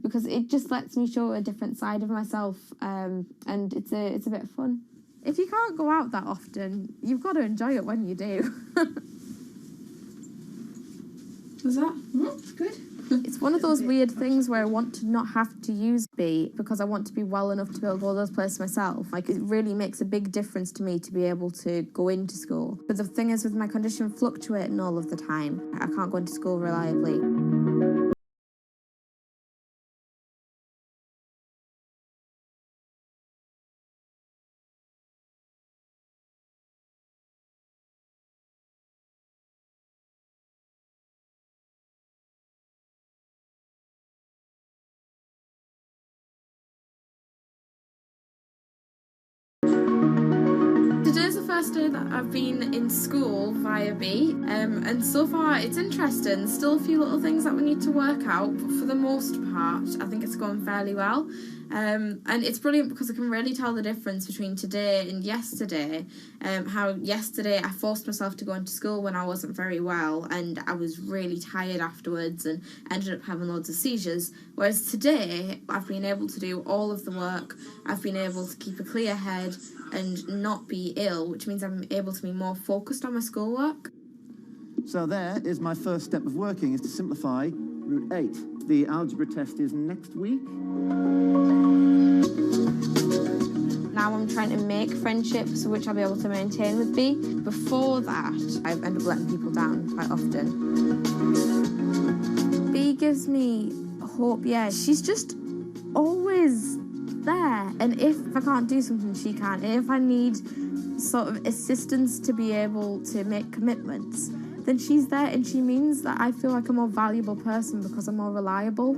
because it just lets me show a different side of myself, and it's a bit of fun. If you can't go out that often, you've got to enjoy it when you do. Was that? It's good. It's one of those weird things where I want to not have to use B because I want to be well enough to be able to go those places myself. Like, it really makes a big difference to me to be able to go into school. But the thing is, with my condition fluctuating all of the time, I can't go into school reliably. Today's the first day that I've been in school via B, and so far it's interesting. Still a few little things that we need to work out, but for the most part, I think it's going fairly well. And it's brilliant because I can really tell the difference between today and yesterday. How yesterday I forced myself to go into school when I wasn't very well, and I was really tired afterwards and ended up having loads of seizures. Whereas today, I've been able to do all of the work, I've been able to keep a clear head and not be ill, which means I'm able to be more focused on my schoolwork. So there is my first step of working, is to simplify root 8. The algebra test is next week. Now I'm trying to make friendships which I'll be able to maintain with B. Before that, I end up letting people down quite often. B gives me hope, yeah. She's just always there. And if I can't do something, she can. And if I need sort of assistance to be able to make commitments, then she's there, and she means that I feel like a more valuable person because I'm more reliable.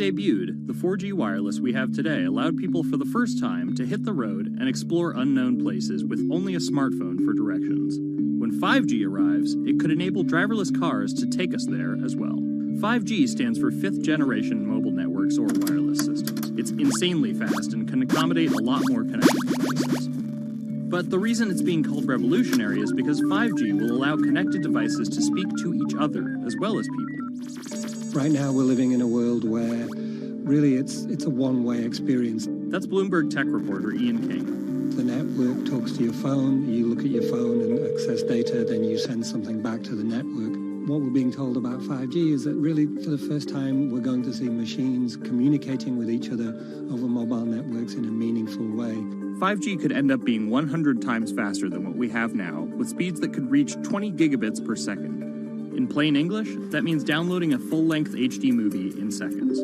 debuted, the 4G wireless we have today allowed people for the first time to hit the road and explore unknown places with only a smartphone for directions. When 5G arrives, it could enable driverless cars to take us there as well. 5G stands for fifth generation mobile networks or wireless systems. It's insanely fast and can accommodate a lot more connected devices. But the reason it's being called revolutionary is because 5G will allow connected devices to speak to each other as well as people. Right now we're living in a world where really it's a one-way experience. That's Bloomberg tech reporter Ian King. The network talks to your phone, you look at your phone and access data, then you send something back to the network. What we're being told about 5G is that really for the first time we're going to see machines communicating with each other over mobile networks in a meaningful way. 5G could end up being 100 times faster than what we have now, with speeds that could reach 20 gigabits per second. In plain English, that means downloading a full-length HD movie in seconds.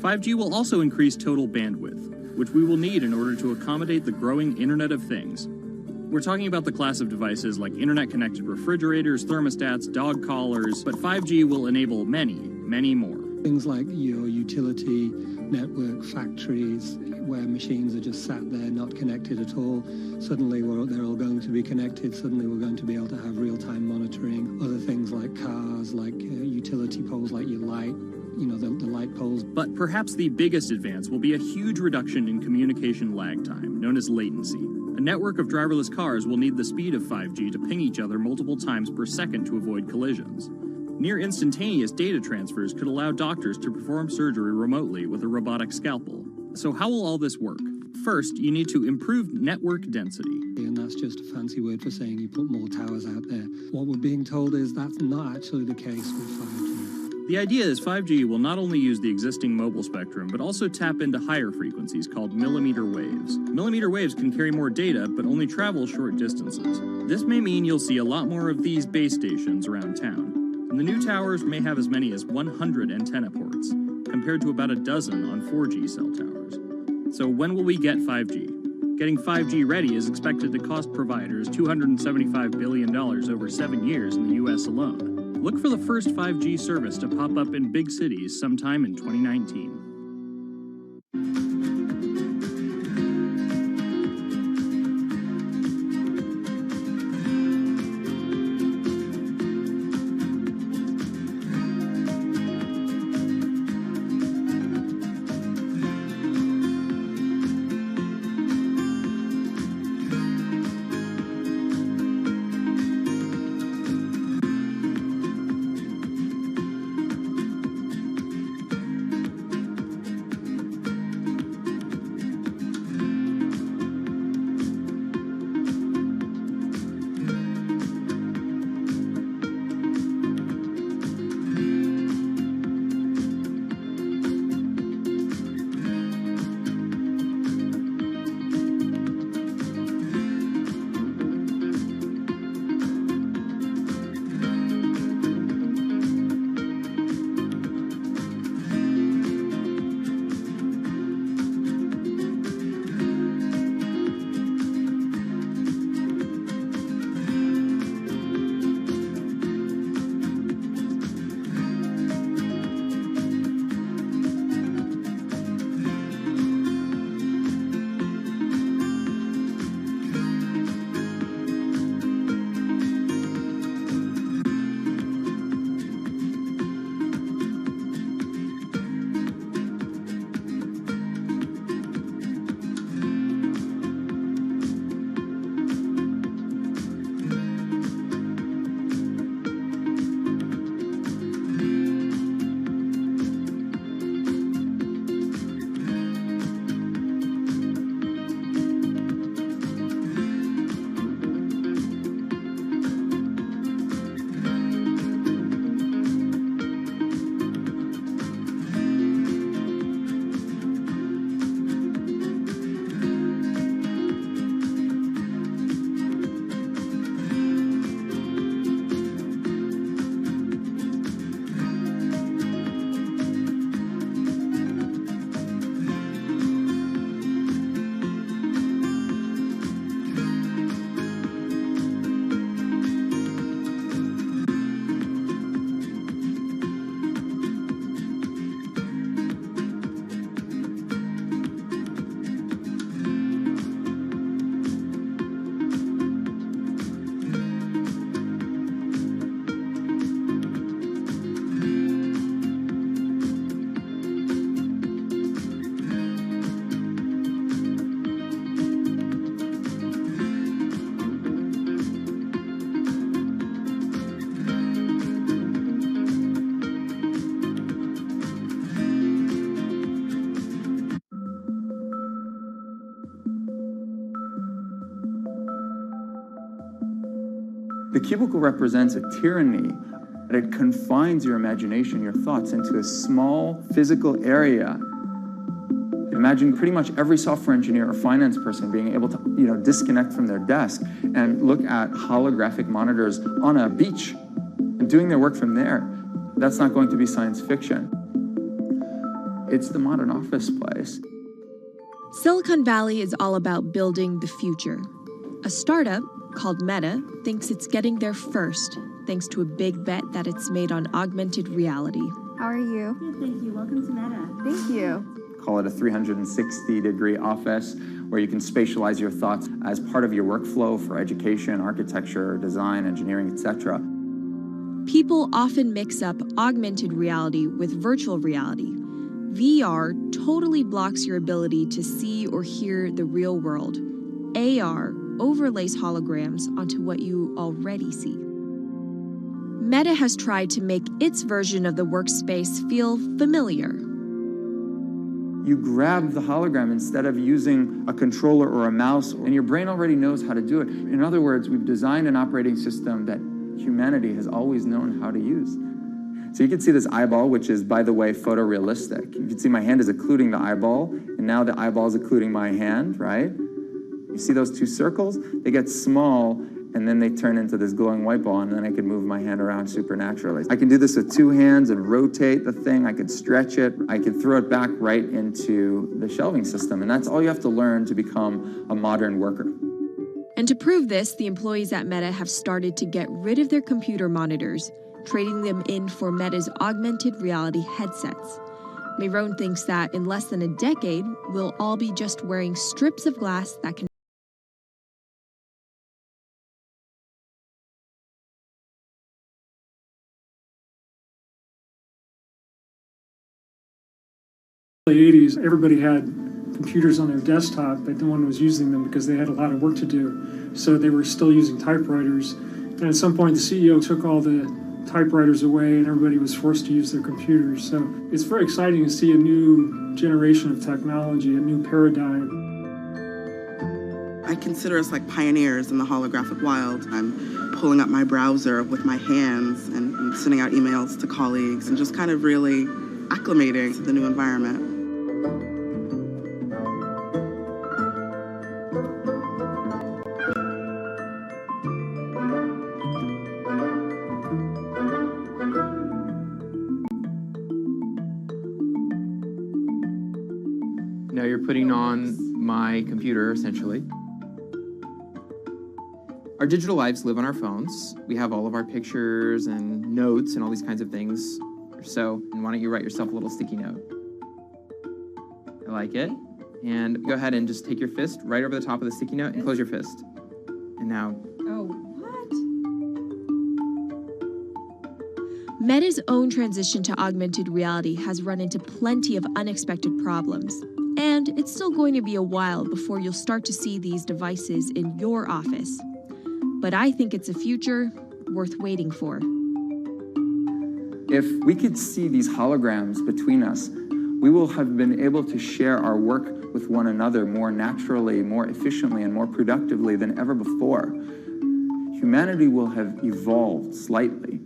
5G will also increase total bandwidth, which we will need in order to accommodate the growing Internet of Things. We're talking about the class of devices like internet-connected refrigerators, thermostats, dog collars, but 5G will enable many, many more. Things like your utility network, factories, where machines are just sat there, not connected at all. Suddenly they're all going to be connected. Suddenly we're going to be able to have real-time monitoring. Other things like cars, like utility poles, like your light, the light poles. But perhaps the biggest advance will be a huge reduction in communication lag time, known as latency. A network of driverless cars will need the speed of 5G to ping each other multiple times per second to avoid collisions. Near instantaneous data transfers could allow doctors to perform surgery remotely with a robotic scalpel. So how will all this work? First, you need to improve network density. And that's just a fancy word for saying you put more towers out there. What we're being told is that's not actually the case with 5G. The idea is 5G will not only use the existing mobile spectrum, but also tap into higher frequencies called millimeter waves. Millimeter waves can carry more data, but only travel short distances. This may mean you'll see a lot more of these base stations around town. And the new towers may have as many as 100 antenna ports, compared to about a dozen on 4G cell towers. So when will we get 5G? Getting 5G ready is expected to cost providers $275 billion over 7 years in the US alone. Look for the first 5G service to pop up in big cities sometime in 2019. The cubicle represents a tyranny. It confines your imagination, your thoughts, into a small physical area. Imagine pretty much every software engineer or finance person being able to, disconnect from their desk and look at holographic monitors on a beach and doing their work from there. That's not going to be science fiction. It's the modern office place. Silicon Valley is all about building the future. A startup called Meta thinks it's getting there first, thanks to a big bet that it's made on augmented reality. How are you? Good, thank you. Welcome to Meta. Thank you. Call it a 360-degree office where you can spatialize your thoughts as part of your workflow for education, architecture, design, engineering, etc. People often mix up augmented reality with virtual reality. VR totally blocks your ability to see or hear the real world. AR overlays holograms onto what you already see. Meta has tried to make its version of the workspace feel familiar. You grab the hologram instead of using a controller or a mouse, and your brain already knows how to do it. In other words, we've designed an operating system that humanity has always known how to use. So you can see this eyeball, which is, by the way, photorealistic. You can see my hand is occluding the eyeball, and now the eyeball is occluding my hand, right? You see those two circles? They get small, and then they turn into this glowing white ball, and then I can move my hand around supernaturally. I can do this with two hands and rotate the thing. I can stretch it. I can throw it back right into the shelving system, and that's all you have to learn to become a modern worker. And to prove this, the employees at Meta have started to get rid of their computer monitors, trading them in for Meta's augmented reality headsets. Mayron thinks that in less than a decade, we'll all be just wearing strips of glass that can In the 80s, everybody had computers on their desktop, but no one was using them because they had a lot of work to do. So they were still using typewriters. And at some point, the CEO took all the typewriters away and everybody was forced to use their computers. So it's very exciting to see a new generation of technology, a new paradigm. I consider us like pioneers in the holographic world. I'm pulling up my browser with my hands and sending out emails to colleagues and just kind of really acclimating to the new environment. Now you're putting on my computer, essentially. Our digital lives live on our phones. We have all of our pictures and notes and all these kinds of things. So, why don't you write yourself a little sticky note? I like it. And go ahead and just take your fist right over the top of the sticky note and close your fist. And now... Oh, what? Meta's own transition to augmented reality has run into plenty of unexpected problems. And it's still going to be a while before you'll start to see these devices in your office. But I think it's a future worth waiting for. If we could see these holograms between us, we will have been able to share our work with one another more naturally, more efficiently, and more productively than ever before. Humanity will have evolved slightly.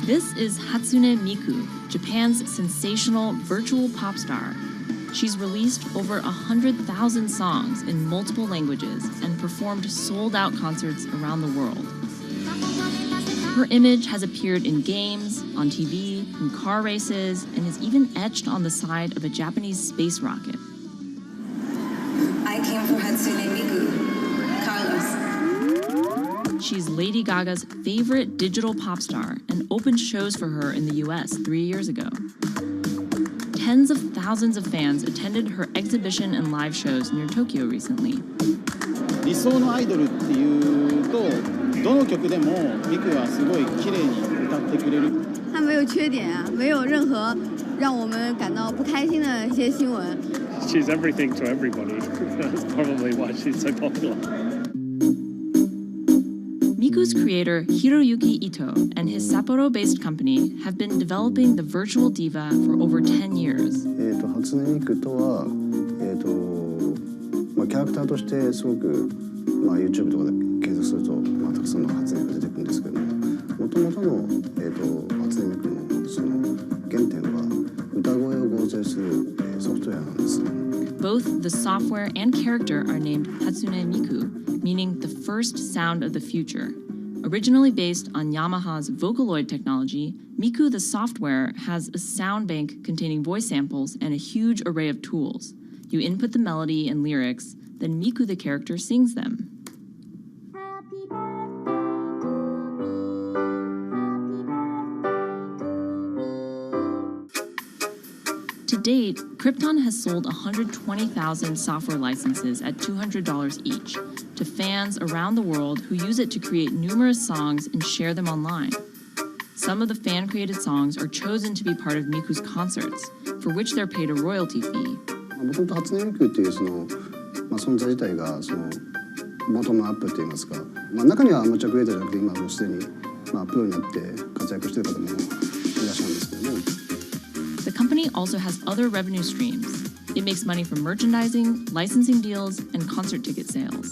This is Hatsune Miku, Japan's sensational virtual pop star. She's released over 100,000 songs in multiple languages and performed sold-out concerts around the world. Her image has appeared in games, on TV, in car races, and is even etched on the side of a Japanese space rocket. I came for Hatsune Miku, Carlos. She's Lady Gaga's favorite digital pop star and opened shows for her in the US 3 years ago. Tens of thousands of fans attended her exhibition and live shows near Tokyo recently. 理想のアイドルっていうとどの曲でもミクはすごい綺麗に歌ってくれる。他没有缺点啊，没有任何让我们感到不開心的一些新聞。She's everything to everybody. That's probably why she's so popular. Miku's creator Hiroyuki Ito and his Sapporo-based company have been developing the virtual diva for over 10 years. 初音ミクとはキャラクターとしてすごくYouTube とかで検索するとたくさんの初音ミクが出てくるんですけども、元々の初音ミクのその原点は歌声を合成するソフトウェアなんです。Both the software and character are named Hatsune Miku, meaning the first sound of the future. Originally based on Yamaha's Vocaloid technology, Miku the software has a sound bank containing voice samples and a huge array of tools. You input the melody and lyrics, then Miku the character sings them. To date, Krypton has sold 120,000 software licenses at $200 each to fans around the world who use it to create numerous songs and share them online. Some of the fan-created songs are chosen to be part of Miku's concerts, for which they're paid a royalty fee. もともと初音ミクっていう存在自体がボトムアップって言いますか、中にはアマチュアクリエイターじゃなくて今もうすでにプロになって活躍している方もいらっしゃるんですけども。The company also has other revenue streams. It makes money from merchandising, licensing deals, and concert ticket sales.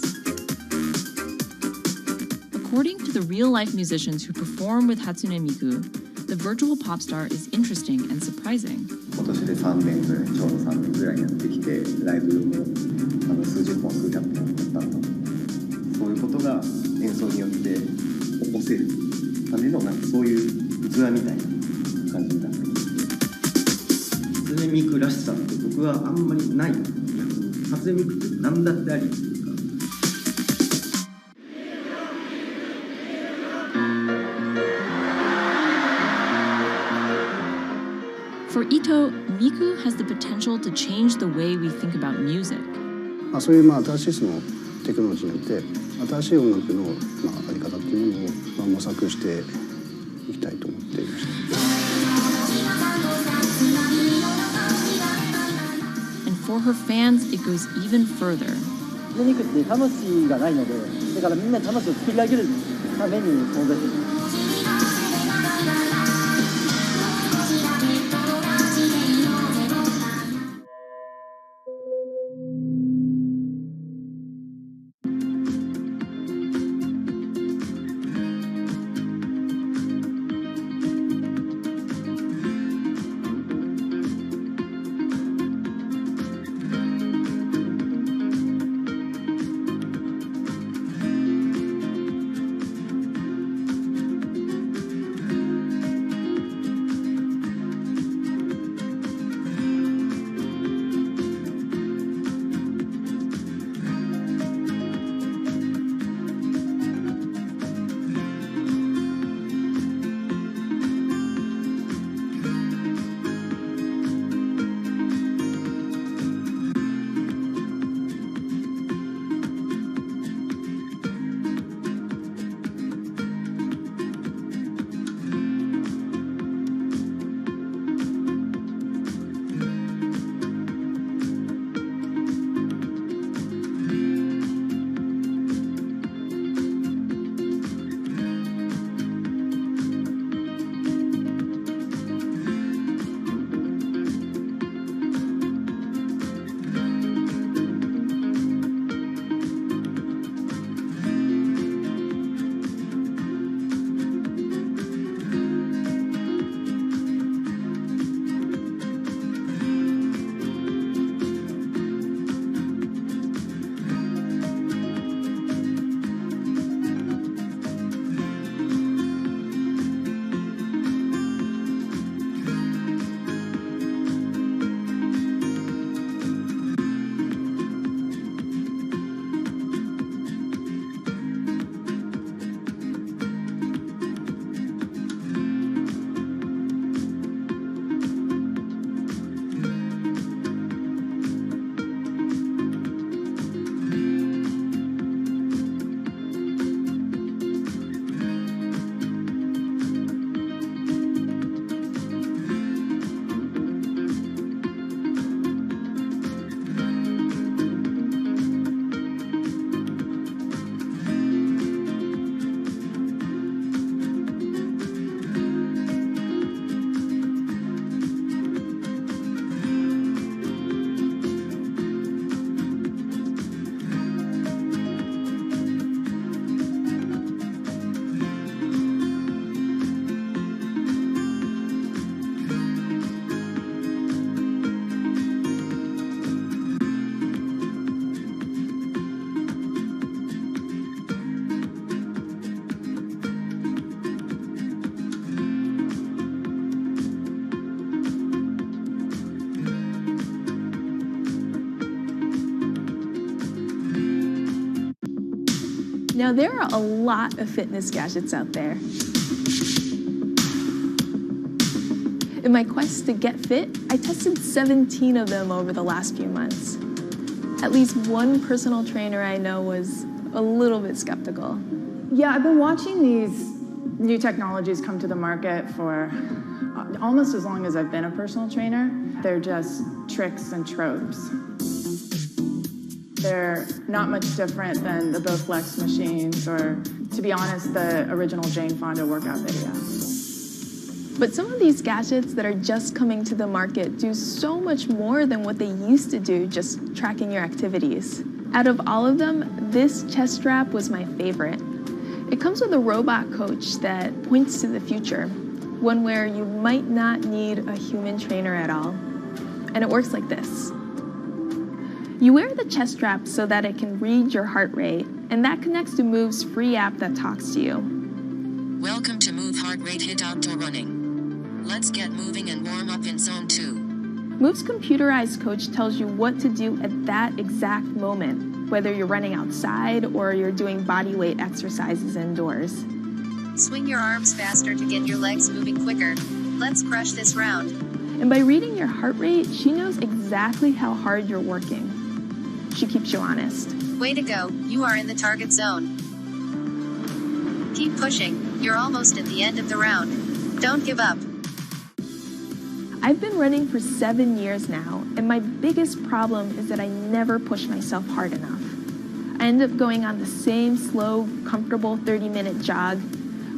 According to the real-life musicians who perform with Hatsune Miku, the virtual pop star is interesting and surprising. 今年で3年ぐらい、ちょうど3年ぐらいやってきて、ライブも数十本、数百本だったと。そういうことが演奏によって起こせるためのそういう器みたいな感じになってます。初音ミクらしさって僕はあんまりない。初音ミクって何だってあり。For Ito, Miku has the potential to change the way we think about music. そういう新しいテクノロジーによって新しい音楽のあり方っていうものを模索していきたいと思っていました。And for her fans, it goes even further. ミクって魂がないので、だからみんなに魂を作り上げるために存在する。Now, there are a lot of fitness gadgets out there. In my quest to get fit, I tested 17 of them over the last few months. At least one personal trainer I know was a little bit skeptical. Yeah, I've been watching these new technologies come to the market for almost as long as I've been a personal trainer. They're just tricks and tropes. They're not much different than the Bowflex machines or, to be honest, the original Jane Fonda workout video. But some of these gadgets that are just coming to the market do so much more than what they used to do, just tracking your activities. Out of all of them, this chest strap was my favorite. It comes with a robot coach that points to the future, one where you might not need a human trainer at all. And it works like this. You wear the chest strap so that it can read your heart rate, and that connects to Move's free app that talks to you. Welcome to Move Heart Rate Hit Outdoor Running. Let's get moving and warm up in Zone 2. Move's computerized coach tells you what to do at that exact moment, whether you're running outside or you're doing body weight exercises indoors. Swing your arms faster to get your legs moving quicker. Let's crush this round. And by reading your heart rate, she knows exactly how hard you're working. She keeps you honest. Way to go, you are in the target zone. Keep pushing, you're almost at the end of the round. Don't give up. I've been running for 7 years now, and my biggest problem is that I never push myself hard enough. I end up going on the same slow, comfortable 30-minute jog,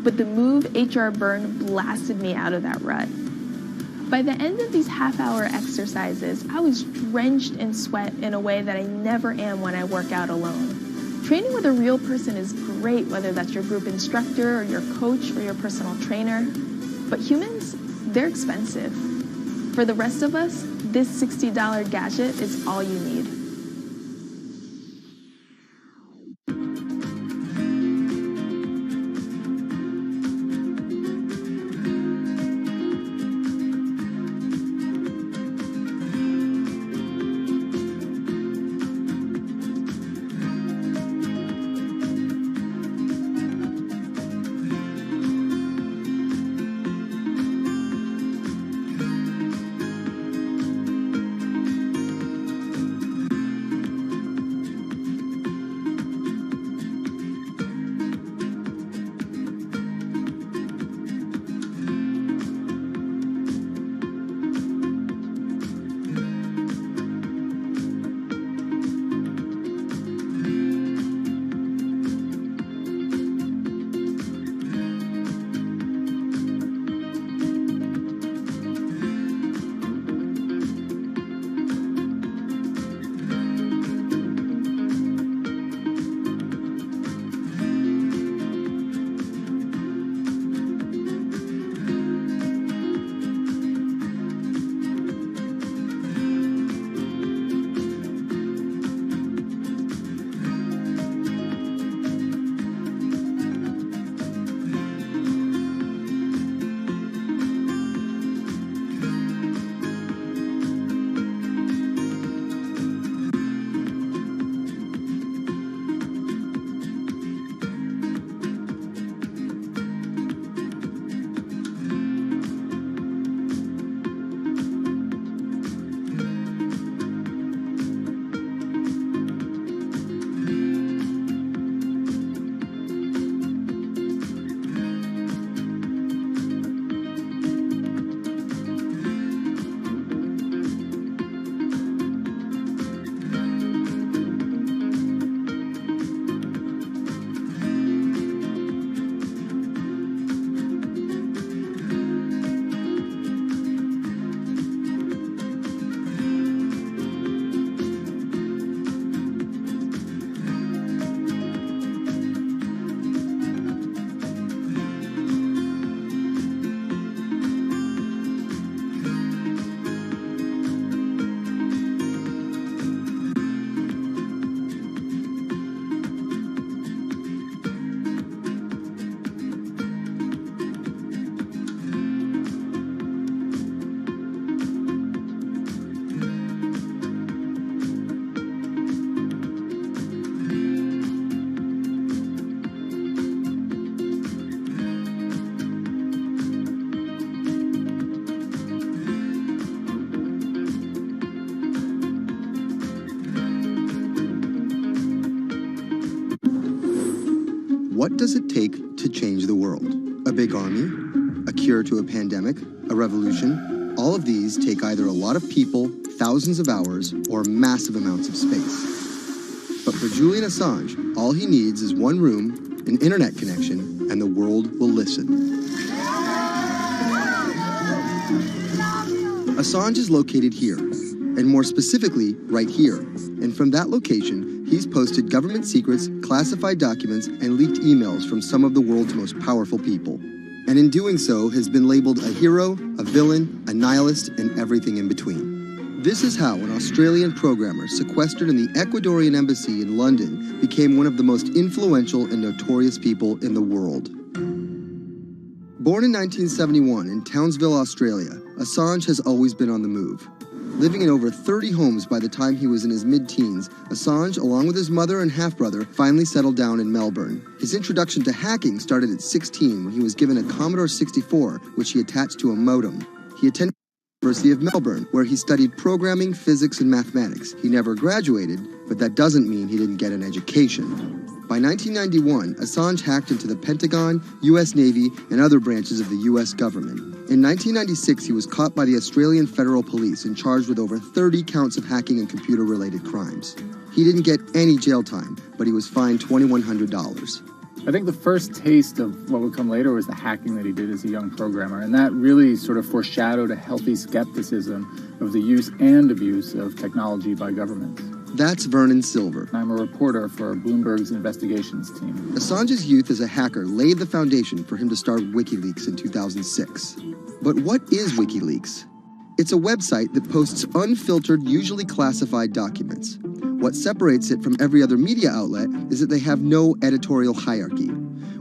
but the Move HR Burn blasted me out of that rut. By the end of these half-hour exercises, I was drenched in sweat in a way that I never am when I work out alone. Training with a real person is great, whether that's your group instructor or your coach or your personal trainer, but humans, they're expensive. For the rest of us, this $60 gadget is all you need. what does it take to change the world? A big army? A cure to a pandemic? A revolution? All of these take either a lot of people, thousands of hours, or massive amounts of space. But for Julian Assange, all he needs is one room, an internet connection, and the world will listen. Assange is located here, and more specifically, right here. And from that location, he's posted government secrets, classified documents, and leaked emails from some of the world's most powerful people. And in doing so, has been labeled a hero, a villain, a nihilist, and everything in between. This is how an Australian programmer sequestered in the Ecuadorian embassy in London became one of the most influential and notorious people in the world. Born in 1971 in Townsville, Australia, Assange has always been on the move. Living in over 30 homes by the time he was in his mid-teens, Assange, along with his mother and half-brother, finally settled down in Melbourne. His introduction to hacking started at 16 when he was given a Commodore 64, which he attached to a modem. He attended the University of Melbourne, where he studied programming, physics, and mathematics. He never graduated, but that doesn't mean he didn't get an education. By 1991, Assange hacked into the Pentagon, U.S. Navy, and other branches of the U.S. government. In 1996, he was caught by the Australian Federal Police and charged with over 30 counts of hacking and computer-related crimes. He didn't get any jail time, but he was fined $2,100. I think the first taste of what would come later was the hacking that he did as a young programmer, and that really sort of foreshadowed a healthy skepticism of the use and abuse of technology by governments. That's Vernon Silver. I'm a reporter for Bloomberg's investigations team. Assange's youth as a hacker laid the foundation for him to start WikiLeaks in 2006. But what is WikiLeaks? It's a website that posts unfiltered, usually classified documents. What separates it from every other media outlet is that they have no editorial hierarchy.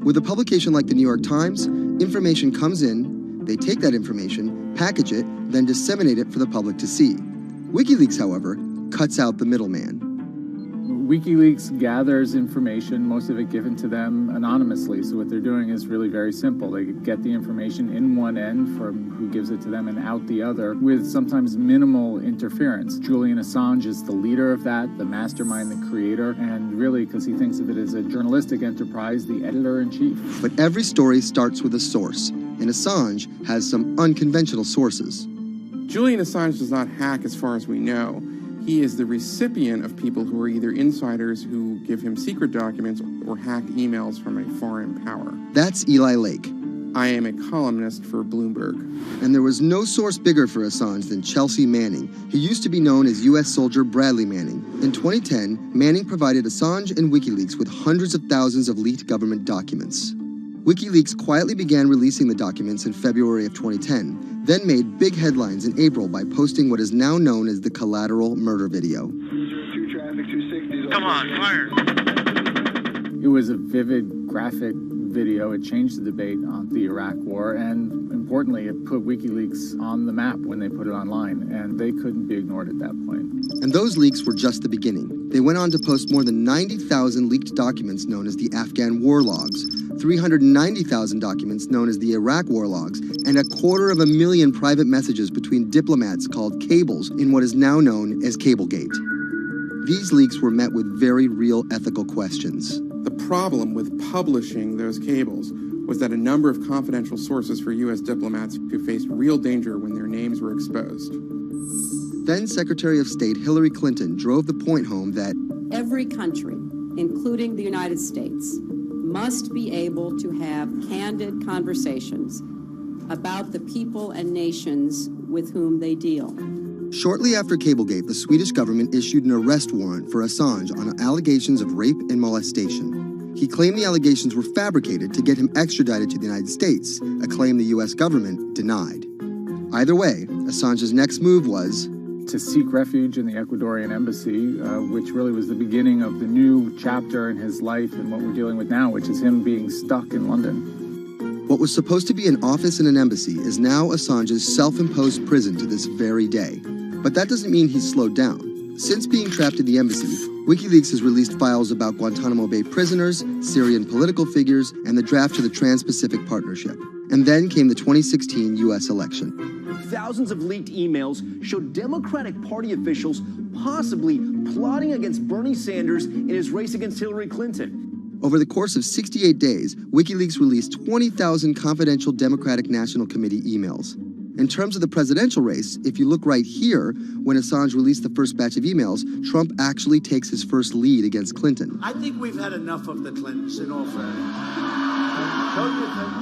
With a publication like the New York Times, information comes in, they take that information, package it, then disseminate it for the public to see. WikiLeaks, however, cuts out the middleman. WikiLeaks gathers information, most of it given to them anonymously. So what they're doing is really very simple. They get the information in one end from who gives it to them and out the other with sometimes minimal interference. Julian Assange is the leader of that, the mastermind, the creator, and really, because he thinks of it as a journalistic enterprise, the editor-in-chief. But every story starts with a source, and Assange has some unconventional sources. Julian Assange does not hack as far as we know. He is the recipient of people who are either insiders who give him secret documents or hacked emails from a foreign power. That's Eli Lake. I am a columnist for Bloomberg. And there was no source bigger for Assange than Chelsea Manning. He used to be known as U.S. soldier Bradley Manning. In 2010, Manning provided Assange and WikiLeaks with hundreds of thousands of leaked government documents. WikiLeaks quietly began releasing the documents in February of 2010, then made big headlines in April by posting what is now known as the collateral murder video. Come on, fire! It was a vivid, graphic video. It changed the debate on the Iraq War, and importantly, it put WikiLeaks on the map when they put it online, and they couldn't be ignored at that point. And those leaks were just the beginning. They went on to post more than 90,000 leaked documents known as the Afghan war logs, 390,000 documents known as the Iraq war logs, and 250,000 private messages between diplomats called cables in what is now known as Cablegate. These leaks were met with very real ethical questions. The problem with publishing those cables was that a number of confidential sources for U.S. diplomats who faced real danger when their names were exposed. Then Secretary of State Hillary Clinton drove the point home that every country, including the United States, must be able to have candid conversations about the people and nations with whom they deal. Shortly after Cablegate, the Swedish government issued an arrest warrant for Assange on allegations of rape and molestation. He claimed the allegations were fabricated to get him extradited to the United States, a claim the U.S. government denied. Either way, Assange's next move was to seek refuge in the Ecuadorian embassy, which really was the beginning of the new chapter in his life and what we're dealing with now, which is him being stuck in London. What was supposed to be an office in an embassy is now Assange's self-imposed prison to this very day. But that doesn't mean he's slowed down. Since being trapped in the embassy, WikiLeaks has released files about Guantanamo Bay prisoners, Syrian political figures, and the draft to the Trans-Pacific Partnership. And then came the 2016 U.S. election. Thousands of leaked emails showed Democratic Party officials possibly plotting against Bernie Sanders in his race against Hillary Clinton. Over the course of 68 days, WikiLeaks released 20,000 confidential Democratic National Committee emails. In terms of the presidential race, if you look right here, when Assange released the first batch of emails, Trump actually takes his first lead against Clinton. I think we've had enough of the Clintons, in all fairness.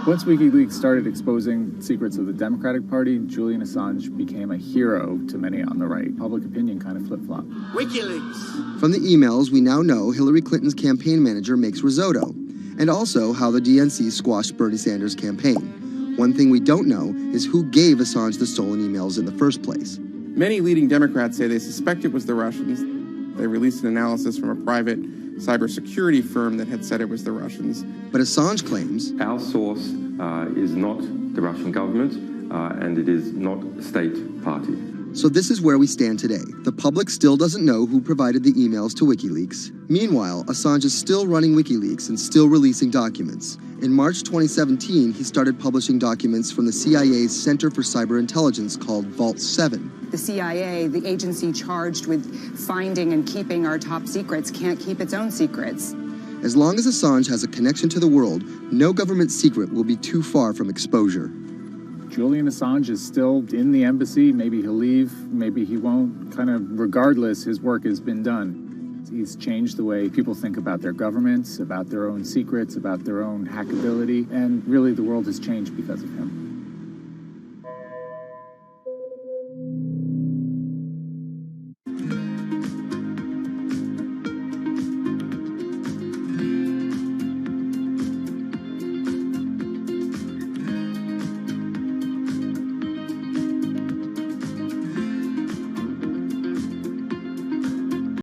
Once WikiLeaks started exposing secrets of the Democratic Party, Julian Assange became a hero to many on the right. Public opinion kind of flip-flopped. WikiLeaks. From the emails, we now know Hillary Clinton's campaign manager makes risotto, and also how the DNC squashed Bernie Sanders' campaign. One thing we don't know is who gave Assange the stolen emails in the first place. Many leading Democrats say they suspect it was the Russians. They released an analysis from a private cybersecurity firm that had said it was the Russians. But Assange claims our source is not the Russian government, and it is not a state party. So this is where we stand today. The public still doesn't know who provided the emails to WikiLeaks. Meanwhile, Assange is still running WikiLeaks and still releasing documents. In March 2017, he started publishing documents from the CIA's Center for Cyber Intelligence called Vault 7. The CIA, the agency charged with finding and keeping our top secrets, can't keep its own secrets. As long as Assange has a connection to the world, no government secret will be too far from exposure. Julian Assange is still in the embassy. Maybe he'll leave, maybe he won't. Kind of regardless, his work has been done. He's changed the way people think about their governments, about their own secrets, about their own hackability, and really the world has changed because of him.